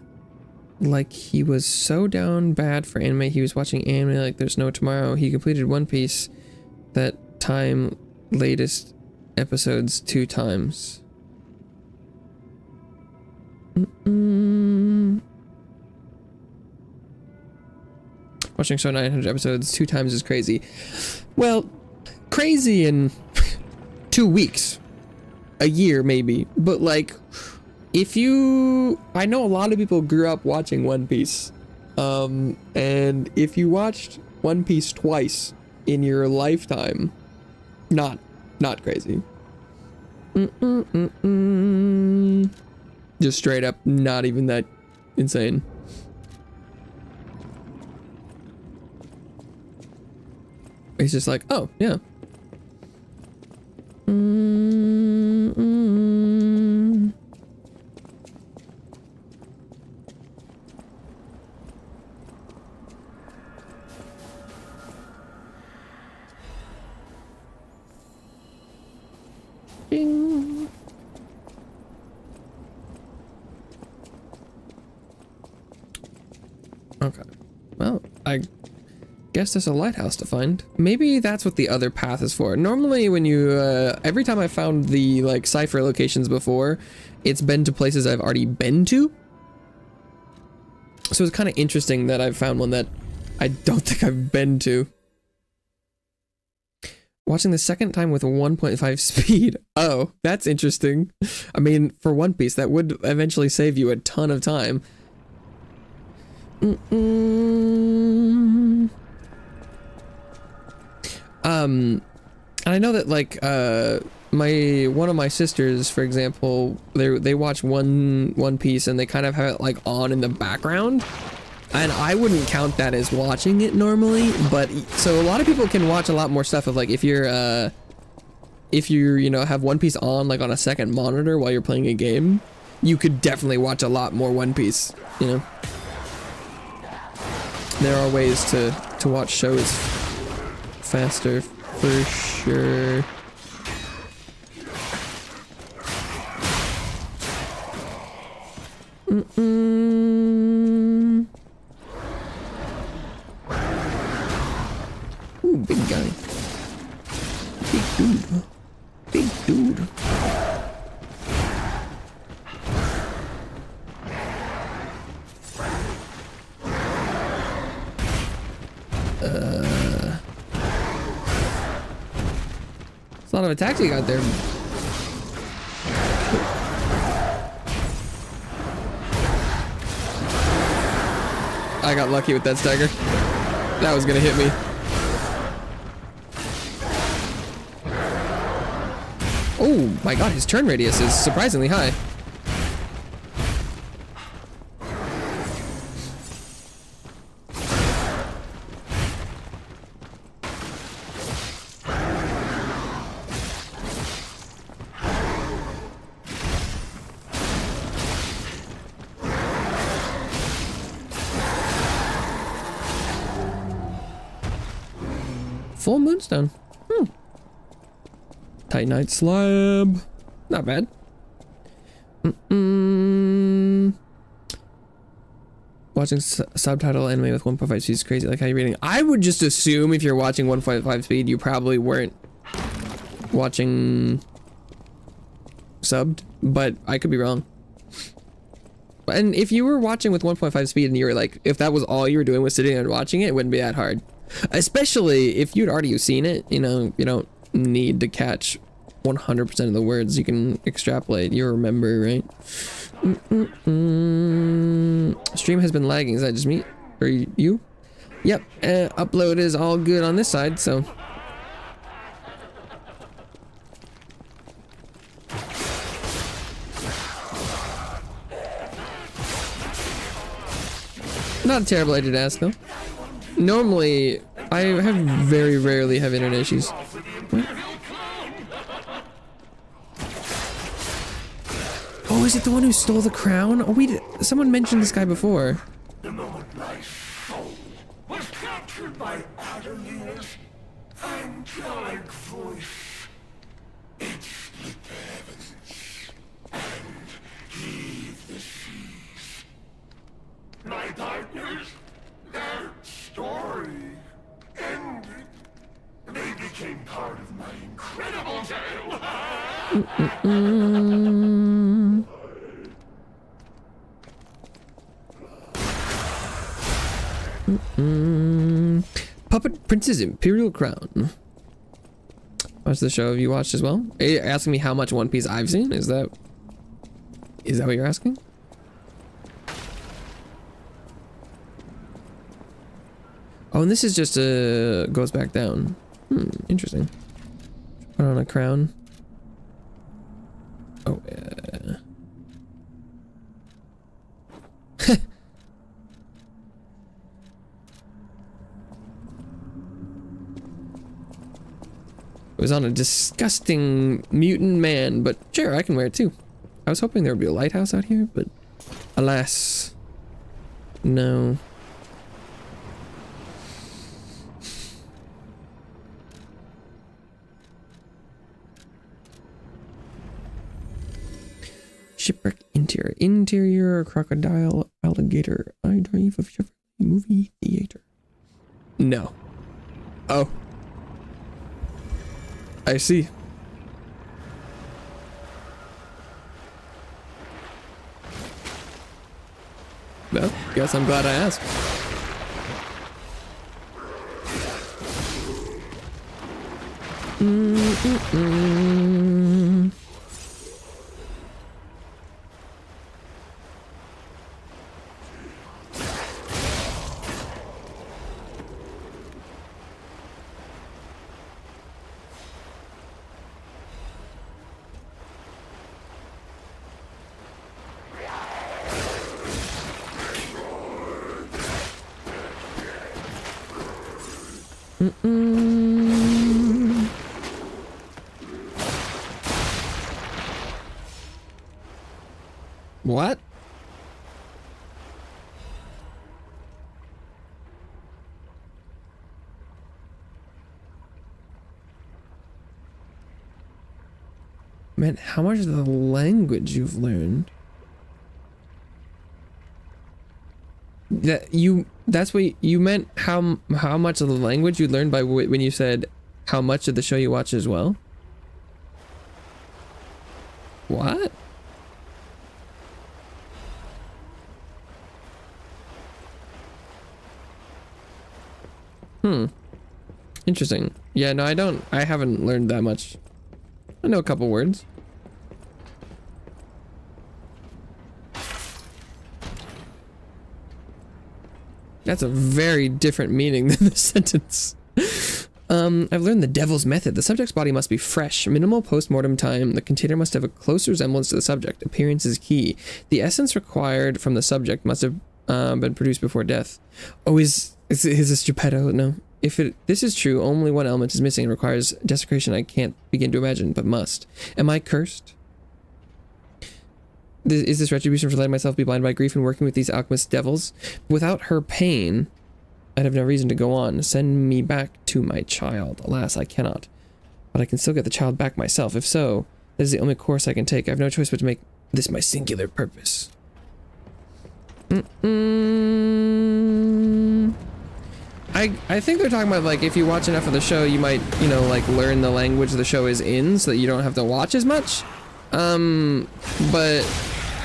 S1: like, he was so down bad for anime, he was watching anime like there's no tomorrow. He completed One Piece that time, latest episodes 2 times. Watching show 900 episodes 2 times is crazy. Well, crazy in 2 weeks. A year, maybe. But, like, if you... I know a lot of people grew up watching One Piece. And if you watched One Piece twice in your lifetime, not crazy. Just straight up, not even that insane. It's just like, oh, yeah. Ding. Okay. Well, I guess there's a lighthouse to find. Maybe that's what the other path is for. Normally when you, every time I found the, like, cipher locations before, it's been to places I've already been to. So it's kind of interesting that I've found one that I don't think I've been to. Watching the second time with 1.5 speed. Oh, that's interesting. I mean, for One Piece, that would eventually save you a ton of time. And I know that, like, one of my sisters, for example, they watch One Piece and they kind of have it, like, on in the background. And I wouldn't count that as watching it normally, but so a lot of people can watch a lot more stuff of, like, if you're you know, have One Piece on, like, on a second monitor while you're playing a game, you could definitely watch a lot more One Piece, you know? There are ways to watch shows faster, for sure. Ooh, big guy. Big dude. Big dude. There's a lot of attacks you got there. I got lucky with that stagger. That was gonna hit me. Oh my god, his turn radius is surprisingly high. Full moonstone. Titanite slab. Not bad. Watching subtitle anime with 1.5 speed is crazy. Like how you're reading. I would just assume if you're watching 1.5 speed, you probably weren't watching subbed, but I could be wrong. And if you were watching with 1.5 speed and you were like, if that was all you were doing was sitting and watching it, it wouldn't be that hard. Especially if you'd already seen it, you know, you don't need to catch 100% of the words. You can extrapolate. You remember, right? Stream has been lagging. Is that just me? Or you? Yep. Upload is all good on this side, so. Not a terrible idea to ask, though. Normally, I have very rarely have internet issues. What? Oh, is it the one who stole the crown? Oh, someone mentioned this guy before.
S7: The moment my soul was captured by Adeline's angelic voice, it split the heavens and gave this became part of my incredible tale.
S1: Puppet Prince's Imperial Crown. Watch the show. Have you watched as well? Are you asking me how much One Piece I've seen? Is that what you're asking? Oh, and this is just goes back down. Interesting. Put on a crown. Oh, yeah. It was on a disgusting mutant man, but sure, I can wear it too. I was hoping there would be a lighthouse out here, but alas, no. Shipwreck interior. Interior crocodile alligator. I drive a Chevrolet movie theater. No. Oh. I see. Well, guess I'm glad I asked. What? Man, how much of the language you've learned? That's what you meant, how much of the language you learned by when you said how much of the show you watch as well? What? Interesting. Yeah, no, I haven't learned that much. I know a couple words. That's a very different meaning than the sentence. I've learned the devil's method. The subject's body must be fresh, minimal post-mortem time. The container must have a close resemblance to the subject. Appearance is key. The essence required from the subject must have been produced before death. Oh, is this Geppetto? No. If this is true, only one element is missing and requires desecration I can't begin to imagine, but must. Am I cursed? Is this retribution for letting myself be blinded by grief and working with these alchemist devils? Without her pain, I'd have no reason to go on. Send me back to my child. Alas, I cannot. But I can still get the child back myself. If so, that is the only course I can take. I have no choice but to make this my singular purpose. I think they're talking about, like, if you watch enough of the show, you might, you know, like, learn the language the show is in so that you don't have to watch as much. But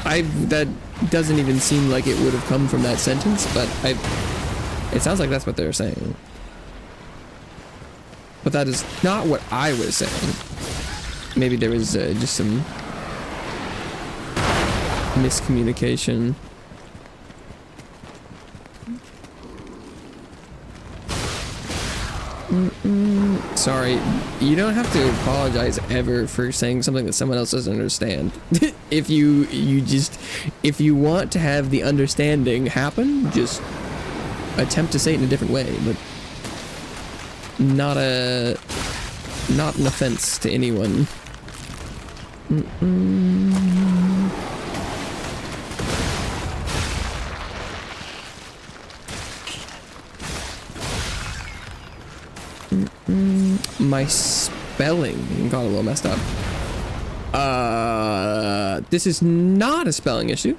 S1: that doesn't even seem like it would have come from that sentence, but it sounds like that's what they're saying. But that is not what I was saying. Maybe there was just some miscommunication. Sorry, you don't have to apologize ever for saying something that someone else doesn't understand. if you want to have the understanding happen, just attempt to say it in a different way, but not an offense to anyone. My spelling got a little messed up. This is not a spelling issue.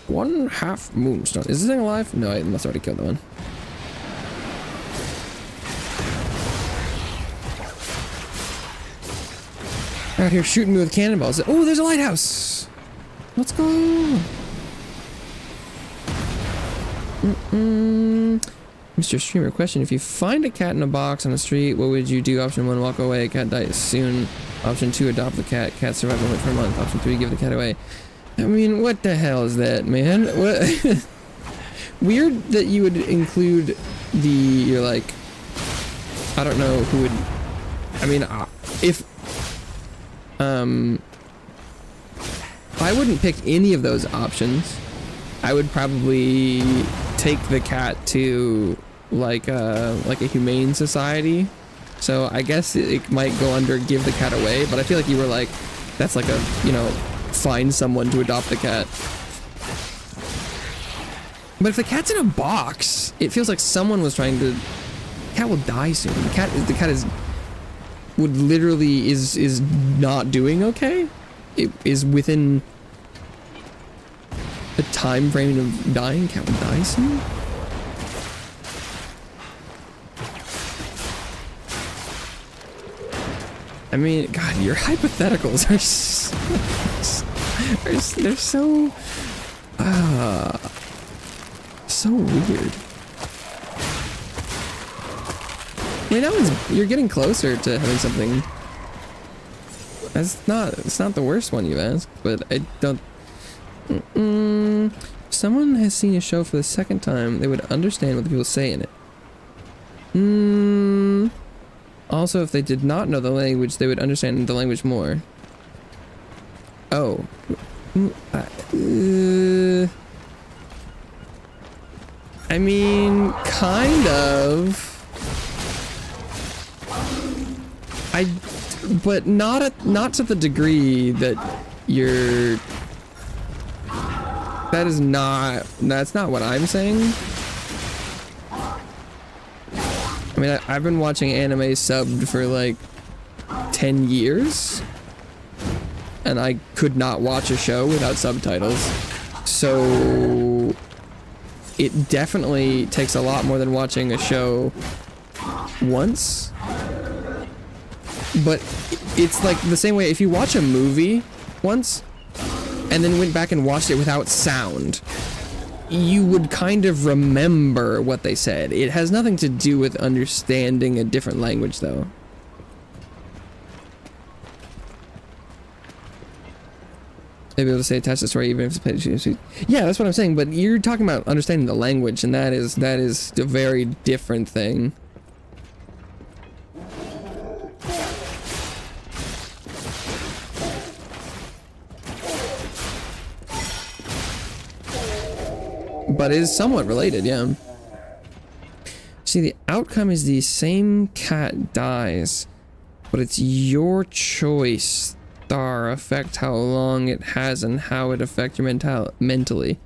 S1: One half moonstone. Is this thing alive? No, I must already killed that one. Out here shooting me with cannonballs. Oh, there's a lighthouse. Let's go. Mr. Streamer, question: if you find a cat in a box on the street, what would you do? Option 1, walk away. Cat dies soon. Option 2, adopt the cat. Cat survives only for a month. Option 3, give the cat away. I mean, what the hell is that, man? What? Weird that you would include you're like, I don't know who would, I mean, if I wouldn't pick any of those options. I would probably take the cat to like a humane society. So I guess it might go under give the cat away, but I feel like you were like, that's like a, you know, find someone to adopt the cat. But if the cat's in a box, it feels like someone was trying to, the cat will die soon. The cat is would literally is not doing okay. It is within a time frame of dying. Cat will die soon. I mean, God, your hypotheticals are they're so so weird. I mean, that one's, you're getting closer to having something. It's not the worst one you've asked, but I don't. If someone has seen a show for the second time, they would understand what the people say in it. Also, if they did not know the language, they would understand the language more. Oh. I mean, kind of. But not to the degree that you're. That's not what I'm saying. I mean, I've been watching anime subbed for like 10 years, and I could not watch a show without subtitles. So it definitely takes a lot more than watching a show once. But it's like the same way if you watch a movie once and then went back and watched it without sound, you would kind of remember what they said. It has nothing to do with understanding a different language, though. They'd be able to say attach the story even if it's played. Yeah, that's what I'm saying. But you're talking about understanding the language, and that is a very different thing. But it is somewhat related, yeah. See, the outcome is the same cat dies, but it's your choice. Star affect how long it has and how it affects your mentally.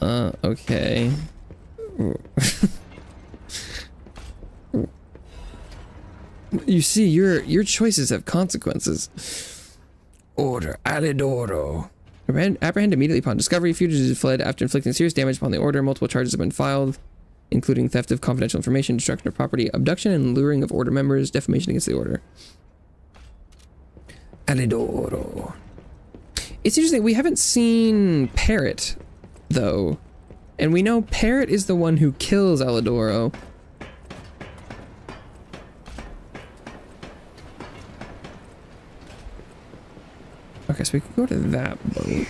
S1: Okay. You see, your choices have consequences. Order Alidoro. Apprehend immediately upon discovery. Fugitives fled after inflicting serious damage upon the order. Multiple charges have been filed, including theft of confidential information, destruction of property, abduction and luring of order members, defamation against the order. Alidoro. It's interesting, we haven't seen Parrot, though. And we know Parrot is the one who kills Alidoro. Okay, so we can go to that boat.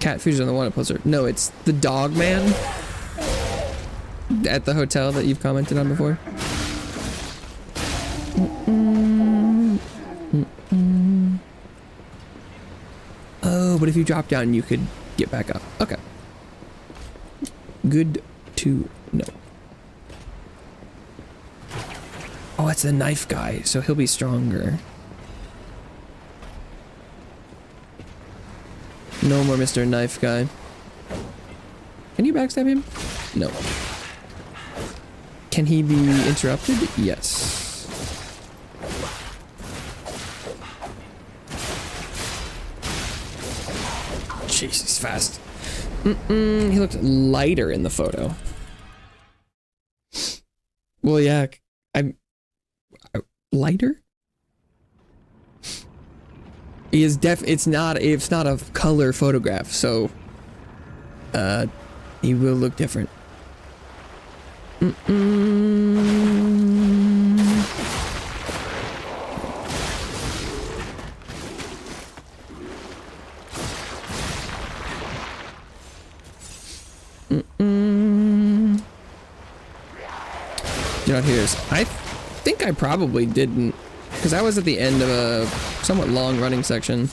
S1: Cat food is on the wanted poster. No, it's the dog man at the hotel that you've commented on before. Oh, but if you drop down, you could get back up. Okay. Good to know. Oh, that's the knife guy, so he'll be stronger. No more Mr. Knife Guy. Can you backstab him? No. Can he be interrupted? Yes. Jeez, he's fast. He looked lighter in the photo. Well, yeah, I'm lighter. He is it's not a color photograph, so he will look different. You know, here's, I think I probably didn't, because I was at the end of a somewhat long running section.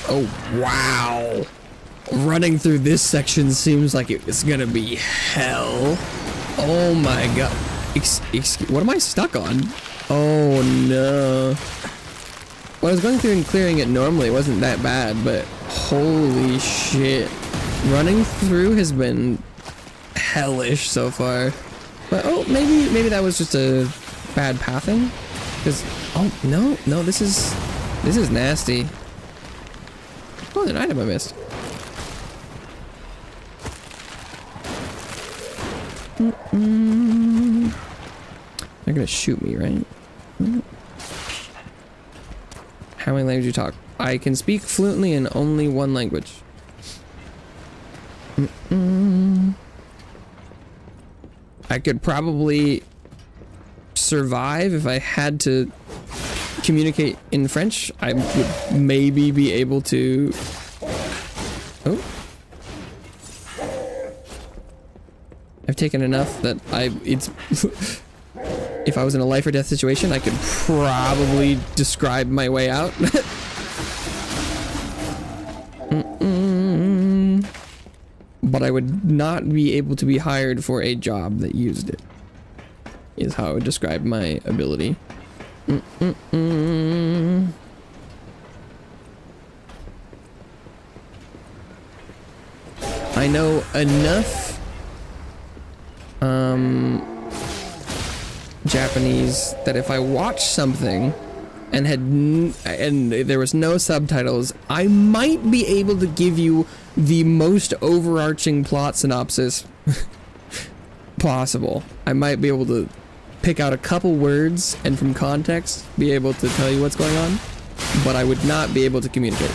S1: Oh, wow. Running through this section seems like it's gonna be hell. Oh my god. What am I stuck on? Oh no. When I was going through and clearing it normally, it wasn't that bad, but holy shit. Running through has been hellish so far. But oh, maybe that was just a bad pathing? Because, oh no, this is nasty. Oh, an item I missed. They're gonna shoot me, right? How many languages do you talk? I can speak fluently in only one language. I could probably survive if I had to communicate in French. I would maybe be able to... Oh. I've taken enough that it's... If I was in a life or death situation, I could probably describe my way out. But I would not be able to be hired for a job that used it, is how I would describe my ability. I know enough Japanese that if I watched something and there was no subtitles, I might be able to give you the most overarching plot synopsis possible. I might be able to pick out a couple words and from context be able to tell you what's going on, but I would not be able to communicate.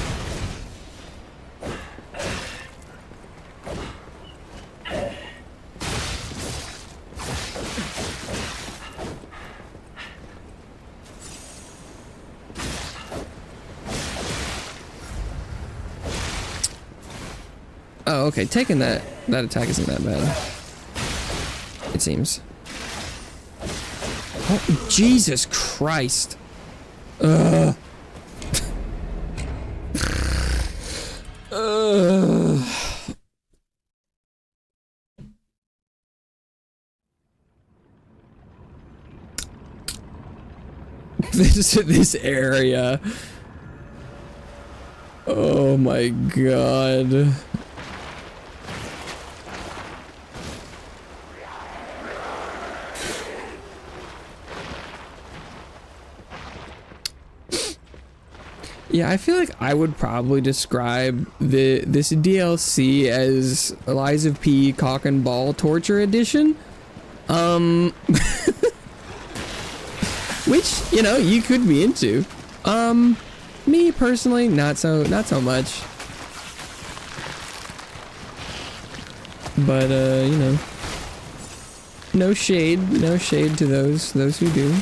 S1: Oh, okay. Taking that attack isn't that bad. It seems. Oh, Jesus Christ. Ugh. This area. Oh my god. Yeah, I feel like I would probably describe this DLC as Eliza P. Cock and Ball Torture Edition. Which, you know, you could be into. Me personally, not so much. But you know, no shade to those who do.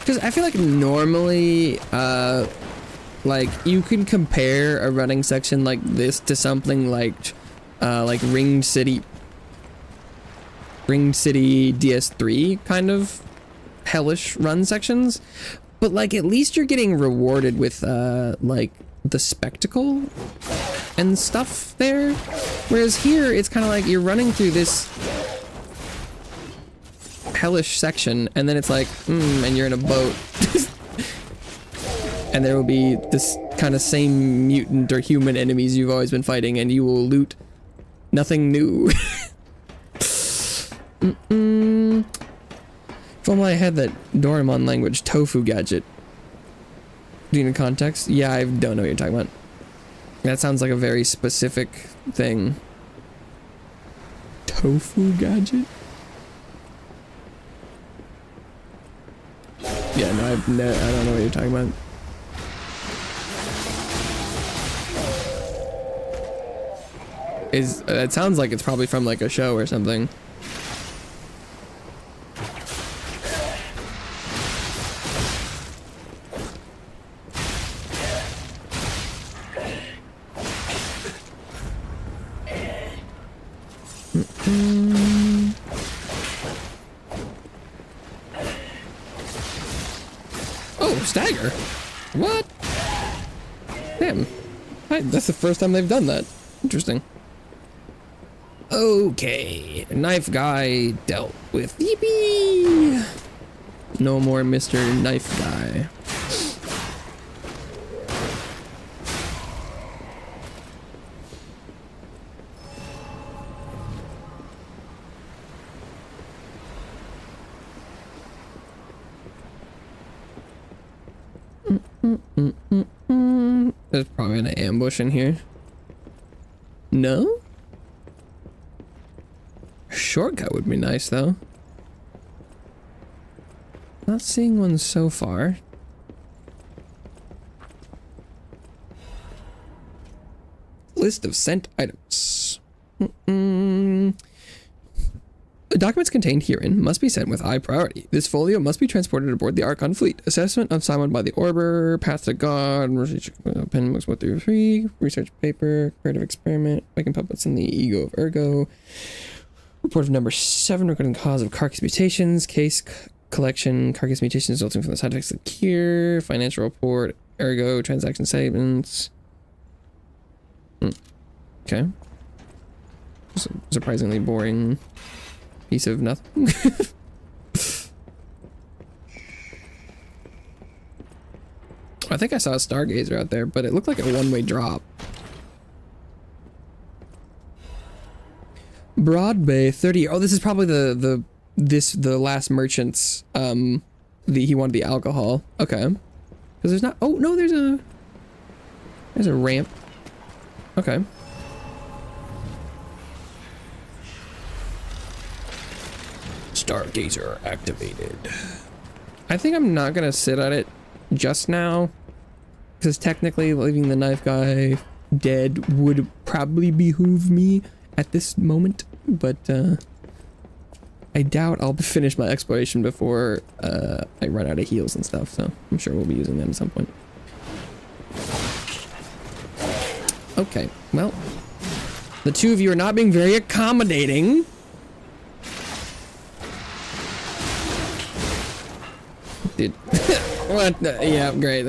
S1: Because I feel like normally Like, you can compare a running section like this to something like Ring City DS3 kind of hellish run sections, but like at least you're getting rewarded with like the spectacle and stuff there, whereas here it's kind of like you're running through this hellish section and then it's like and you're in a boat and there will be this kind of same mutant or human enemies you've always been fighting and you will loot nothing new. If only I had that Doraemon language tofu gadget. Do you need context? Yeah, I don't know what you're talking about. That sounds like a very specific thing. Tofu gadget? Yeah, no, I don't know what you're talking about. It sounds like it's probably from like a show or something. Oh, stagger. What? Damn. That's the first time they've done that. Interesting. Okay, knife guy dealt with. Yippee! No more Mr. Knife Guy. There's probably an ambush in here. No? Shortcut would be nice though. Not seeing one so far. List of sent items. The documents contained herein must be sent with high priority. This folio must be transported aboard the Archon fleet. Assessment of Simon by the Orber, Path to God, pen books 1 through 3, research paper, comparative experiment, making puppets in the ego of Ergo. Report of number 7, recording cause of carcass mutations, case collection, carcass mutations resulting from the side effects of the cure, financial report, Ergo, transaction statements. Okay. Surprisingly boring piece of nothing. I think I saw a Stargazer out there, but it looked like a one-way drop. Broad Bay 30. Oh, this is probably the last merchant's he wanted the alcohol. Okay. Because there's not, oh no, there's a ramp. Okay. Stargazer activated. I think I'm not gonna sit at it just now, because technically leaving the knife guy dead would probably behoove me at this moment, but I doubt I'll finish my exploration before I run out of heals and stuff, so I'm sure we'll be using them at some point. Okay, well, the two of you are not being very accommodating. Dude. What? Yeah, great.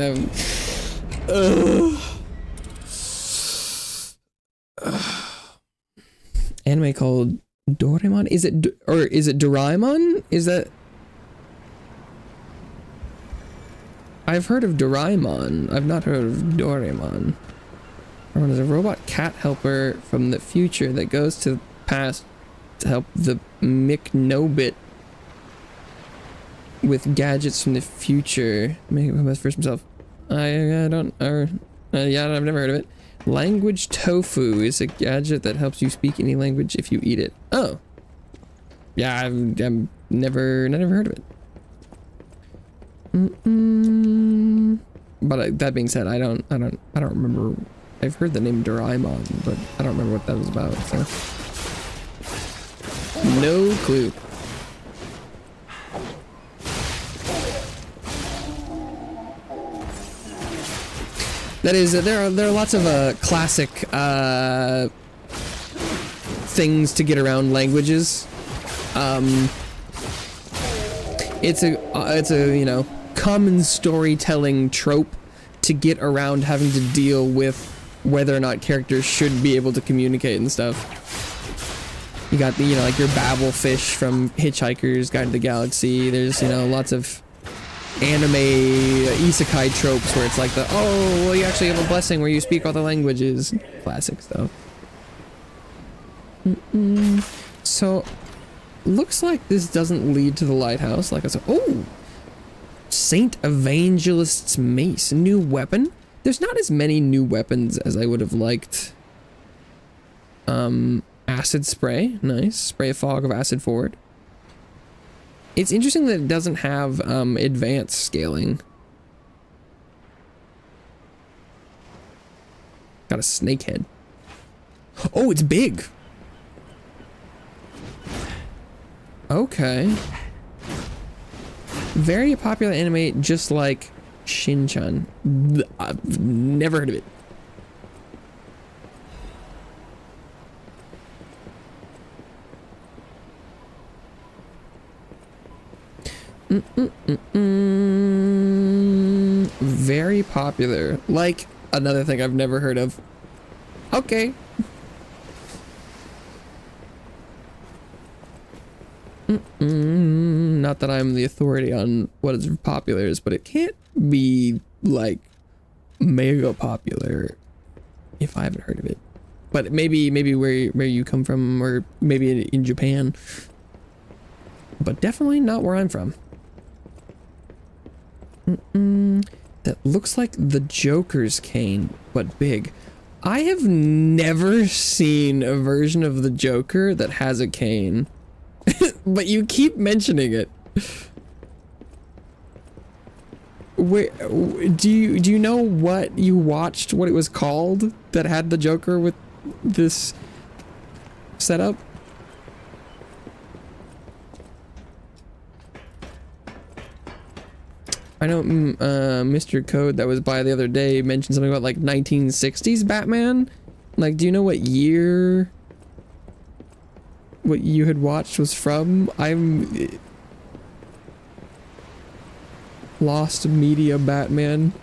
S1: Anime called Doraemon? Is it Doraemon? Is that? I've heard of Doraemon. I've not heard of Doraemon. Doraemon is a robot cat helper from the future that goes to the past to help the McNobit with gadgets from the future. Make it best for himself. I don't, yeah, I've never heard of it. Language tofu is a gadget that helps you speak any language if you eat it. Oh, yeah, I've never heard of it. But that being said, I don't remember. I've heard the name Doraemon, but I don't remember what that was about. So no clue. That is, there are lots of classic things to get around languages. It's a you know, common storytelling trope to get around having to deal with whether or not characters should be able to communicate and stuff. You got the, you know, like your babble fish from Hitchhiker's Guide to the Galaxy. There's, you know, lots of anime isekai tropes where it's like the, oh, well, you actually have a blessing where you speak all the languages. Classic stuff. So, looks like this doesn't lead to the lighthouse. Like I said, oh, Saint Evangelist's Mace, new weapon. There's not as many new weapons as I would have liked. Acid spray, nice. Spray a fog of acid forward. It's interesting that it doesn't have advanced scaling. Got a snake head. Oh, it's big. Okay. Very popular anime, just like Shin-chan. I've never heard of it. Very popular. Like another thing I've never heard of. Okay. Not that I'm the authority on what is popular, but it can't be like mega popular if I haven't heard of it. But maybe where you come from, or maybe in Japan. But definitely not where I'm from. That looks like the Joker's cane, but big. I have never seen a version of the Joker that has a cane. But you keep mentioning it. Wait, do you know what you watched, what it was called that had the Joker with this setup? I know Mr. Code that was by the other day mentioned something about like 1960s Batman. Like, do you know what year what you had watched was from? I'm lost media Batman.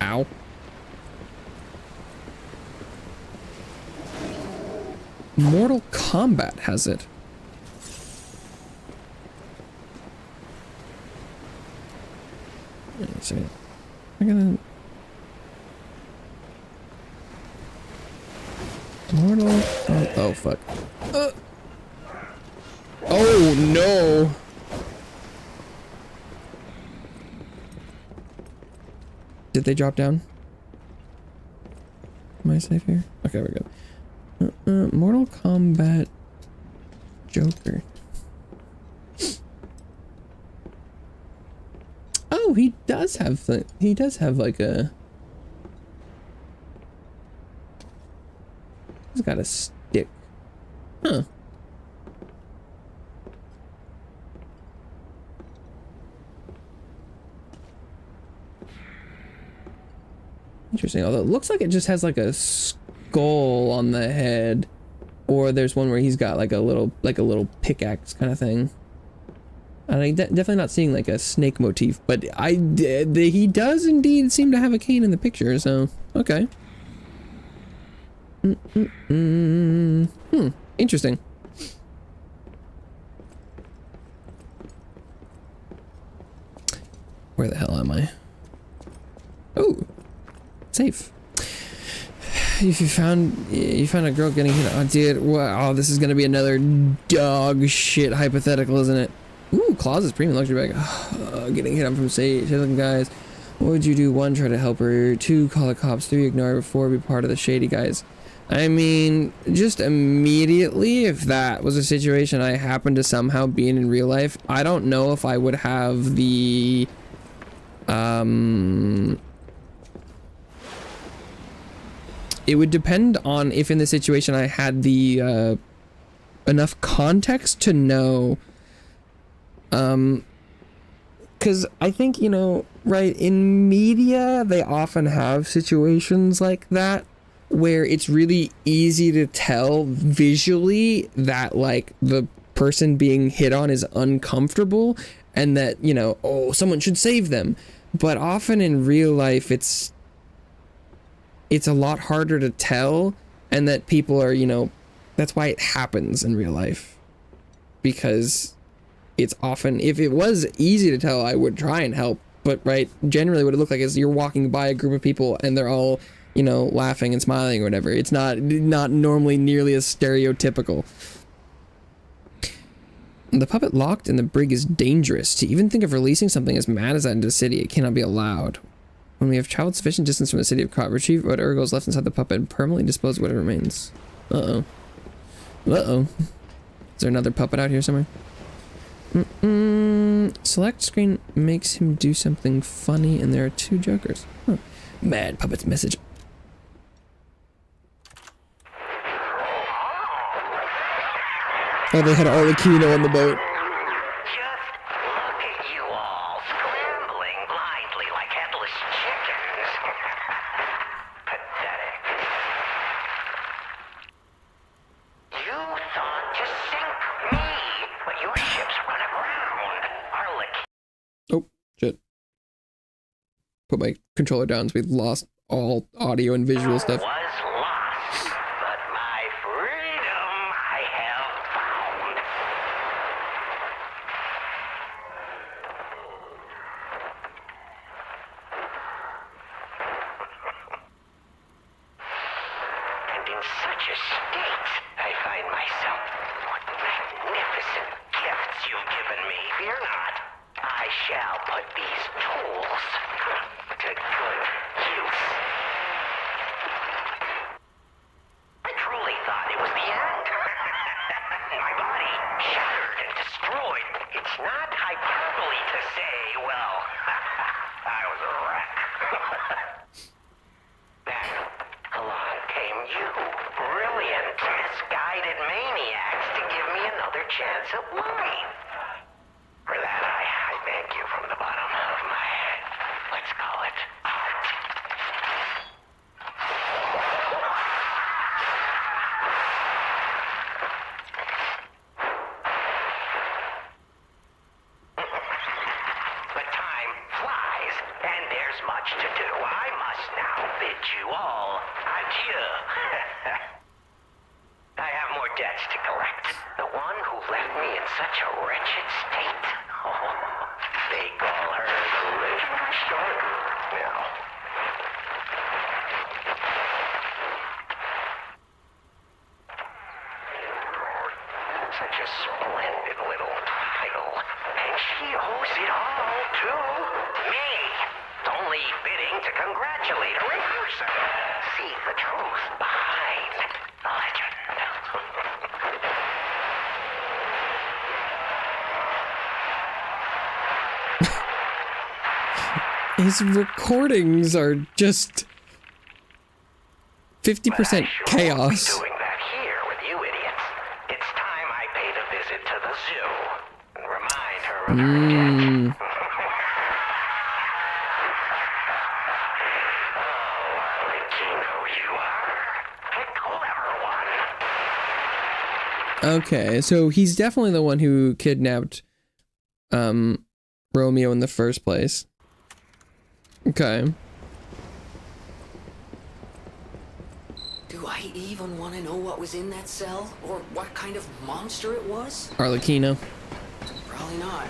S1: Ow. Mortal Kombat has it. Let's see. I'm gonna Mortal. Oh fuck. Oh no. Did they drop down? Am I safe here? Okay, we're good. Mortal Kombat Joker. Oh, he does have like a. He's got a stick. Huh. Interesting. Although it looks like it just has like a skull on the head, or there's one where he's got like a little pickaxe kind of thing. I'm definitely not seeing like a snake motif, but he does indeed seem to have a cane in the picture. So okay. Interesting. Where the hell am I? Oh, safe. If you found a girl getting hit, oh dude, wow, this is gonna be another dog shit hypothetical, isn't it? Ooh, closet's premium luxury bag. Getting hit up from Sage. Hey, looking guys, what would you do? 1, try to help her. 2, call the cops. 3, ignore her. 4, be part of the shady guys. I mean, just immediately, if that was a situation I happened to somehow be in real life, I don't know if I would have the it would depend on if in the situation I had the enough context to know, because I think, you know, right, in media, they often have situations like that where it's really easy to tell visually that, like, the person being hit on is uncomfortable and that, you know, oh, someone should save them. But often in real life, it's a lot harder to tell, and that people are, you know, that's why it happens in real life. Because it's often, if it was easy to tell, I would try and help. But, right, generally what it looked like is you're walking by a group of people and they're all, you know, laughing and smiling or whatever. It's not normally nearly as stereotypical. The puppet locked in the brig is dangerous. To even think of releasing something as mad as that into the city, it cannot be allowed. When we have traveled sufficient distance from the city of Cod, retrieve whatever goes left inside the puppet and permanently dispose of whatever remains. Uh-oh. Uh-oh. Is there another puppet out here somewhere? Select screen makes him do something funny, and there are 2 jokers. Huh. Mad puppet's message. Oh, they had Arlecchino on the boat.
S5: Just look at you all, scrambling blindly like headless chickens. Pathetic. You thought to sink me, but your ships run aground.
S1: Oh, shit. Put my controller down so we lost all audio and visual stuff.
S5: Was lost, but my freedom I have found. And in such a state, I find myself. What magnificent gifts you've given me. Fear not. I shall put these tools to good use. I truly thought it was the end. My body shattered and destroyed. It's not hyperbole to say, well, I was a wreck. Then along came you, brilliant, misguided maniacs, to give me another chance at life. For that, I thank you from the bottom of my, let's call it, heart. But time flies, and there's much to do. I must now bid you all adieu. I have more debts to collect. The one who left me in such a wretched state. Oh, they call her the Legend Starter now. Such a splendid little title. And she owes it all to me. It's only fitting to congratulate her in person. See the truth behind the legend.
S1: His recordings are just 50% chaos.
S5: Doing that here with you idiots. It's time I paid a visit to the zoo and remind her of her debt. Oh, Arlecchino, you are a clever one.
S1: Okay, so he's definitely the one who kidnapped Romeo in the first place. Okay.
S6: Do I even want to know what was in that cell? Or what kind of monster it was?
S1: Arlecchino.
S6: Probably not.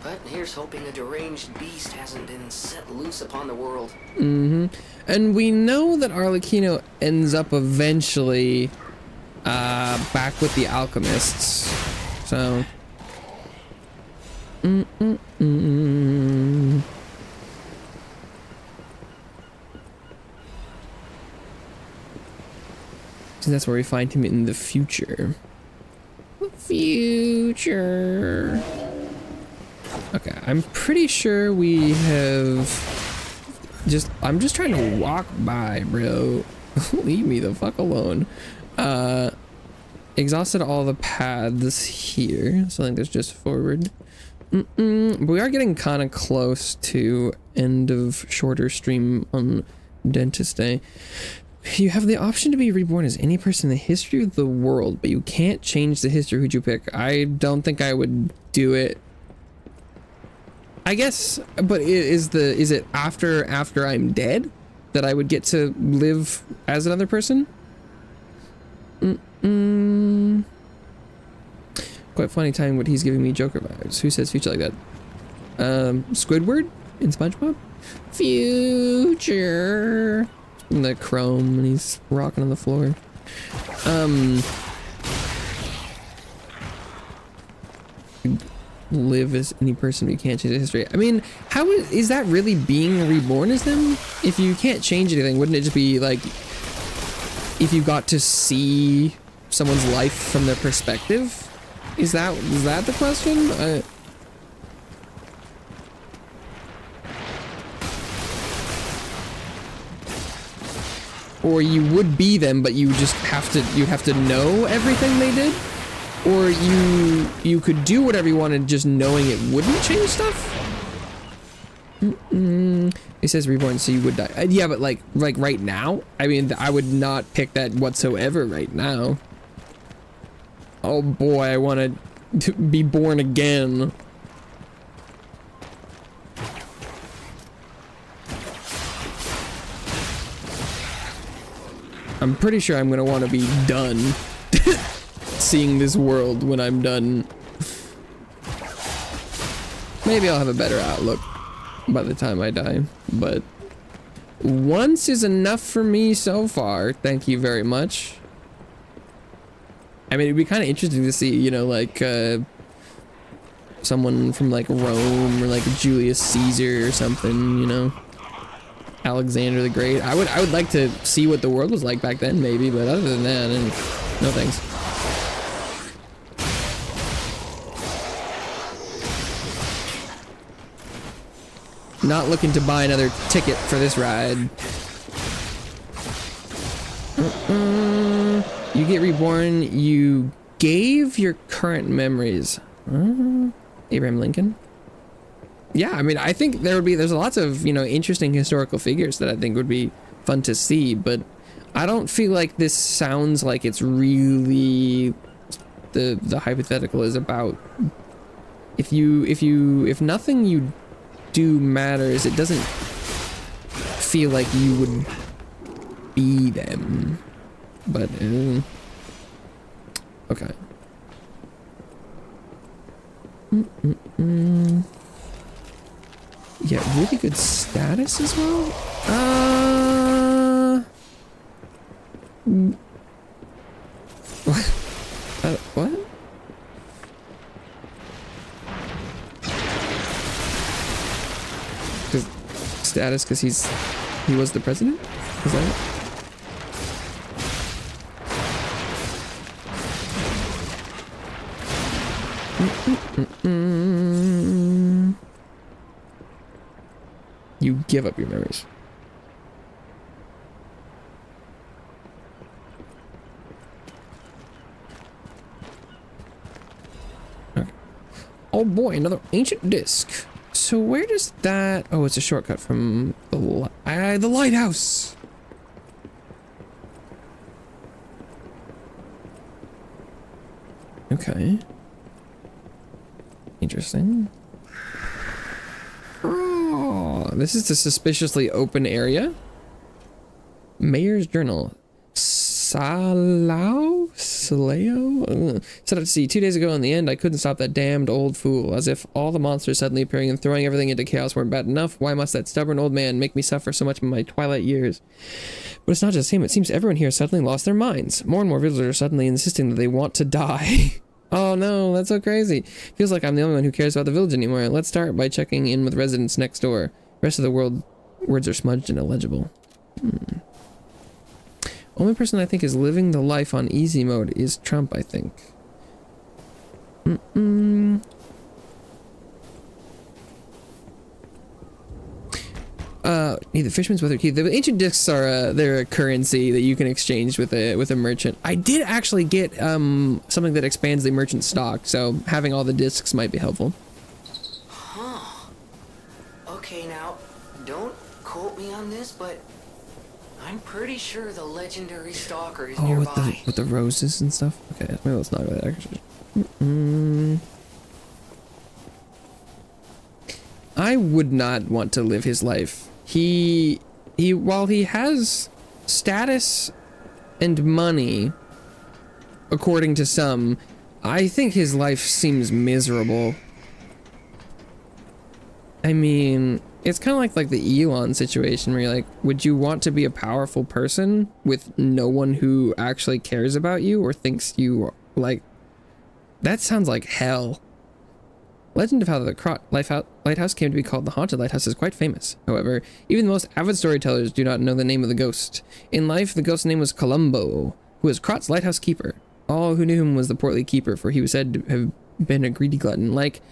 S6: But here's hoping a deranged beast hasn't been set loose upon the world.
S1: Mm-hmm. And we know that Arlecchino ends up eventually back with the alchemists. So... So that's where we find him in the future. Future. Okay, I'm pretty sure we have I'm just trying to walk by, bro. Leave me the fuck alone. exhausted all the paths here, so I think there's just forward. But we are getting kind of close to end of shorter stream on Dentist Day. You have the option to be reborn as any person in the history of the world, but you can't change the history. Who'd you pick? I don't think I would do it. I guess, but is it after I'm dead that I would get to live as another person? Quite funny timing what he's giving me Joker vibes. Who says future like that? Squidward in SpongeBob? Future. The chrome and he's rocking on the floor. Live as any person, you can't change the history. I mean, how is that really being reborn as them? If you can't change anything, wouldn't it just be like if you got to see someone's life from their perspective? Is that the question? Or you would be them, but you just have to know everything they did? Or you could do whatever you wanted, just knowing it wouldn't change stuff? It says reborn, so you would die. Yeah, but like right now? I mean, I would not pick that whatsoever right now. Oh boy, I want to be born again. I'm pretty sure I'm gonna want to be done seeing this world when I'm done. Maybe I'll have a better outlook by the time I die, but once is enough for me so far. Thank you very much. I mean, it'd be kind of interesting to see, you know, like someone from like Rome or like Julius Caesar or something, you know, Alexander the Great. I would like to see what the world was like back then, maybe, but other than that, no thanks. Not looking to buy another ticket for this ride. You get reborn, you gave your current memories. Abraham Lincoln. Yeah, I mean, I think there's lots of, you know, interesting historical figures that I think would be fun to see, but I don't feel like this sounds like it's really the hypothetical is about if nothing you do matters, it doesn't feel like you would be them. But okay. Yeah, really good status as well. What? Status because he was the president? Is that it? You give up your memories. Okay. Oh boy, another ancient disc. So where does that... Oh, it's a shortcut from the lighthouse. Okay. Interesting. Oh, this is a suspiciously open area. Mayor's Journal. Salao? Set out to sea 2 days ago. In the end, I couldn't stop that damned old fool. As if all the monsters suddenly appearing and throwing everything into chaos weren't bad enough. Why must that stubborn old man make me suffer so much in my twilight years? But it's not just him. It seems everyone here suddenly lost their minds. More and more villagers are suddenly insisting that they want to die. Oh no, that's so crazy. Feels like I'm the only one who cares about the village anymore. Let's start by checking in with residents next door. The rest of the words are smudged and illegible. Only person I think is living the life on easy mode is Trump, I think. Need the fisherman's weather key. The ancient discs are they're a currency that you can exchange with a merchant. I did actually get something that expands the merchant stock, so having all the discs might be helpful.
S6: Huh. Okay, now, don't quote me on this, but I'm pretty sure the legendary stalker is nearby.
S1: With the roses and stuff. Okay, maybe let's not go that actually. I would not want to live his life. He while he has status and money, according to some, I think his life seems miserable. I mean, it's kind of like the Elon situation where you're like, would you want to be a powerful person with no one who actually cares about you or thinks you like? That sounds like hell. Legend of how the lighthouse came to be called the Haunted Lighthouse is quite famous. However, even the most avid storytellers do not know the name of the ghost. In life, the ghost's name was Columbo, who was Krot's lighthouse keeper. All who knew him was the portly keeper, for he was said to have been a greedy glutton. Like,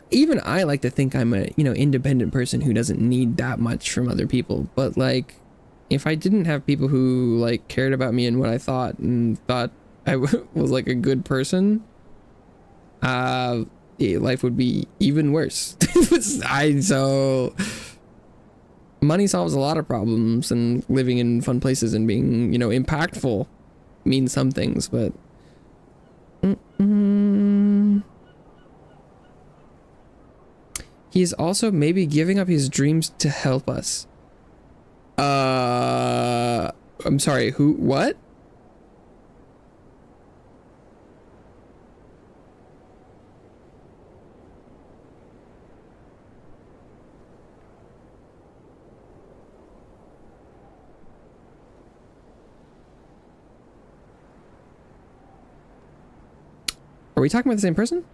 S1: even I like to think I'm a, independent person who doesn't need that much from other people. But, like, if I didn't have people who, like, cared about me and what I thought and thought I was, like, a good person, life would be even worse. So money solves a lot of problems, and living in fun places and being, impactful means some things, but he's also maybe giving up his dreams to help us. I'm sorry, what? Are we talking about the same person?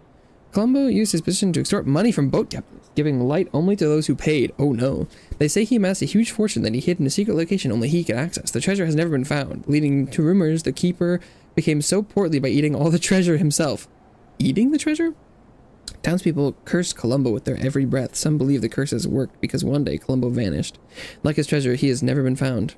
S1: Columbo used his position to extort money from boat captains, giving light only to those who paid. Oh no. They say he amassed a huge fortune that he hid in a secret location only he could access. The treasure has never been found, leading to rumors the keeper became so portly by eating all the treasure himself. Eating the treasure? Townspeople cursed Columbo with their every breath. Some believe the curses worked because one day Columbo vanished. Like his treasure, he has never been found.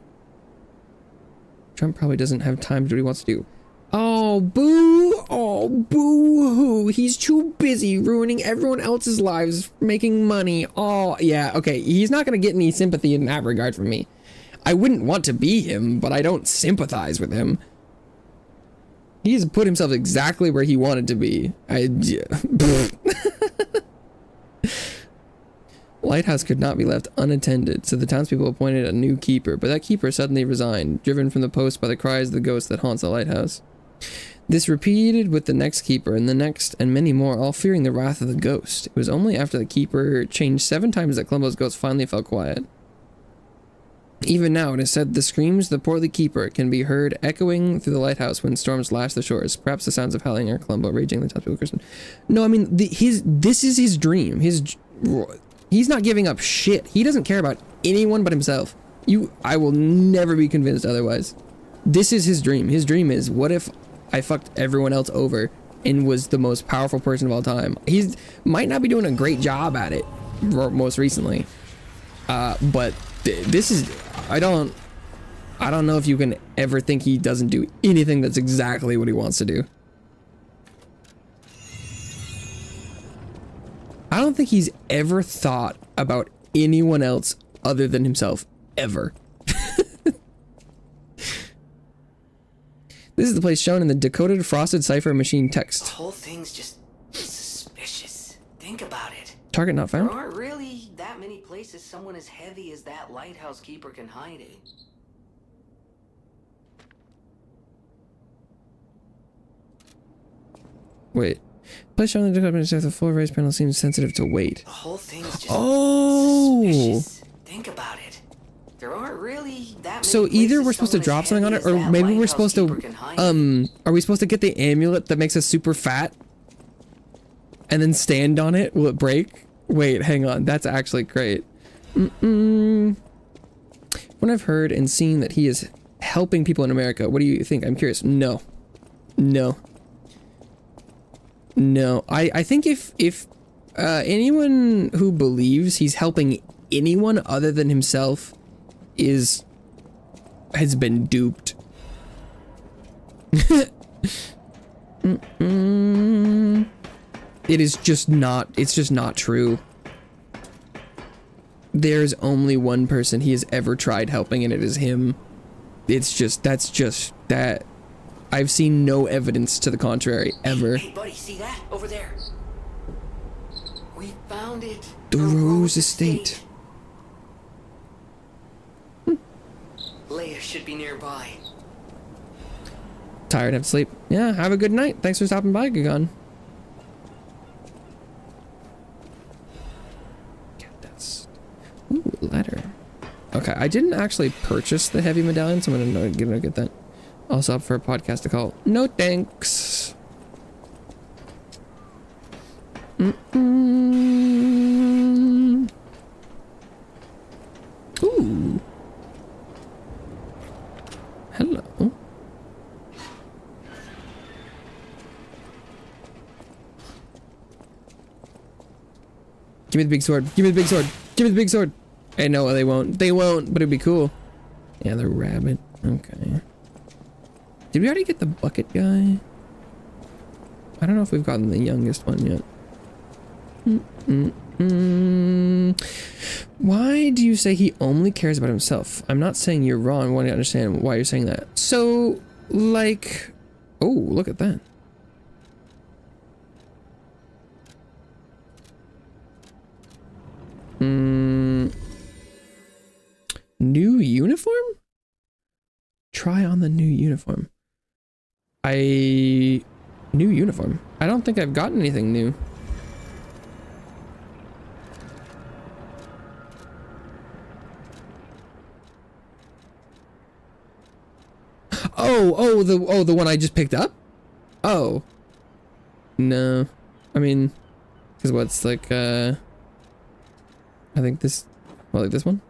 S1: Trump probably doesn't have time to do what he wants to do. Oh, boo! Oh, boo-hoo! He's too busy ruining everyone else's lives, making money. Oh, yeah, okay. He's not gonna get any sympathy in that regard from me. I wouldn't want to be him, but I don't sympathize with him. He's put himself exactly where he wanted to be. Lighthouse could not be left unattended, so the townspeople appointed a new keeper, but that keeper suddenly resigned, driven from the post by the cries of the ghost that haunts the lighthouse. This repeated with the next keeper, and the next, and many more, all fearing the wrath of the ghost. It was only after the keeper changed 7 times that Columbo's ghost finally fell quiet. Even now, it is said the screams of the portly keeper can be heard echoing through the lighthouse when storms lash the shores. Perhaps the sounds of howling are Columbo raging the townspeople Christmas. No, I mean, this is his dream. He's not giving up shit. He doesn't care about anyone but himself. I will never be convinced otherwise. This is his dream. His dream is, what if I fucked everyone else over and was the most powerful person of all time? He might not be doing a great job at it most recently. But this is, I don't know if you can ever think he doesn't do anything that's exactly what he wants to do. I don't think he's ever thought about anyone else other than himself, ever. This is the place shown in the decoded frosted cipher machine text.
S6: The whole thing's just suspicious. Think about it.
S1: Target not found?
S6: There aren't really that many places someone as heavy as that lighthouse keeper can hide in.
S1: Wait. Place shown in the decoded machine, the full raised panel seems sensitive to weight.
S6: The whole thing's just suspicious. Think about it. There aren't really that many
S1: So either we're supposed to
S6: places
S1: drop something on it,
S6: someone
S1: or
S6: as
S1: maybe
S6: heavy
S1: we're
S6: as that
S1: supposed to,
S6: lighthouse keeper can hide in.
S1: are we supposed to get the amulet that makes us super fat? And then stand on it? Will it break? Wait, hang on. That's actually great. When I've heard and seen that he is helping people in America, what do you think? I'm curious. No. No. No. I think if anyone who believes he's helping anyone other than himself has been duped. It is just not, it's just not true. There's only one person he has ever tried helping, and it is him. It's just, that's just that. I've seen no evidence to the contrary, ever.
S6: Hey, buddy, see that? Over there. We found it.
S1: The Rose Estate.
S6: Leia should be nearby.
S1: Tired, have to sleep. Yeah, have a good night. Thanks for stopping by, Gagan. Ooh, letter. Okay, I didn't actually purchase the heavy medallion, so I'm gonna get that. Also up for a podcast to call. No thanks. Ooh. Hello. Give me the big sword. Give me the big sword. Give me the big sword. Hey, no, they won't. They won't, but it'd be cool. Yeah, the rabbit. Okay. Did we already get the bucket guy? I don't know if we've gotten the youngest one yet. Why do you say he only cares about himself? I'm not saying you're wrong. I want to understand why you're saying that. So, like... Oh, look at that. New uniform? Try on the new uniform. New uniform. I don't think I've gotten anything new. The one I just picked up? Oh. No. I mean, because what's like, I think this, well, like this one?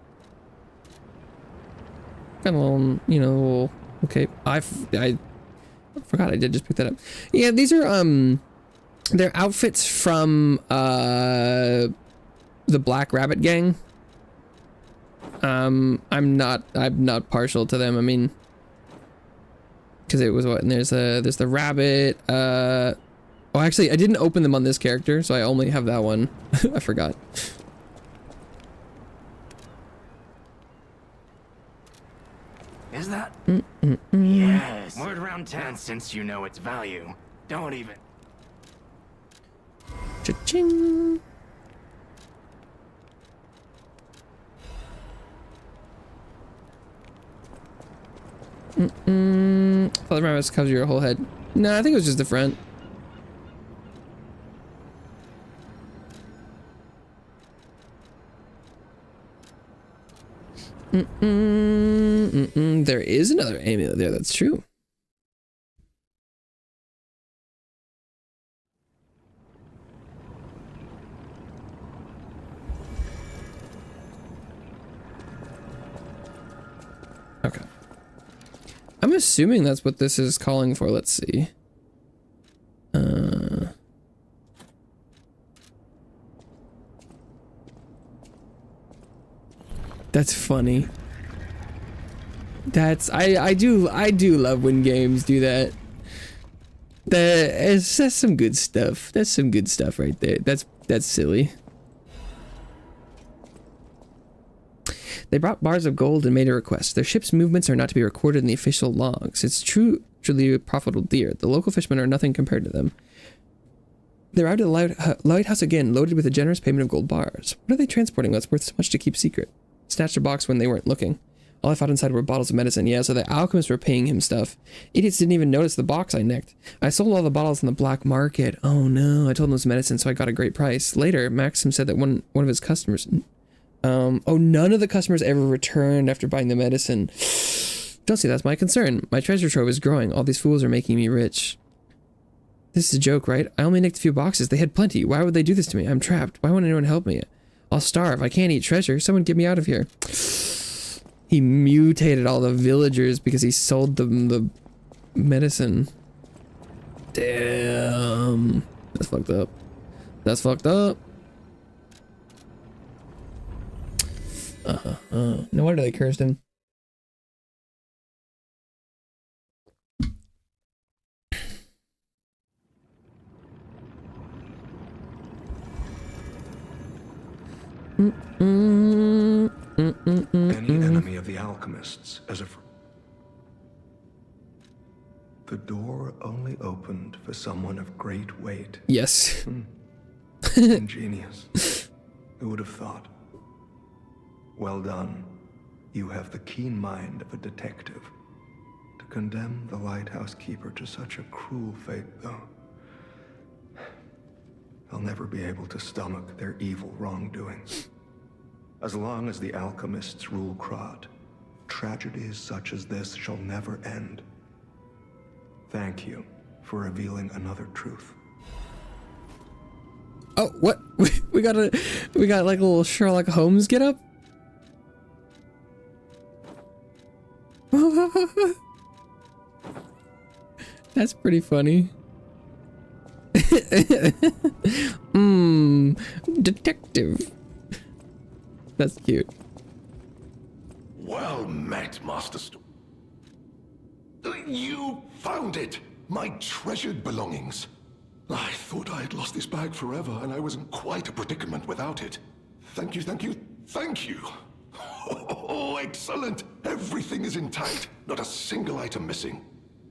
S1: Kind of little, you know, little, okay. I forgot I did just pick that up. Yeah, these are, they're outfits from, the Black Rabbit Gang. I'm not partial to them. I mean, because it was what, and there's the rabbit, oh, actually, I didn't open them on this character, so I only have that one. I forgot.
S8: Is that? Yes. Word around town since you know its value. Don't even.
S1: Cha-ching. Father Rabbit covers your whole head. No, I think it was just the front. There is another amulet there, that's true. Okay. I'm assuming that's what this is calling for. Let's see. That's funny. That's I do love when games do that. That's some good stuff. That's some good stuff right there. That's silly. They brought bars of gold and made a request. Their ship's movements are not to be recorded in the official logs. It's truly a profitable deal. The local fishermen are nothing compared to them. They arrived at the lighthouse again, loaded with a generous payment of gold bars. What are they transporting that's worth so much to keep secret? Snatched a box when they weren't looking. All I found inside were bottles of medicine. Yeah, so the alchemists were paying him stuff. Idiots didn't even notice the box I nicked. I sold all the bottles in the black market. Oh no, I told them it was medicine, so I got a great price. Later, Maxim said that one of his customers... oh, none of the customers ever returned after buying the medicine. Don't see, that's my concern. My treasure trove is growing. All these fools are making me rich. This is a joke, right? I only nicked a few boxes. They had plenty. Why would they do this to me? I'm trapped. Why won't anyone help me? I'll starve. I can't eat treasure. Someone get me out of here. He mutated all the villagers because he sold them the medicine. Damn. That's fucked up. That's fucked up. No wonder they cursed him.
S3: Any enemy of the alchemists as a... The door only opened for someone of great weight.
S1: Yes.
S3: Ingenious. Who would have thought? Well done. You have the keen mind of a detective. To condemn the lighthouse keeper to such a cruel fate, though, I'll never be able to stomach their evil wrongdoings. As long as the alchemists rule Krod, tragedies such as this shall never end. Thank you for revealing another truth.
S1: Oh, what? We got like a little Sherlock Holmes get up? That's pretty funny. Detective. That's cute.
S7: Well met, Master You found it! My treasured belongings. I thought I had lost this bag forever, and I was in quite a predicament without it. Thank you, thank you, thank you! Oh, excellent! Everything is intact, not a single item missing.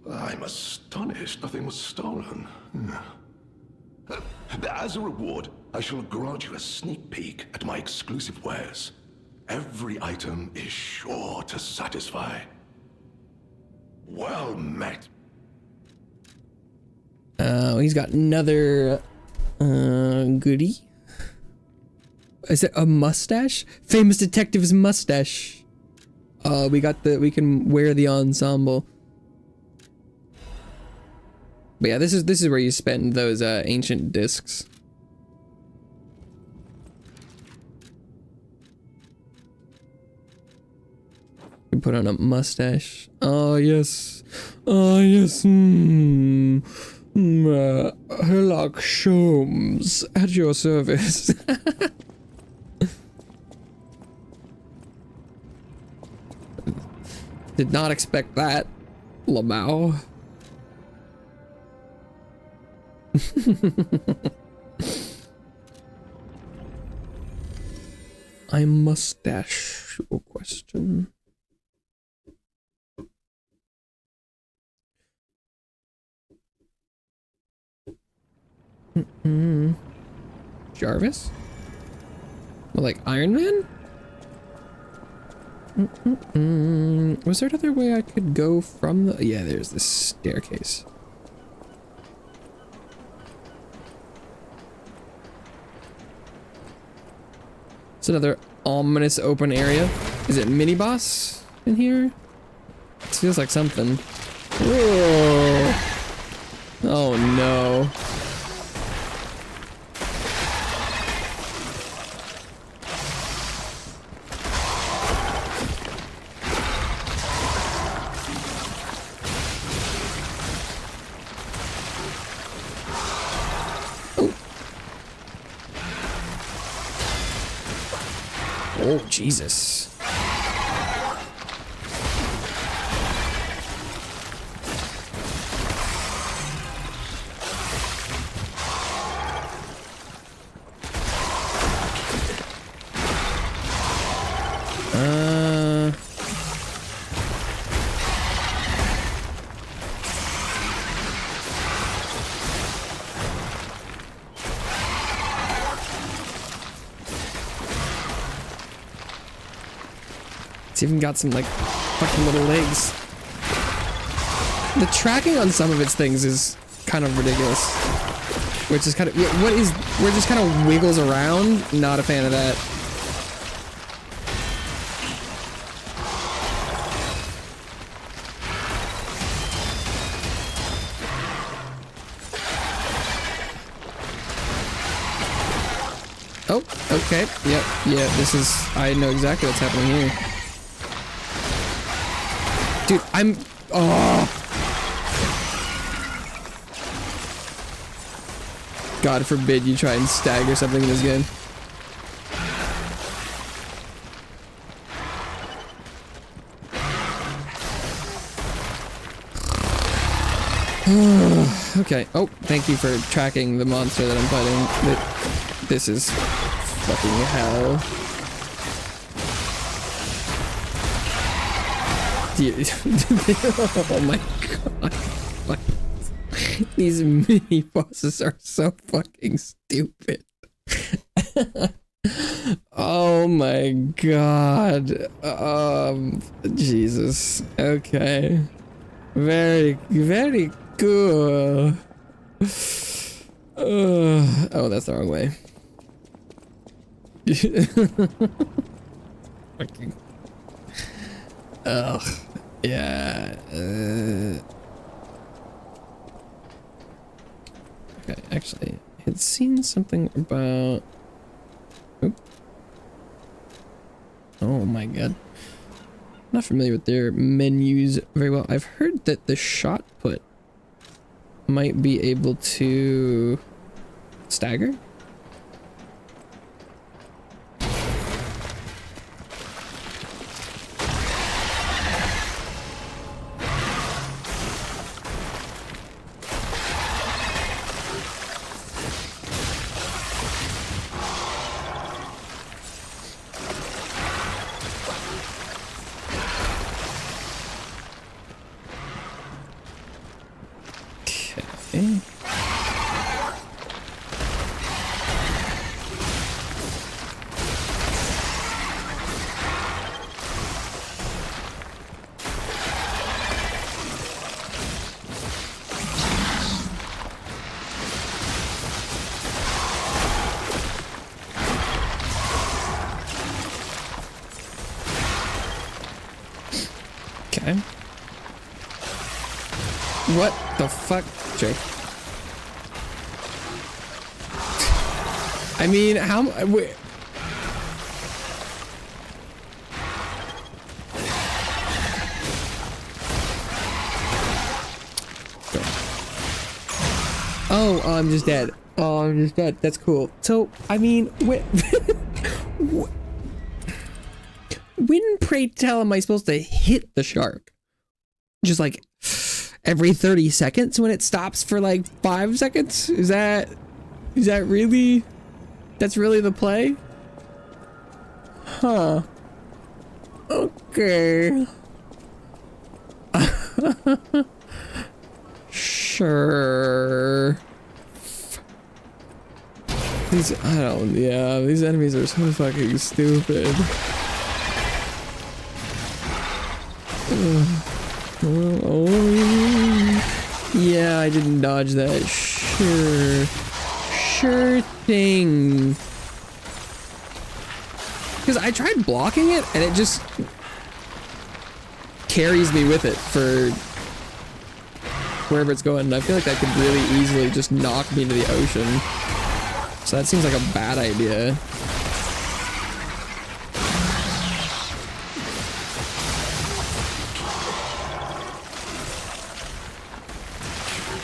S7: I'm astonished nothing was stolen. As a reward, I shall grant you a sneak peek at my exclusive wares. Every item is sure to satisfy. Well met.
S1: He's got another goodie. Is it a mustache? Famous detective's mustache. We can wear the ensemble. But yeah, this is where you spend those ancient discs. You put on a mustache. Oh yes. Oh yes. Herlock Sholmes at your service. Did not expect that, Lamau. I mustache your question. Jarvis? Well, like Iron Man? Was there another way I could go from the... Yeah, there's this staircase. It's another ominous open area. Is it mini boss in here? It feels like something. Whoa. Oh no. Oh, Jesus. It's even got some like fucking little legs. The tracking on some of its things is kind of ridiculous. Which is kind of, yeah, where it just kind of wiggles around. Not a fan of that. Oh, okay. Yep, yeah, this is, I know exactly what's happening here. Dude, oh. God forbid you try and stagger something in this game. Okay. Oh, thank you for tracking the monster that I'm fighting. This is fucking hell. Oh my god. These mini bosses are so fucking stupid. Oh my god. Jesus. Okay. Very, very cool. Oh, that's the wrong way. Fucking. Ugh. Yeah. Okay, actually, I had seen something about. Oop. Oh my god. Not familiar with their menus very well. I've heard that the shot put might be able to stagger. Okay. What the fuck, Jake? I mean, how? Wait. Oh, I'm just dead. Oh, I'm just dead. That's cool. So, I mean, wait. When, pray tell, am I supposed to hit the shark? Just like every 30 seconds when it stops for like 5 seconds? Is that really, that's really the play? Huh. Okay. Sure. These enemies are so fucking stupid. Oh, yeah, I didn't dodge that. Sure thing. Because I tried blocking it and it just carries me with it for wherever it's going. And I feel like that could really easily just knock me into the ocean. So that seems like a bad idea.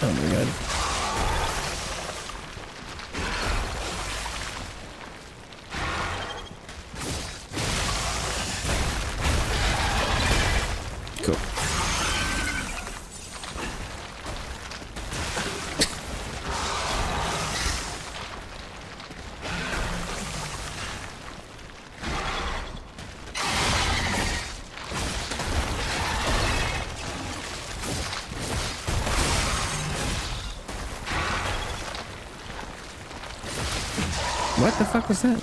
S1: Oh my god. Cool. What the fuck was that?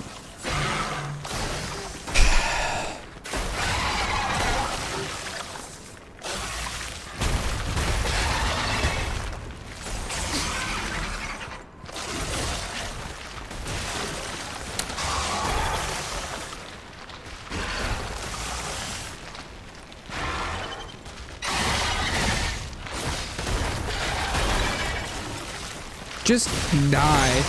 S1: Just die.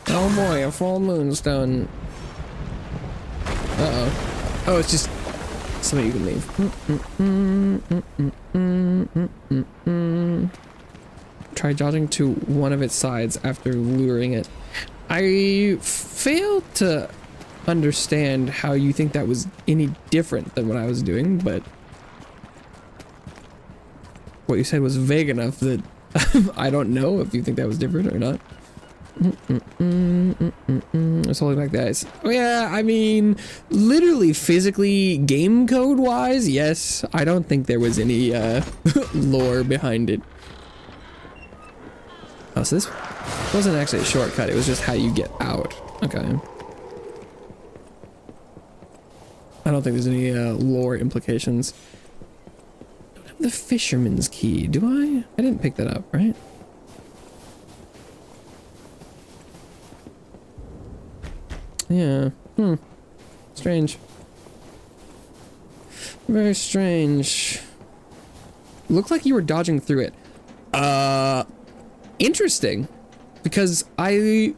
S1: Oh boy, a full moonstone. Uh-oh. Oh, it's just something you can leave. Try dodging to one of its sides after luring it. I failed to understand how you think that was any different than what I was doing, but what you said was vague enough that I don't know if you think that was different or not. Let's hold back the eyes. Oh yeah, I mean, literally, physically, game code wise, yes. I don't think there was any lore behind it. Oh, so this wasn't actually a shortcut. It was just how you get out. Okay. I don't think there's any lore implications. I don't have the fisherman's key, do I? I didn't pick that up, right? Yeah. Strange. Very strange. Looked like you were dodging through it. Interesting. Because I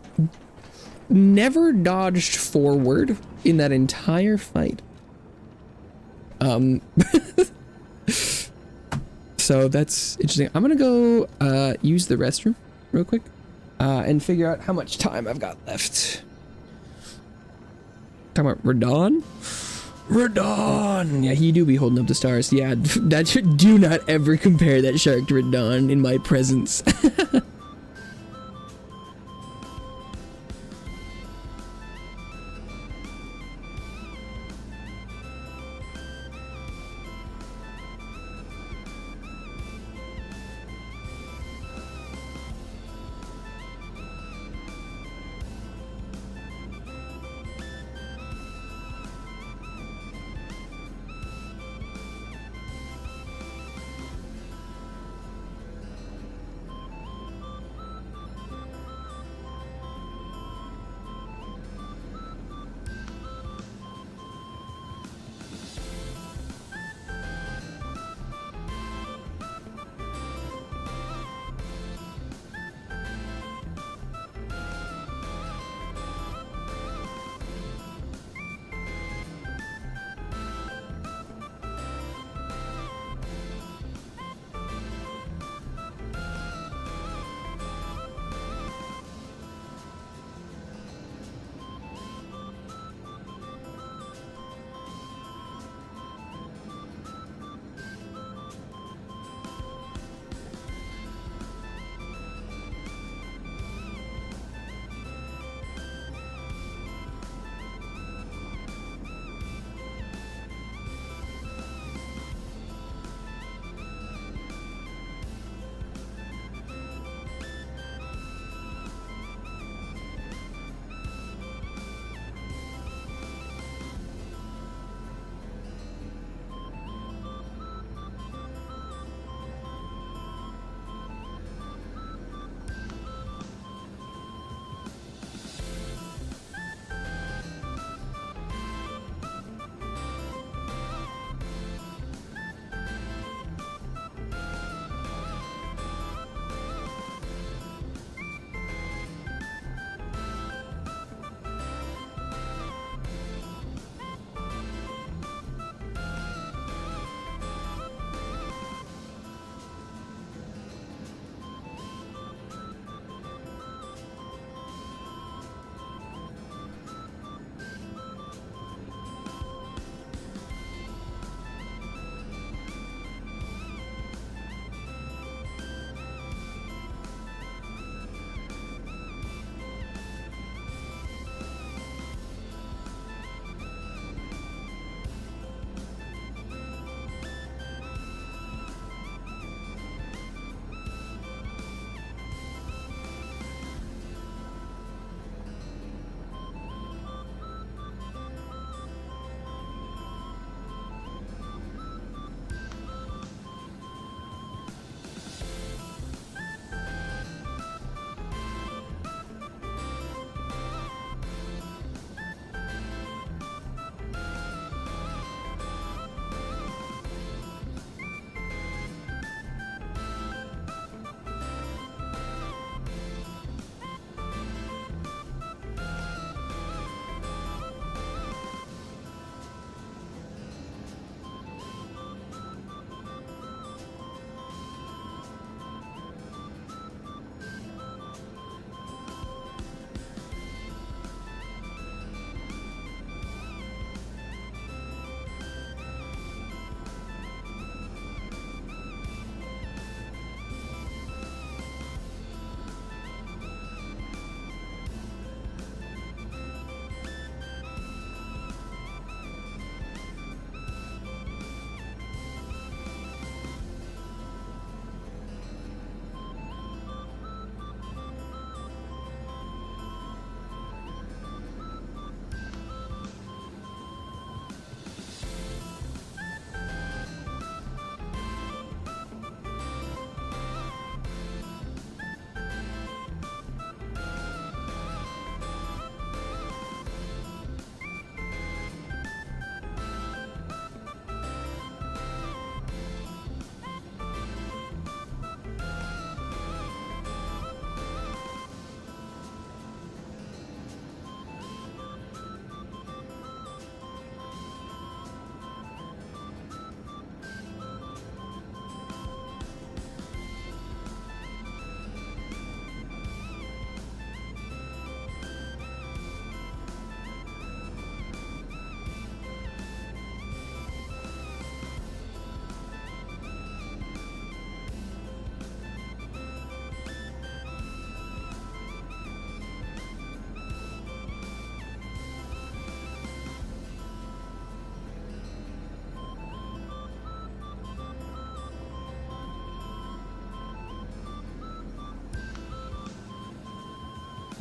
S1: never dodged forward in that entire fight. So that's interesting. I'm gonna go use the restroom real quick and figure out how much time I've got left. Talking about Radon? Radon! Yeah, he do be holding up the stars. Yeah, that do not ever compare that shark to Radon in my presence.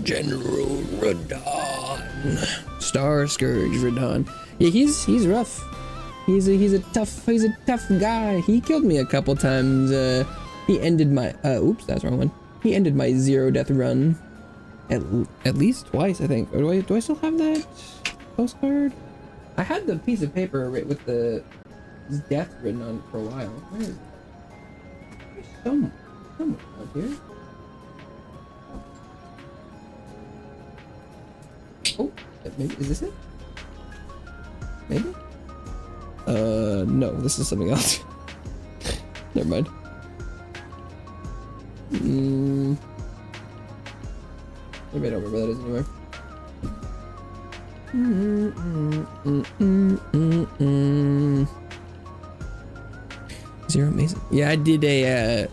S1: General Radon. Star Scourge Radon. Yeah, he's rough. He's a tough guy. He killed me a couple times. He ended my oops, that's the wrong one. He ended my 0 death run. At least twice, I think. Or do I still have that postcard? I had the piece of paper with the death written on it for a while. Where is it? There's somewhere out here. Oh, maybe is this it? Maybe? No, this is something else. Never mind. Maybe I don't remember where that is anymore. Zero amazing. Yeah, I did a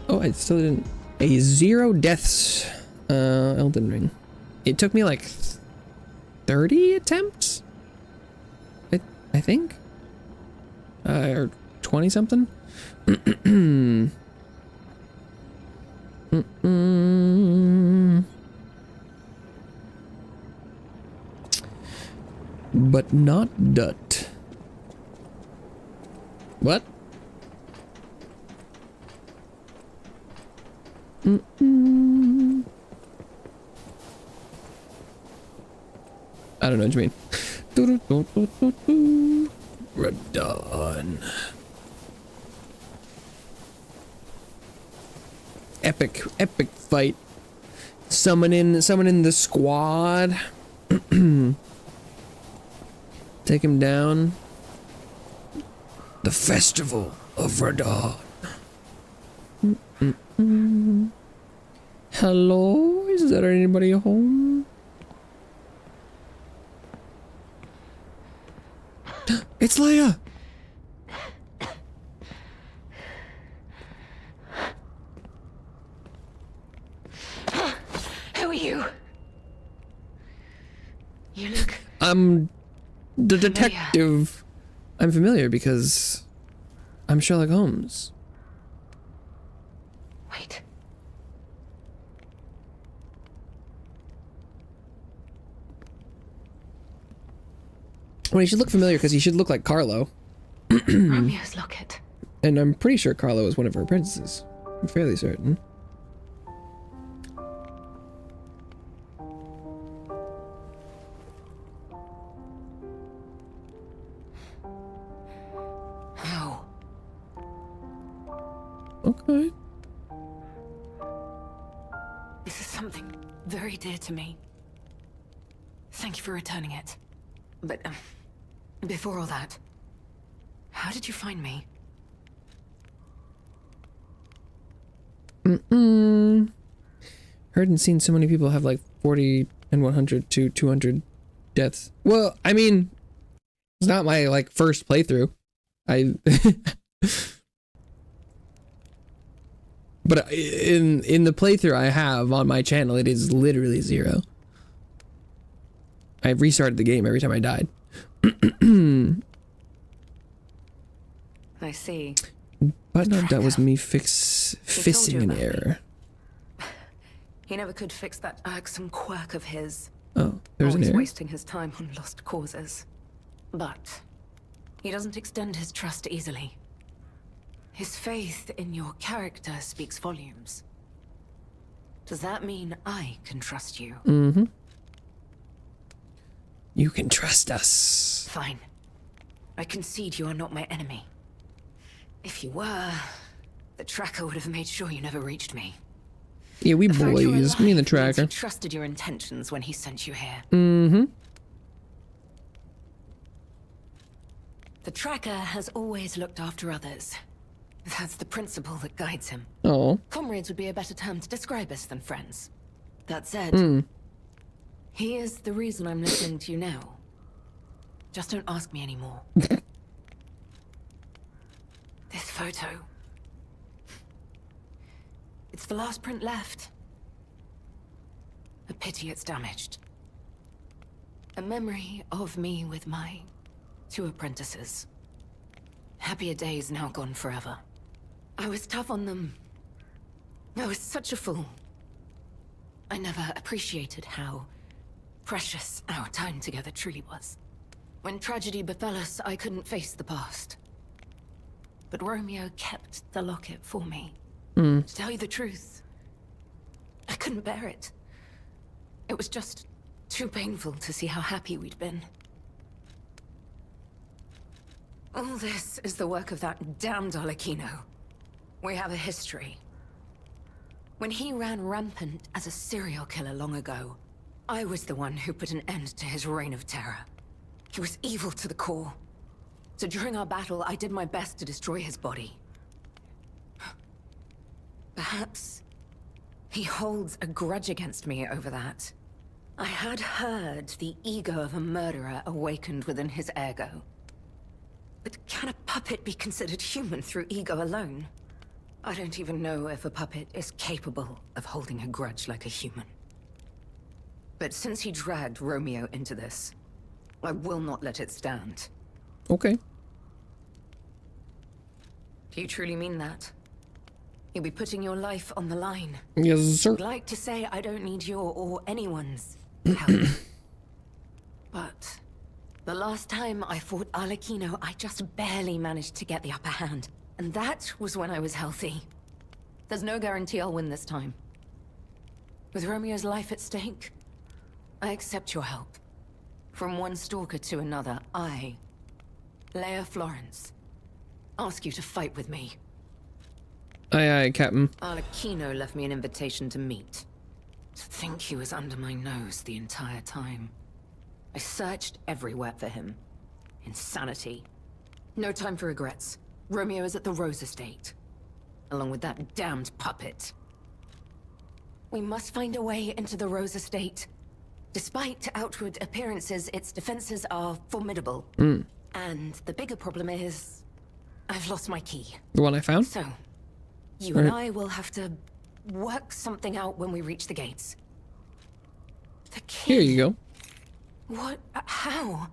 S1: oh, I still didn't. A 0 deaths Elden Ring. It took me like 30 attempts? I think? Or 20 something? But not dut. What? I don't know what you mean. Radon. Epic fight. Summoning the squad. Take him down. The Festival of Radon. Hello? Is there anybody home? It's Leia!
S2: Who are you? You look...
S1: I'm the detective. I'm familiar because I'm Sherlock Holmes.
S2: Wait.
S1: Well, he should look familiar because he should look like Carlo.
S2: Romeo's locket.
S1: And I'm pretty sure Carlo is one of her apprentices. I'm fairly certain.
S2: How?
S1: Okay.
S2: This is something very dear to me. Thank you for returning it. But, before all that, how did you find me?
S1: Heard and seen so many people have like 40 and 100 to 200 deaths. Well, I mean, it's not my like first playthrough. But in the playthrough I have on my channel, it is literally 0. I restarted the game every time I died.
S2: I see.
S1: But no, that was me fixing an error.
S2: He never could fix that irksome quirk of his.
S1: Oh, there's an
S2: Always
S1: error?
S2: wasting his time on lost causes. But he doesn't extend his trust easily. His faith in your character speaks volumes. Does that mean I can trust you?
S1: Mm-hmm. You can trust us.
S2: Fine. I concede you are not my enemy. If you were, the tracker would have made sure you never reached me.
S1: Yeah, we
S2: The fact you're
S1: boys. Me and the
S2: alive means
S1: tracker.
S2: he trusted your intentions when he sent you here.
S1: Mm-hmm.
S2: The tracker has always looked after others. That's the principle that guides him.
S1: Oh.
S2: Comrades would be a better term to describe us than friends. That said, he is the reason I'm listening to you now. Just don't ask me anymore. This photo. It's the last print left. A pity it's damaged. A memory of me with my 2 apprentices. Happier days now gone forever. I was tough on them. I was such a fool. I never appreciated how precious our time together truly was. When tragedy befell us, I couldn't face the past. But Romeo kept the locket for me. To tell you the truth, I couldn't bear it. It was just too painful to see how happy we'd been. All this is the work of that damned Arlecchino. We have a history. When he ran rampant as a serial killer long ago, I was the one who put an end to his reign of terror. He was evil to the core. So during our battle, I did my best to destroy his body. Perhaps he holds a grudge against me over that. I had heard the ego of a murderer awakened within his ego. But can a puppet be considered human through ego alone? I don't even know if a puppet is capable of holding a grudge like a human. But since he dragged Romeo into this, I will not let it stand.
S1: Okay.
S2: Do you truly mean that? You'll be putting your life on the line.
S1: Yes, sir.
S2: I'd like to say I don't need your or anyone's help. But the last time I fought Arlecchino, I just barely managed to get the upper hand. And that was when I was healthy. There's no guarantee I'll win this time. With Romeo's life at stake, I accept your help. From one stalker to another, I, Leia Florence, ask you to fight with me.
S1: Aye, aye, Captain.
S2: Arlecchino left me an invitation to meet. To think he was under my nose the entire time. I searched everywhere for him. Insanity. No time for regrets. Romeo is at the Rose Estate. Along with that damned puppet. We must find a way into the Rose Estate. Despite outward appearances, its defenses are formidable. And the bigger problem is, I've lost my key.
S1: The one I found?
S2: So, you and I will have to work something out when we reach the gates. The key.
S1: Here you go.
S2: What? How?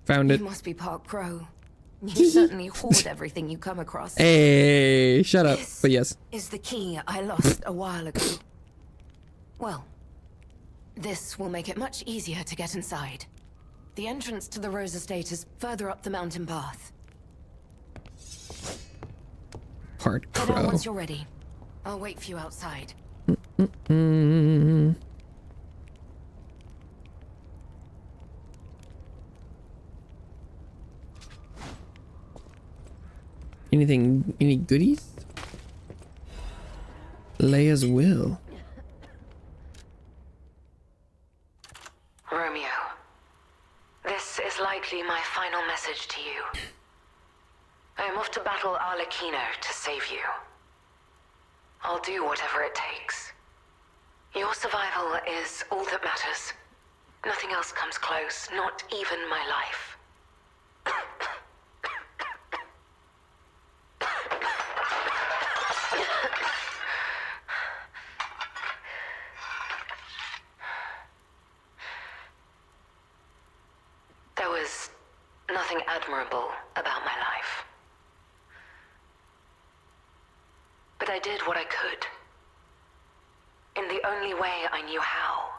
S1: Found it.
S2: You must be Park Crow. You certainly hoard everything you come across.
S1: Hey, shut up.
S2: This
S1: But yes.
S2: is the key I lost a while ago. Well, this will make it much easier to get inside. The entrance to the Rose Estate is further up the mountain path.
S1: Part
S2: Head out
S1: crow.
S2: once you're ready. I'll wait for you outside.
S1: Any goodies? Leia's will.
S2: Romeo, this is likely my final message to you. I am off to battle Arlecchino to save you. I'll do whatever it takes. Your survival is all that matters. Nothing else comes close, not even my life. There was nothing admirable about my life. But I did what I could. In the only way I knew how.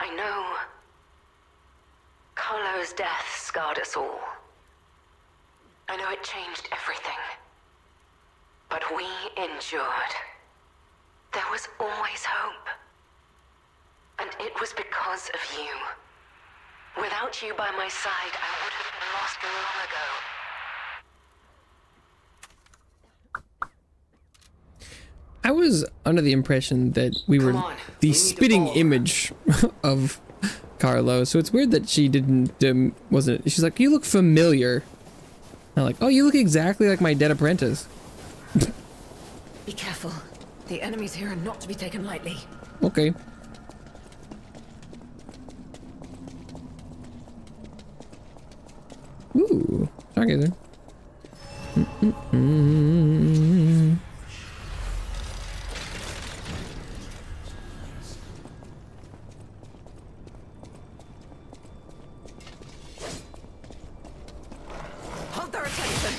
S2: I know Carlo's death scarred us all. I know it changed everything. But we endured. There was always hope. And it was because of you. Without you by my side, I would have been lost long ago.
S1: I was under the impression that we were
S2: Come on,
S1: the
S2: we need to
S1: spitting
S2: go.
S1: image of Carlo, so it's weird that she didn't, wasn't, she's like, you look familiar. I'm like, oh, you look exactly like my dead apprentice.
S2: Be careful. The enemies here are not to be taken lightly.
S1: Okay. Ooh, stargazer.
S2: Hold their attention.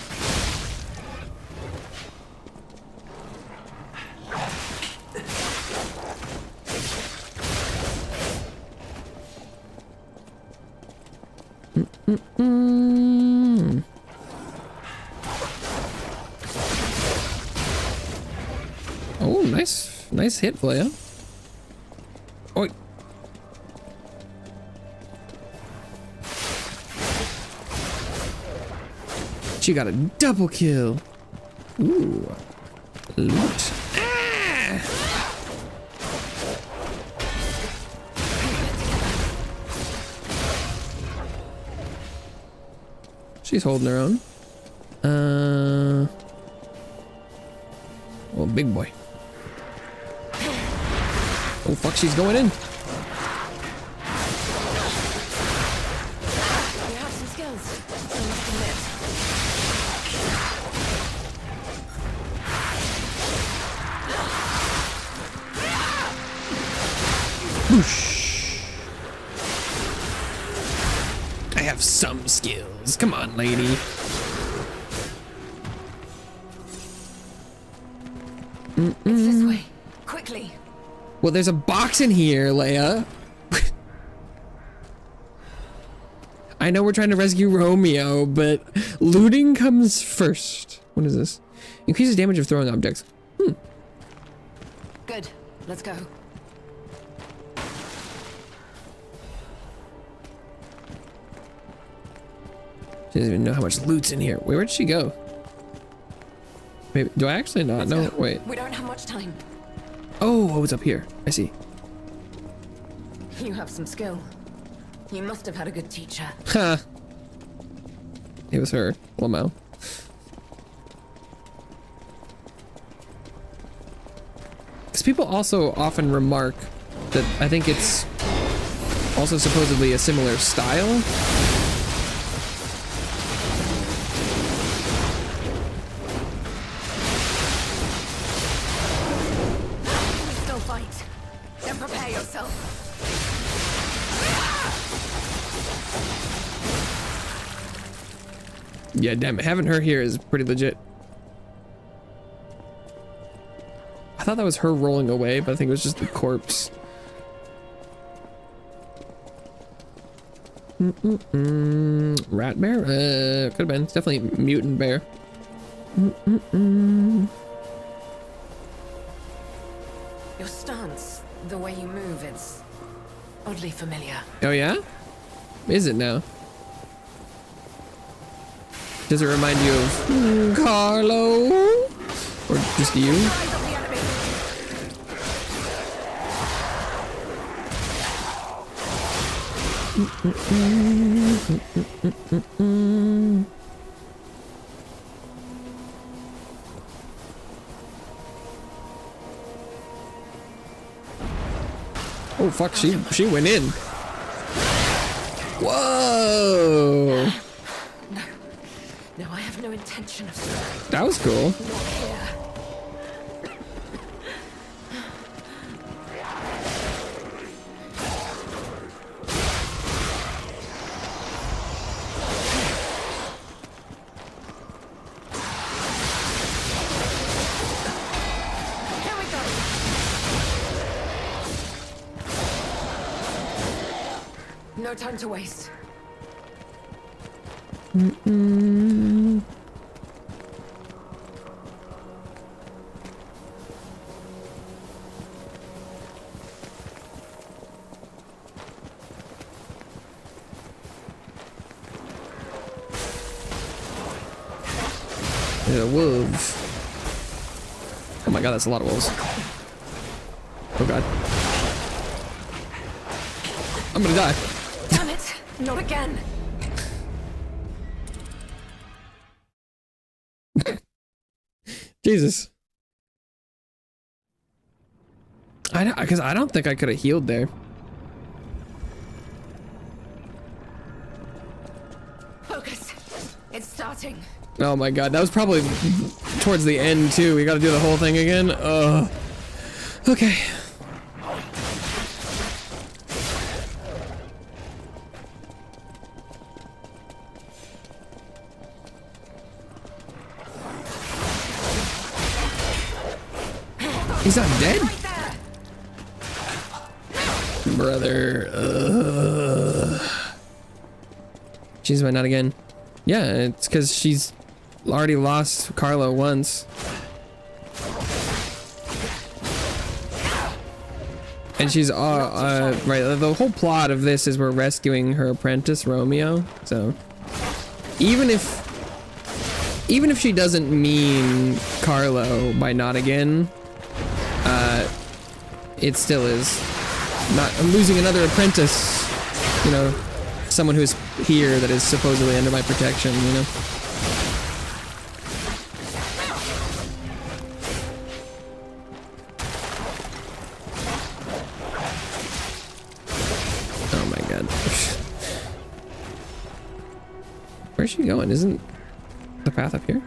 S1: Oh, nice hit, Leia. Oi. She got a double kill. Ooh. Loot. Ah! She's holding her own. Oh, big boy. Oh, fuck, she's going in.
S2: You have some skills, I must admit.
S1: Whoosh. I have some skills. Come on, lady.
S2: It's this way. Quickly.
S1: Well, there's a box in here, Leia. I know we're trying to rescue Romeo, but looting comes first. What is this? Increases damage of throwing objects.
S2: Good. Let's go.
S1: She doesn't even know how much loot's in here. Wait, where'd she go? Maybe, do I actually not know? Wait.
S2: We don't have much time.
S1: Oh, it's up here. I see.
S2: You have some skill. You must have had a good teacher.
S1: Ha! It was her. Lamau. Because people also often remark that I think it's also supposedly a similar style.
S2: Still fight. Then prepare yourself.
S1: Yeah, damn it. Having her here is pretty legit. I thought that was her rolling away, but I think it was just the corpse. Rat bear? Could have been. It's definitely mutant bear.
S2: Your stance, the way you move, it's oddly familiar.
S1: Oh yeah? Is it now? Does it remind you of Carlo? Or just you?
S2: Eyes on the enemy.
S1: Oh fuck, she went in. Whoa!
S2: No, I have no intention of stopping.
S1: That was cool.
S2: Not here. Here we go. No time to waste.
S1: Yeah, wolves. Oh my god, that's a lot of wolves. Oh god. I'm gonna die.
S2: Damn it! Not again.
S1: Jesus. Because I don't think I could have healed there.
S2: Focus. It's starting.
S1: Oh my god, that was probably towards the end too. We gotta do the whole thing again. Okay. He's not dead?
S2: Right there.
S1: Brother. She's my not again. Yeah, it's because she's already lost Carlo once. And she's right. The whole plot of this is we're rescuing her apprentice Romeo. So even if she doesn't mean Carlo by not again, it still is not. I'm losing another apprentice. You know, someone who's here that is supposedly under my protection. You know. Where's she going? Isn't the path up here?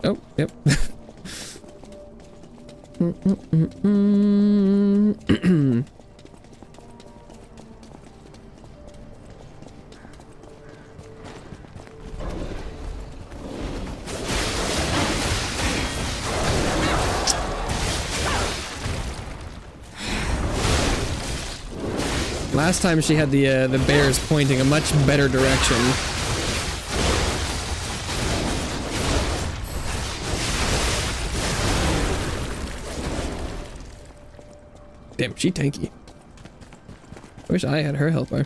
S1: Oh, yep. Last time she had the bears pointing a much better direction. Damn, she tanky. I wish I had her health bar.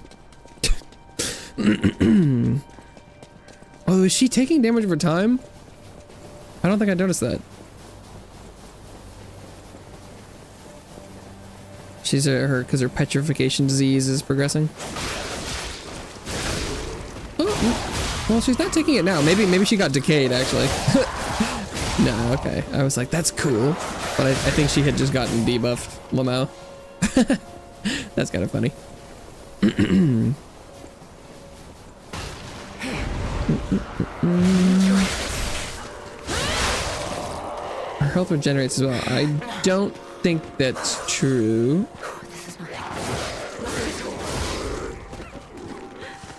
S1: Oh, is she taking damage over time? I don't think I noticed that. She's because her petrification disease is progressing. Oh, well, she's not taking it now. Maybe she got decayed actually. No, okay. I was like, that's cool, but I think she had just gotten debuffed, Lamau. That's kind of funny. Her health regenerates as well. I don't think that's true.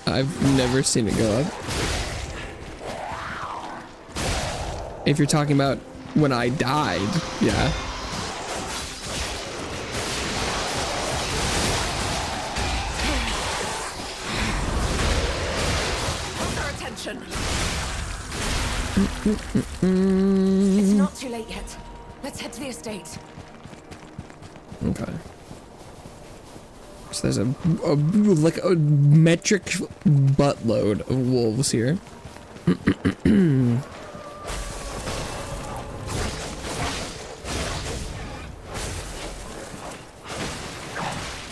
S1: I've never seen it go up. If you're talking about when I died, yeah.
S2: Hold our attention. It's not too late yet. Let's head to the estate.
S1: Okay. So there's like a metric buttload of wolves here.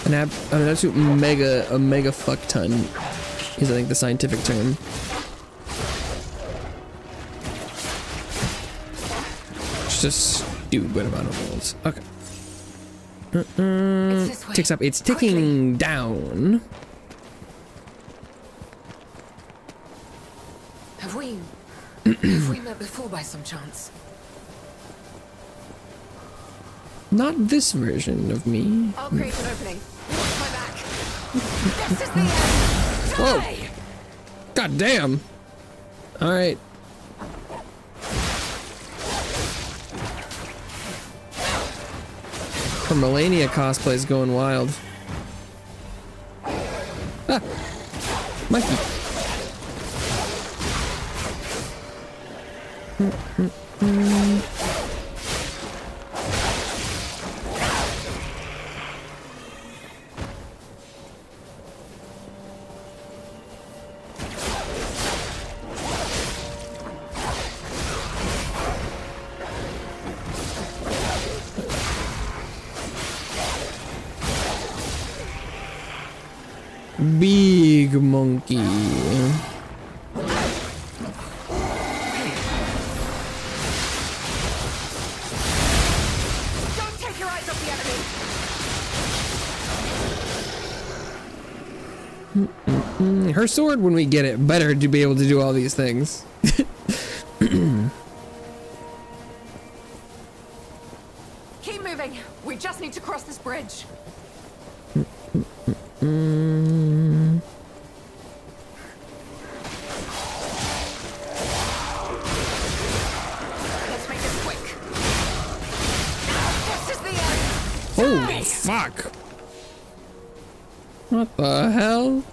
S1: An absolute mega fuck ton is I think the scientific term. Just a stupid amount of wolves. Okay. Ticks up. It's ticking down.
S2: Have we met before by some chance?
S1: Not this version of me.
S2: I'll create an opening. Watch my back. This is the end.
S1: Whoa! God damn! All right. Her Melania cosplay is going wild. Ah, Mikey. Big monkey.
S2: Don't take your eyes off the enemy.
S1: Her sword, when we get it, better to be able to do all these things.
S2: Keep moving. We just need to cross this bridge. Let's make this quick. This is the end.
S1: Holy fuck. What the hell?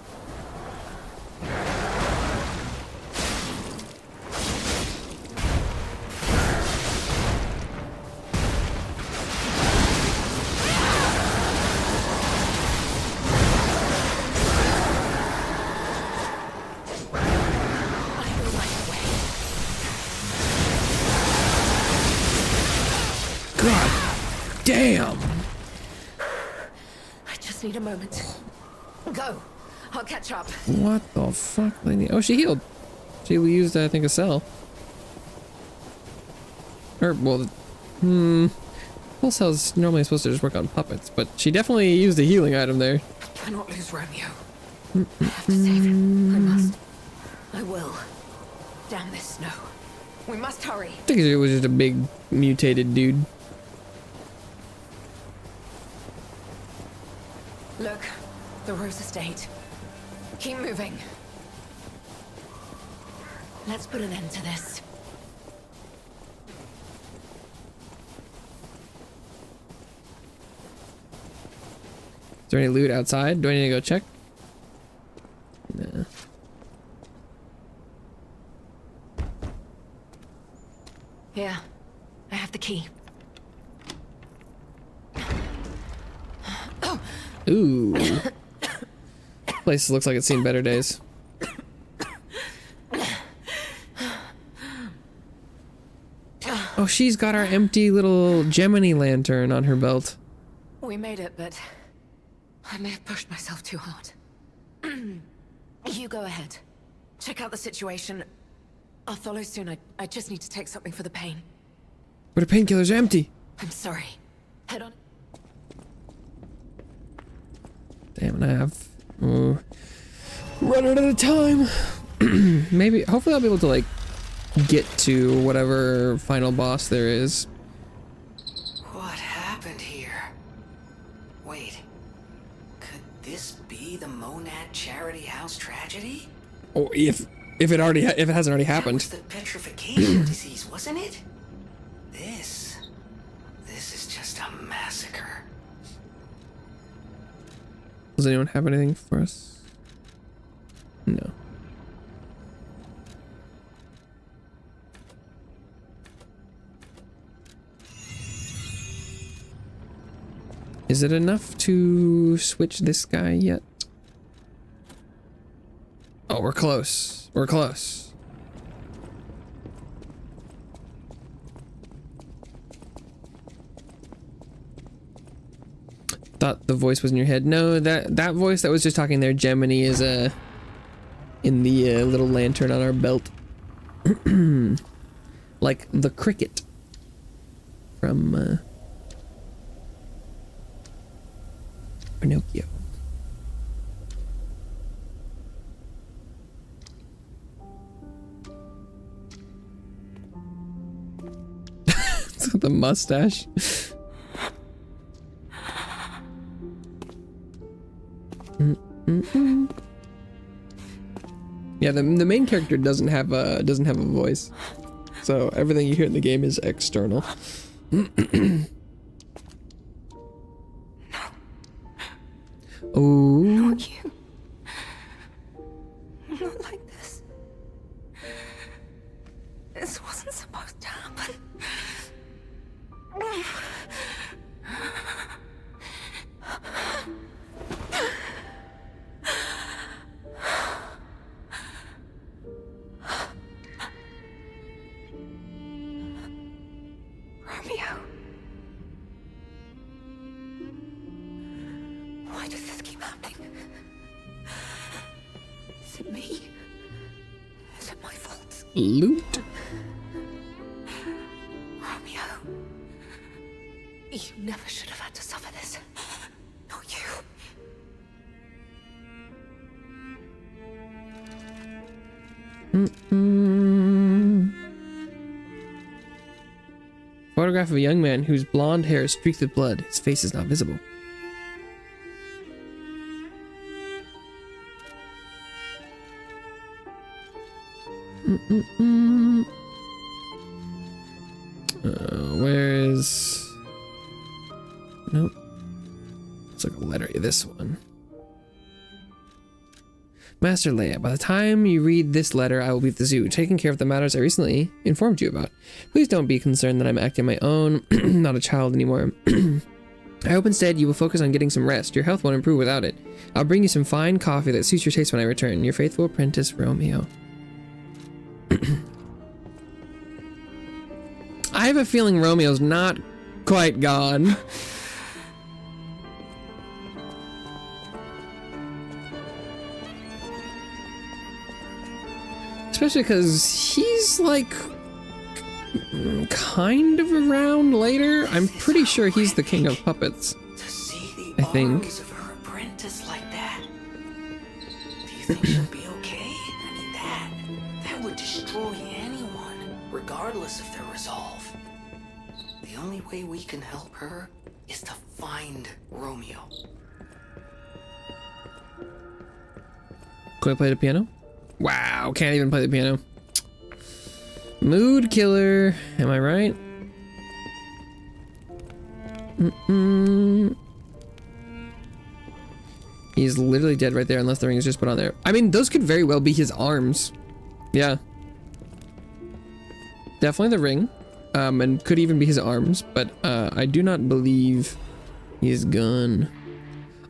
S1: Damn!
S2: I just need a moment. Go. I'll catch up.
S1: What the fuck, lady? Oh, she healed. She used, I think, a cell. Or, well, full cells normally supposed to just work on puppets, but she definitely used a healing item there.
S2: I cannot lose Romeo. I have to save him. I must. I will. Damn this snow. We must hurry.
S1: I think it was just a big mutated dude.
S2: Look, the Rose Estate. Keep moving. Let's put an end to this.
S1: Is there any loot outside? Do I need to go check? Nah.
S2: Here, I have the key.
S1: Ooh. Place looks like it's seen better days. Oh, she's got our empty little Gemini lantern on her belt.
S2: We made it, but I may have pushed myself too hard. You go ahead. Check out the situation. I'll follow soon. I just need to take something for the pain.
S1: But her painkillers are empty.
S2: I'm sorry. Head on.
S1: Damn, and I have run out of time. Maybe, hopefully I'll be able to like get to whatever final boss there is.
S6: What happened here? Wait, could this be the Monad Charity House tragedy?
S1: Or if it already if it hasn't already happened.
S6: That was the petrification disease, wasn't it? This is just a massacre.
S1: Does anyone have anything for us? No. Is it enough to switch this guy yet? Oh, we're close. We're close. Thought the voice was in your head. No, that voice that was just talking there, Gemini, is in the little lantern on our belt. Like the cricket from Pinocchio. It's got the mustache. Yeah, the main character doesn't have a voice, so everything you hear in the game is external. Oh,
S2: Not you. Not like this. This wasn't supposed to happen. Romeo. Why does this keep happening? Is it me? Is it my fault?
S1: loot.
S2: Romeo. You never should have had to suffer this. Not you.
S1: Photograph of a young man whose blonde hair is streaked with blood. His face is not visible. Where is... Nope. It's like a letter. This one. Master Leia, by the time you read this letter, I will be at the zoo, taking care of the matters I recently informed you about. Please don't be concerned that I'm acting on my own, not a child anymore. I hope instead you will focus on getting some rest. Your health won't improve without it. I'll bring you some fine coffee that suits your taste when I return. Your faithful apprentice, Romeo. I have a feeling Romeo's not quite gone. Especially because he's like kind of around later. I'm pretty sure he's the king of puppets.
S6: To see the
S1: I think.
S6: arms of her apprentice like that. Do you think she'll be okay? I mean, that would destroy anyone, regardless of their resolve. The only way we can help her is to find Romeo.
S1: Can I play the piano? Wow, can't even play the piano. Mood killer, am I right? He's literally dead right there unless the ring is just put on there. I mean, those could very well be his arms. Yeah. Definitely the ring. And could even be his arms, but I do not believe he's gone.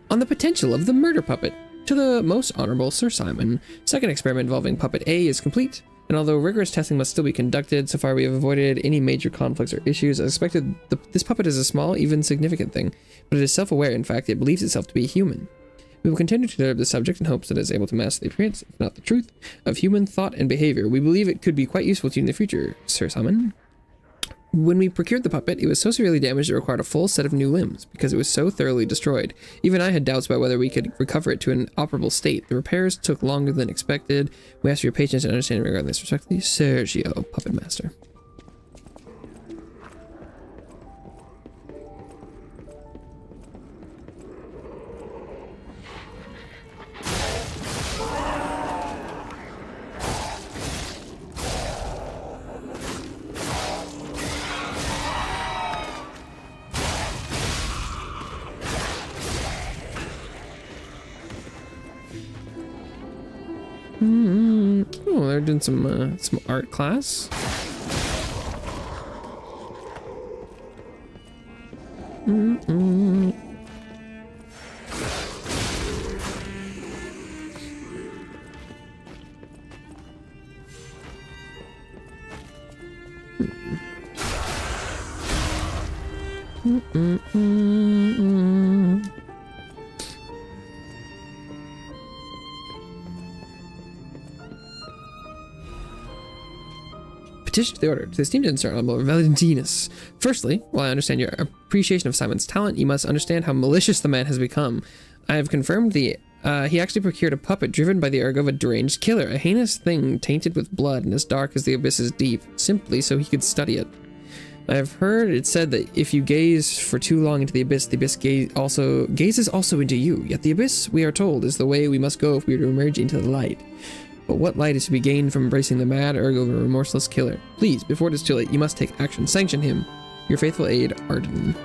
S1: On the potential of the murder puppet. To the most honorable Sir Simon, second experiment involving puppet A is complete, and although rigorous testing must still be conducted, so far we have avoided any major conflicts or issues. As expected, this puppet is a small, even significant thing, but it is self-aware. In fact, it believes itself to be human. We will continue to observe the subject in hopes that it is able to master the appearance, if not the truth, of human thought and behavior. We believe it could be quite useful to you in the future, Sir Simon. When we procured the puppet, it was so severely damaged it required a full set of new limbs, because it was so thoroughly destroyed. Even I had doubts about whether we could recover it to an operable state. The repairs took longer than expected. We ask for your patience and understanding regarding this. Respectfully, Sergio, Puppet Master. Oh, they're doing some art class. Petition to the order. To the esteemed and honorable Valentinus. Firstly, while I understand your appreciation of Simon's talent, you must understand how malicious the man has become. I have confirmed he actually procured a puppet driven by the urge of a deranged killer, a heinous thing tainted with blood and as dark as the abyss is deep, simply so he could study it. I have heard it said that if you gaze for too long into the abyss gazes also into you. Yet the abyss, we are told, is the way we must go if we are to emerge into the light. But what light is to be gained from embracing the mad urge of a remorseless killer? Please, before it is too late, you must take action. Sanction him. Your faithful aide, Arden.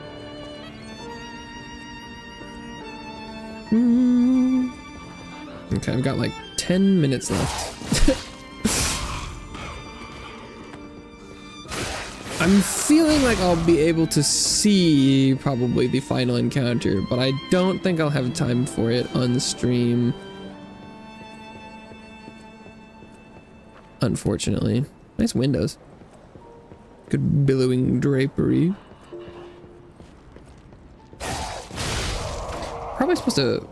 S1: Okay, I've got like 10 minutes left. I'm feeling like I'll be able to see probably the final encounter, but I don't think I'll have time for it on the stream. Unfortunately. Nice windows. Good billowing drapery. Probably supposed to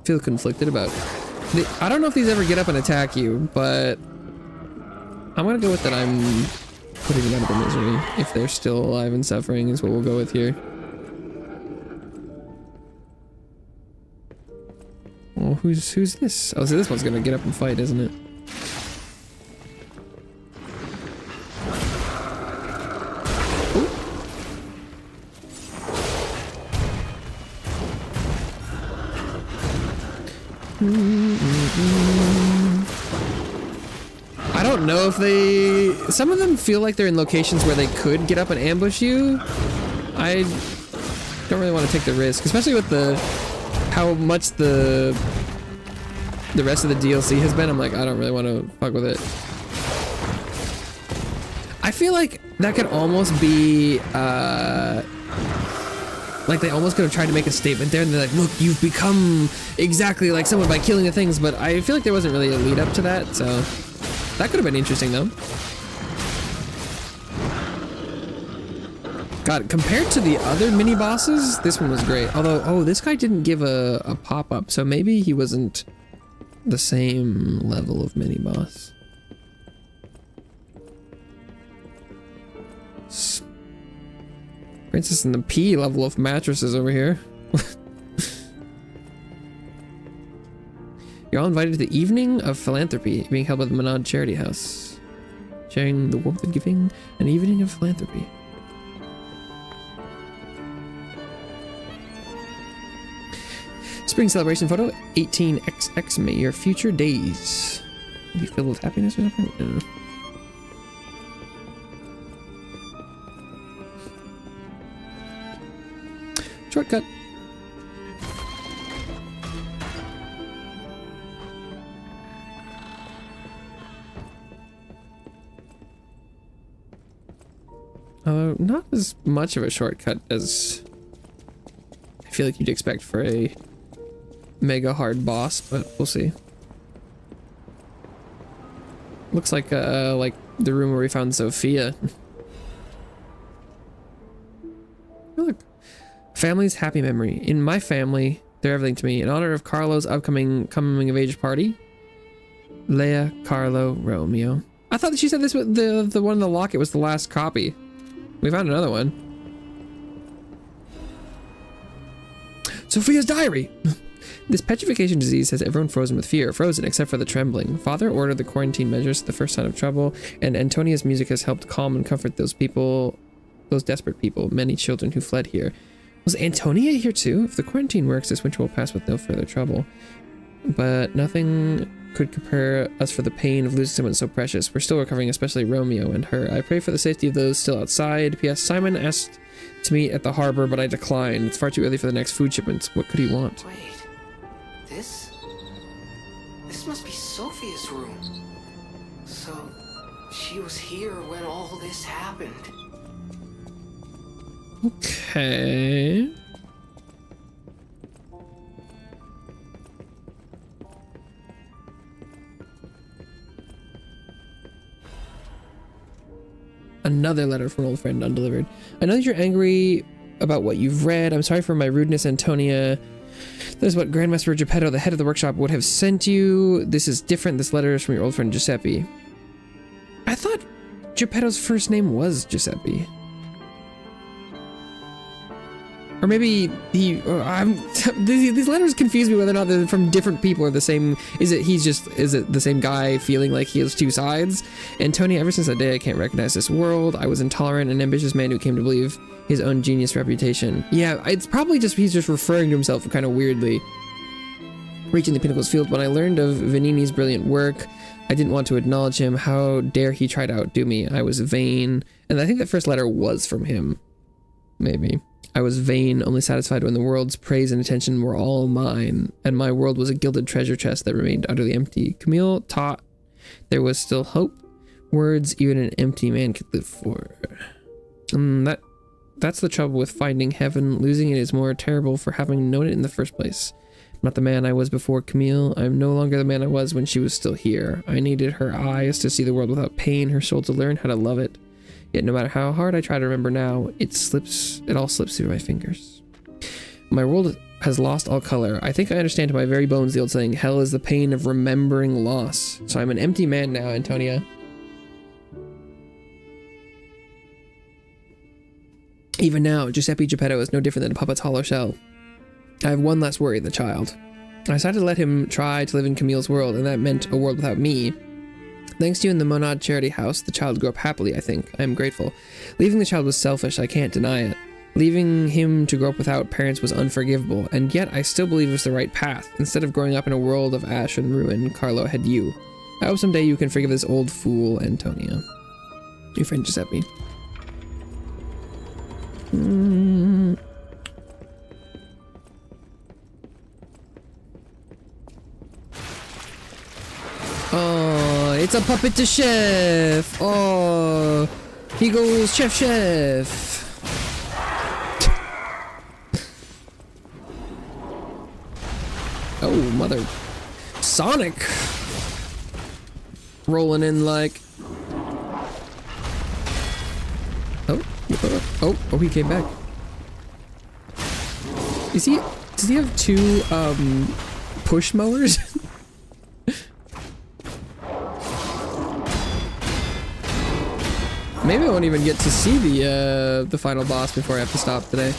S1: feel conflicted about... I don't know if these ever get up and attack you, but... I'm gonna go with that I'm putting them out of their misery. If they're still alive and suffering is what we'll go with here. Oh, who's this? Oh, so this one's gonna get up and fight, isn't it? I don't know if they... Some of them feel like they're in locations where they could get up and ambush you. I don't really want to take the risk, especially with how much the the rest of the DLC has been, I'm like, I don't really want to fuck with it. I feel like that could almost be, like they almost could have tried to make a statement there, and they're like, look, you've become exactly like someone by killing the things, but I feel like there wasn't really a lead up to that, so that could have been interesting though. God, compared to the other mini bosses, this one was great. Although, oh, this guy didn't give a pop-up, so maybe he wasn't the same level of mini boss. Princess and the P level of mattresses over here. You're all invited to the Evening of Philanthropy being held by the Monad Charity House. Sharing the warmth of giving, an evening of philanthropy. Spring celebration photo, 18XX. May your future days be filled with happiness or something? I don't know. Shortcut. Not as much of a shortcut as I feel like you'd expect for a mega hard boss, but we'll see. Looks like the room where we found Sophia. Look. Family's happy memory. In my family, they're everything to me. In honor of Carlo's upcoming coming of age party. Leia, Carlo, Romeo. I thought that she said this was the one in the locket was the last copy. We found another one. Sophia's diary! This petrification disease has everyone frozen with fear. Frozen except for the trembling. Father ordered the quarantine measures at the first sign of trouble, and Antonia's music has helped calm and comfort those people, those desperate people, many children who fled here. Was Antonia here too? If the quarantine works, this winter will pass with no further trouble. But nothing could compare us for the pain of losing someone so precious. We're still recovering, especially Romeo and her. I pray for the safety of those still outside. P.S. Simon asked to meet at the harbor, but I declined. It's far too early for the next food shipments. What could he want?
S6: Wait, this must be Sophia's room. So, she was here when all this happened.
S1: Okay. Another letter from an old friend undelivered. I know that you're angry about what you've read. I'm sorry for my rudeness, Antonia. That is what Grandmaster Geppetto, the head of the workshop, would have sent you. This is different. This letter is from your old friend Giuseppe. I thought Geppetto's first name was Giuseppe. Or maybe he... these letters confuse me whether or not they're from different people or the same... Is it the same guy feeling like he has two sides? Antonia, ever since that day I can't recognize this world. I was intolerant and ambitious man who came to believe his own genius reputation. Yeah, it's probably just he's just referring to himself kind of weirdly. Reaching the pinnacle's field, when I learned of Vanini's brilliant work, I didn't want to acknowledge him. How dare he try to outdo me? I was vain. And I think that first letter was from him. Maybe. I was vain, only satisfied when the world's praise and attention were all mine, and my world was a gilded treasure chest that remained utterly empty. Camille taught there was still hope, words even an empty man could live for. That's the trouble with finding heaven. Losing it is more terrible for having known it in the first place. I'm not the man I was before Camille. I'm no longer the man I was when she was still here. I needed her eyes to see the world without pain, her soul to learn how to love it. Yet no matter how hard I try to remember now, it all slips through my fingers. My world has lost all color. I think I understand to my very bones the old saying, hell is the pain of remembering loss. So I'm an empty man now, Antonia. Even now, Giuseppe Geppetto is no different than a puppet's hollow shell. I have one less worry, the child. I decided to let him try to live in Camille's world, and that meant a world without me. Thanks to you and the Monad Charity House, the child grew up happily, I think. I am grateful. Leaving the child was selfish, I can't deny it. Leaving him to grow up without parents was unforgivable, and yet I still believe it was the right path. Instead of growing up in a world of ash and ruin, Carlo had you. I hope someday you can forgive this old fool, Antonia. Your friend Giuseppe. a puppet to chef. Oh, he goes chef. Oh, mother. Sonic. Rolling in like. Oh, he came back. Does he have two, push mowers? Maybe I won't even get to see the final boss before I have to stop today.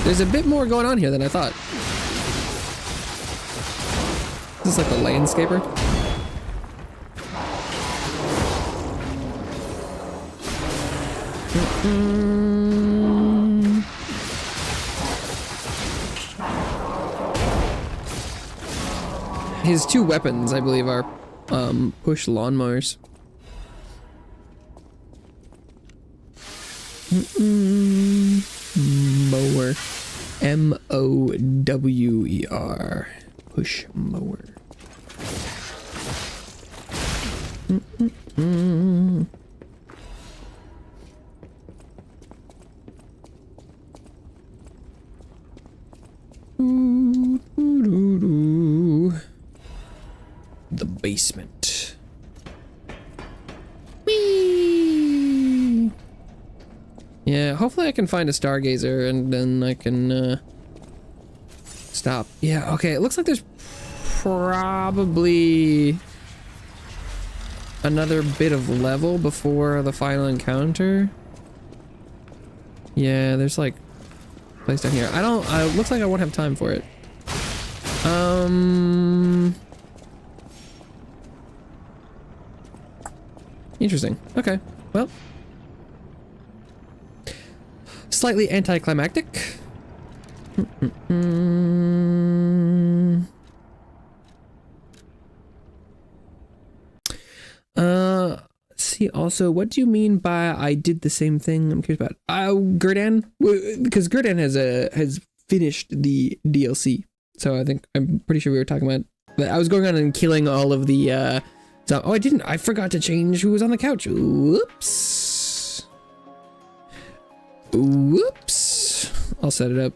S1: There's a bit more going on here than I thought. Is this like a landscaper? His two weapons, I believe, are push lawnmowers. Mower. M-O-W-E-R. Push mower. The basement. Whee! Yeah, hopefully I can find a stargazer and then I can stop. Yeah, okay, it looks like there's probably another bit of level before the final encounter. Yeah, there's like a place down here. It looks like I won't have time for it. Interesting. Okay. Well. Slightly anticlimactic. See also, what do you mean by I did the same thing? I'm curious about. Gurdan? Because Gurdan has finished the DLC. So I'm pretty sure we were talking about that. I was going on and killing all of the oh, I didn't. I forgot to change who was on the couch. Whoops. Whoops. I'll set it up.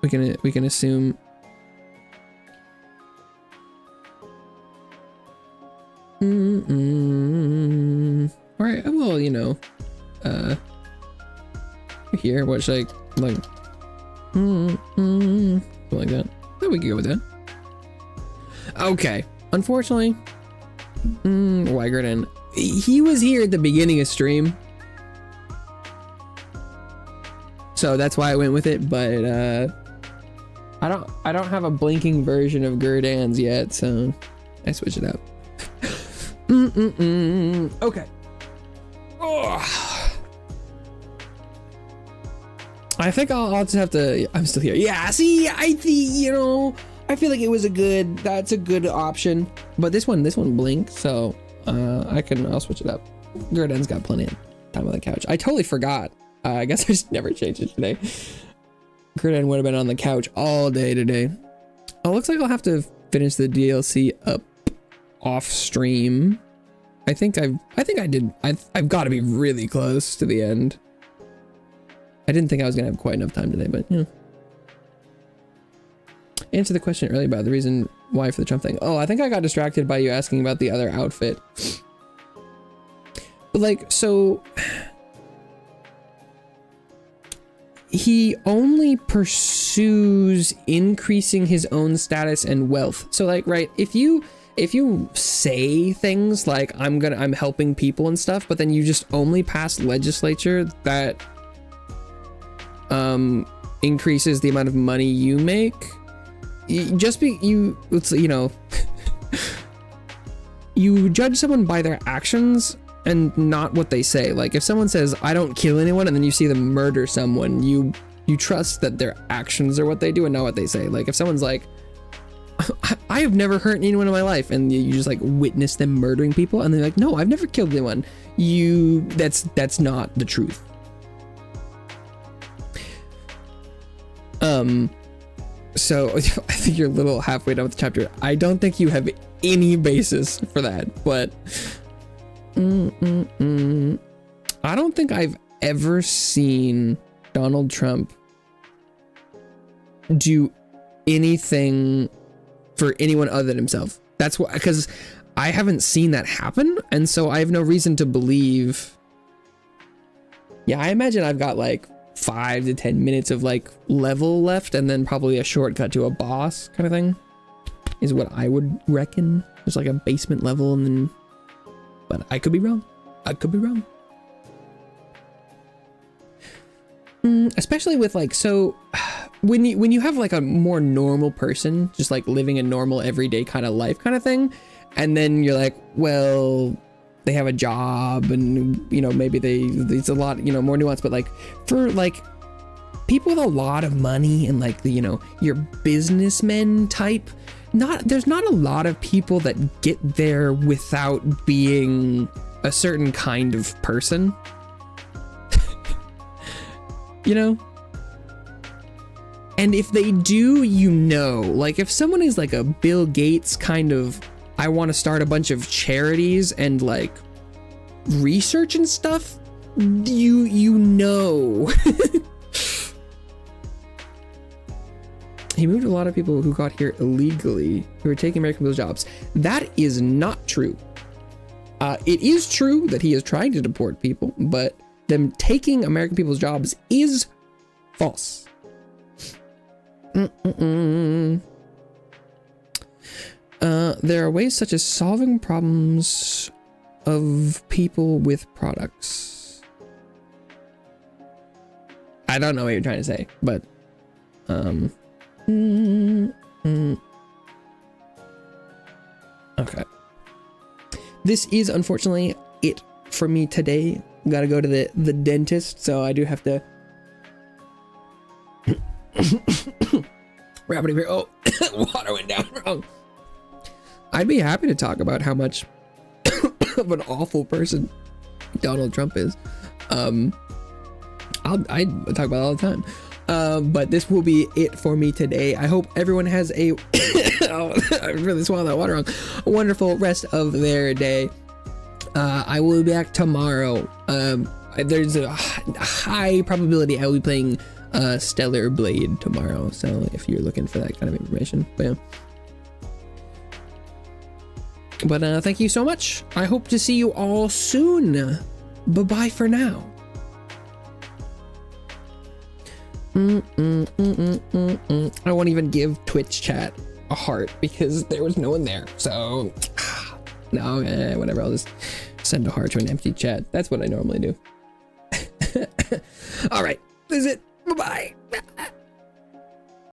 S1: We can assume. All right. Well, you know, here. What should I like? Something like that. Then we can go with that. Okay. Unfortunately, Weigerton, he was here at the beginning of stream, so that's why I went with it. But I don't have a blinking version of Gurdan's yet, so I switched it up. Okay. Oh. I think I'll just have to. I'm still here. Yeah. See, I think I feel like it was that's a good option, but this one blinked, so I'll switch it up. Gurdan's got plenty of time on the couch. I totally forgot. I guess I just never changed it today. Gurdan would have been on the couch all day today. Oh, looks like I'll have to finish the DLC up off stream. I think I did. I've got to be really close to the end. I didn't think I was gonna have quite enough time today, but you know. Answer the question earlier about the reason why for the Trump thing. Oh, I think I got distracted by you asking about the other outfit. But like, so he only pursues increasing his own status and wealth. So like, right, if you say things like I'm helping people and stuff, but then you just only pass legislature that increases the amount of money you make, you judge someone by their actions and not what they say. Like if someone says I don't kill anyone and then you see them murder someone, you trust that their actions are what they do and not what they say. Like if someone's like, I have never hurt anyone in my life, and you just like witness them murdering people and they're like, no, I've never killed anyone, that's not the truth. So I think you're a little halfway done with the chapter. I don't think you have any basis for that, but I don't think I've ever seen Donald Trump do anything for anyone other than himself. That's what, because I haven't seen that happen, and so I have no reason to believe. Yeah, I imagine I've got like 5 to 10 minutes of like level left, and then probably a shortcut to a boss kind of thing is what I would reckon. There's like a basement level, and then, but I could be wrong. I could be wrong. Especially with like, so when you have like a more normal person just like living a normal everyday kind of life kind of thing, and then you're like, well, they have a job, and you know, maybe there's a lot, you know, more nuance, but like for like people with a lot of money and like the, you know, your businessmen type, there's not a lot of people that get there without being a certain kind of person. You know? And if they do, you know, like if someone is like a Bill Gates kind of, I want to start a bunch of charities and like research and stuff, you know. He moved a lot of people who got here illegally, who are taking American people's jobs. That is not true. It is true that he is trying to deport people, but them taking American people's jobs is false. There are ways such as solving problems of people with products. I don't know what you're trying to say, but okay. This is unfortunately it for me today. Gotta go to the dentist, so I do have to wrap it up here. Oh, water went down wrong. I'd be happy to talk about how much of an awful person Donald Trump is. I talk about it all the time. But this will be it for me today. I hope everyone has a oh, I really swallowed that water wrong. A wonderful rest of their day. I will be back tomorrow. There's a high probability I will be playing Stellar Blade tomorrow, so if you're looking for that kind of information. But thank you so much. I hope to see you all soon. Bye-bye for now. I won't even give Twitch chat a heart because there was no one there, so no, whatever, I'll just send a heart to an empty chat. That's what I normally do. All right, this is it. Bye-bye.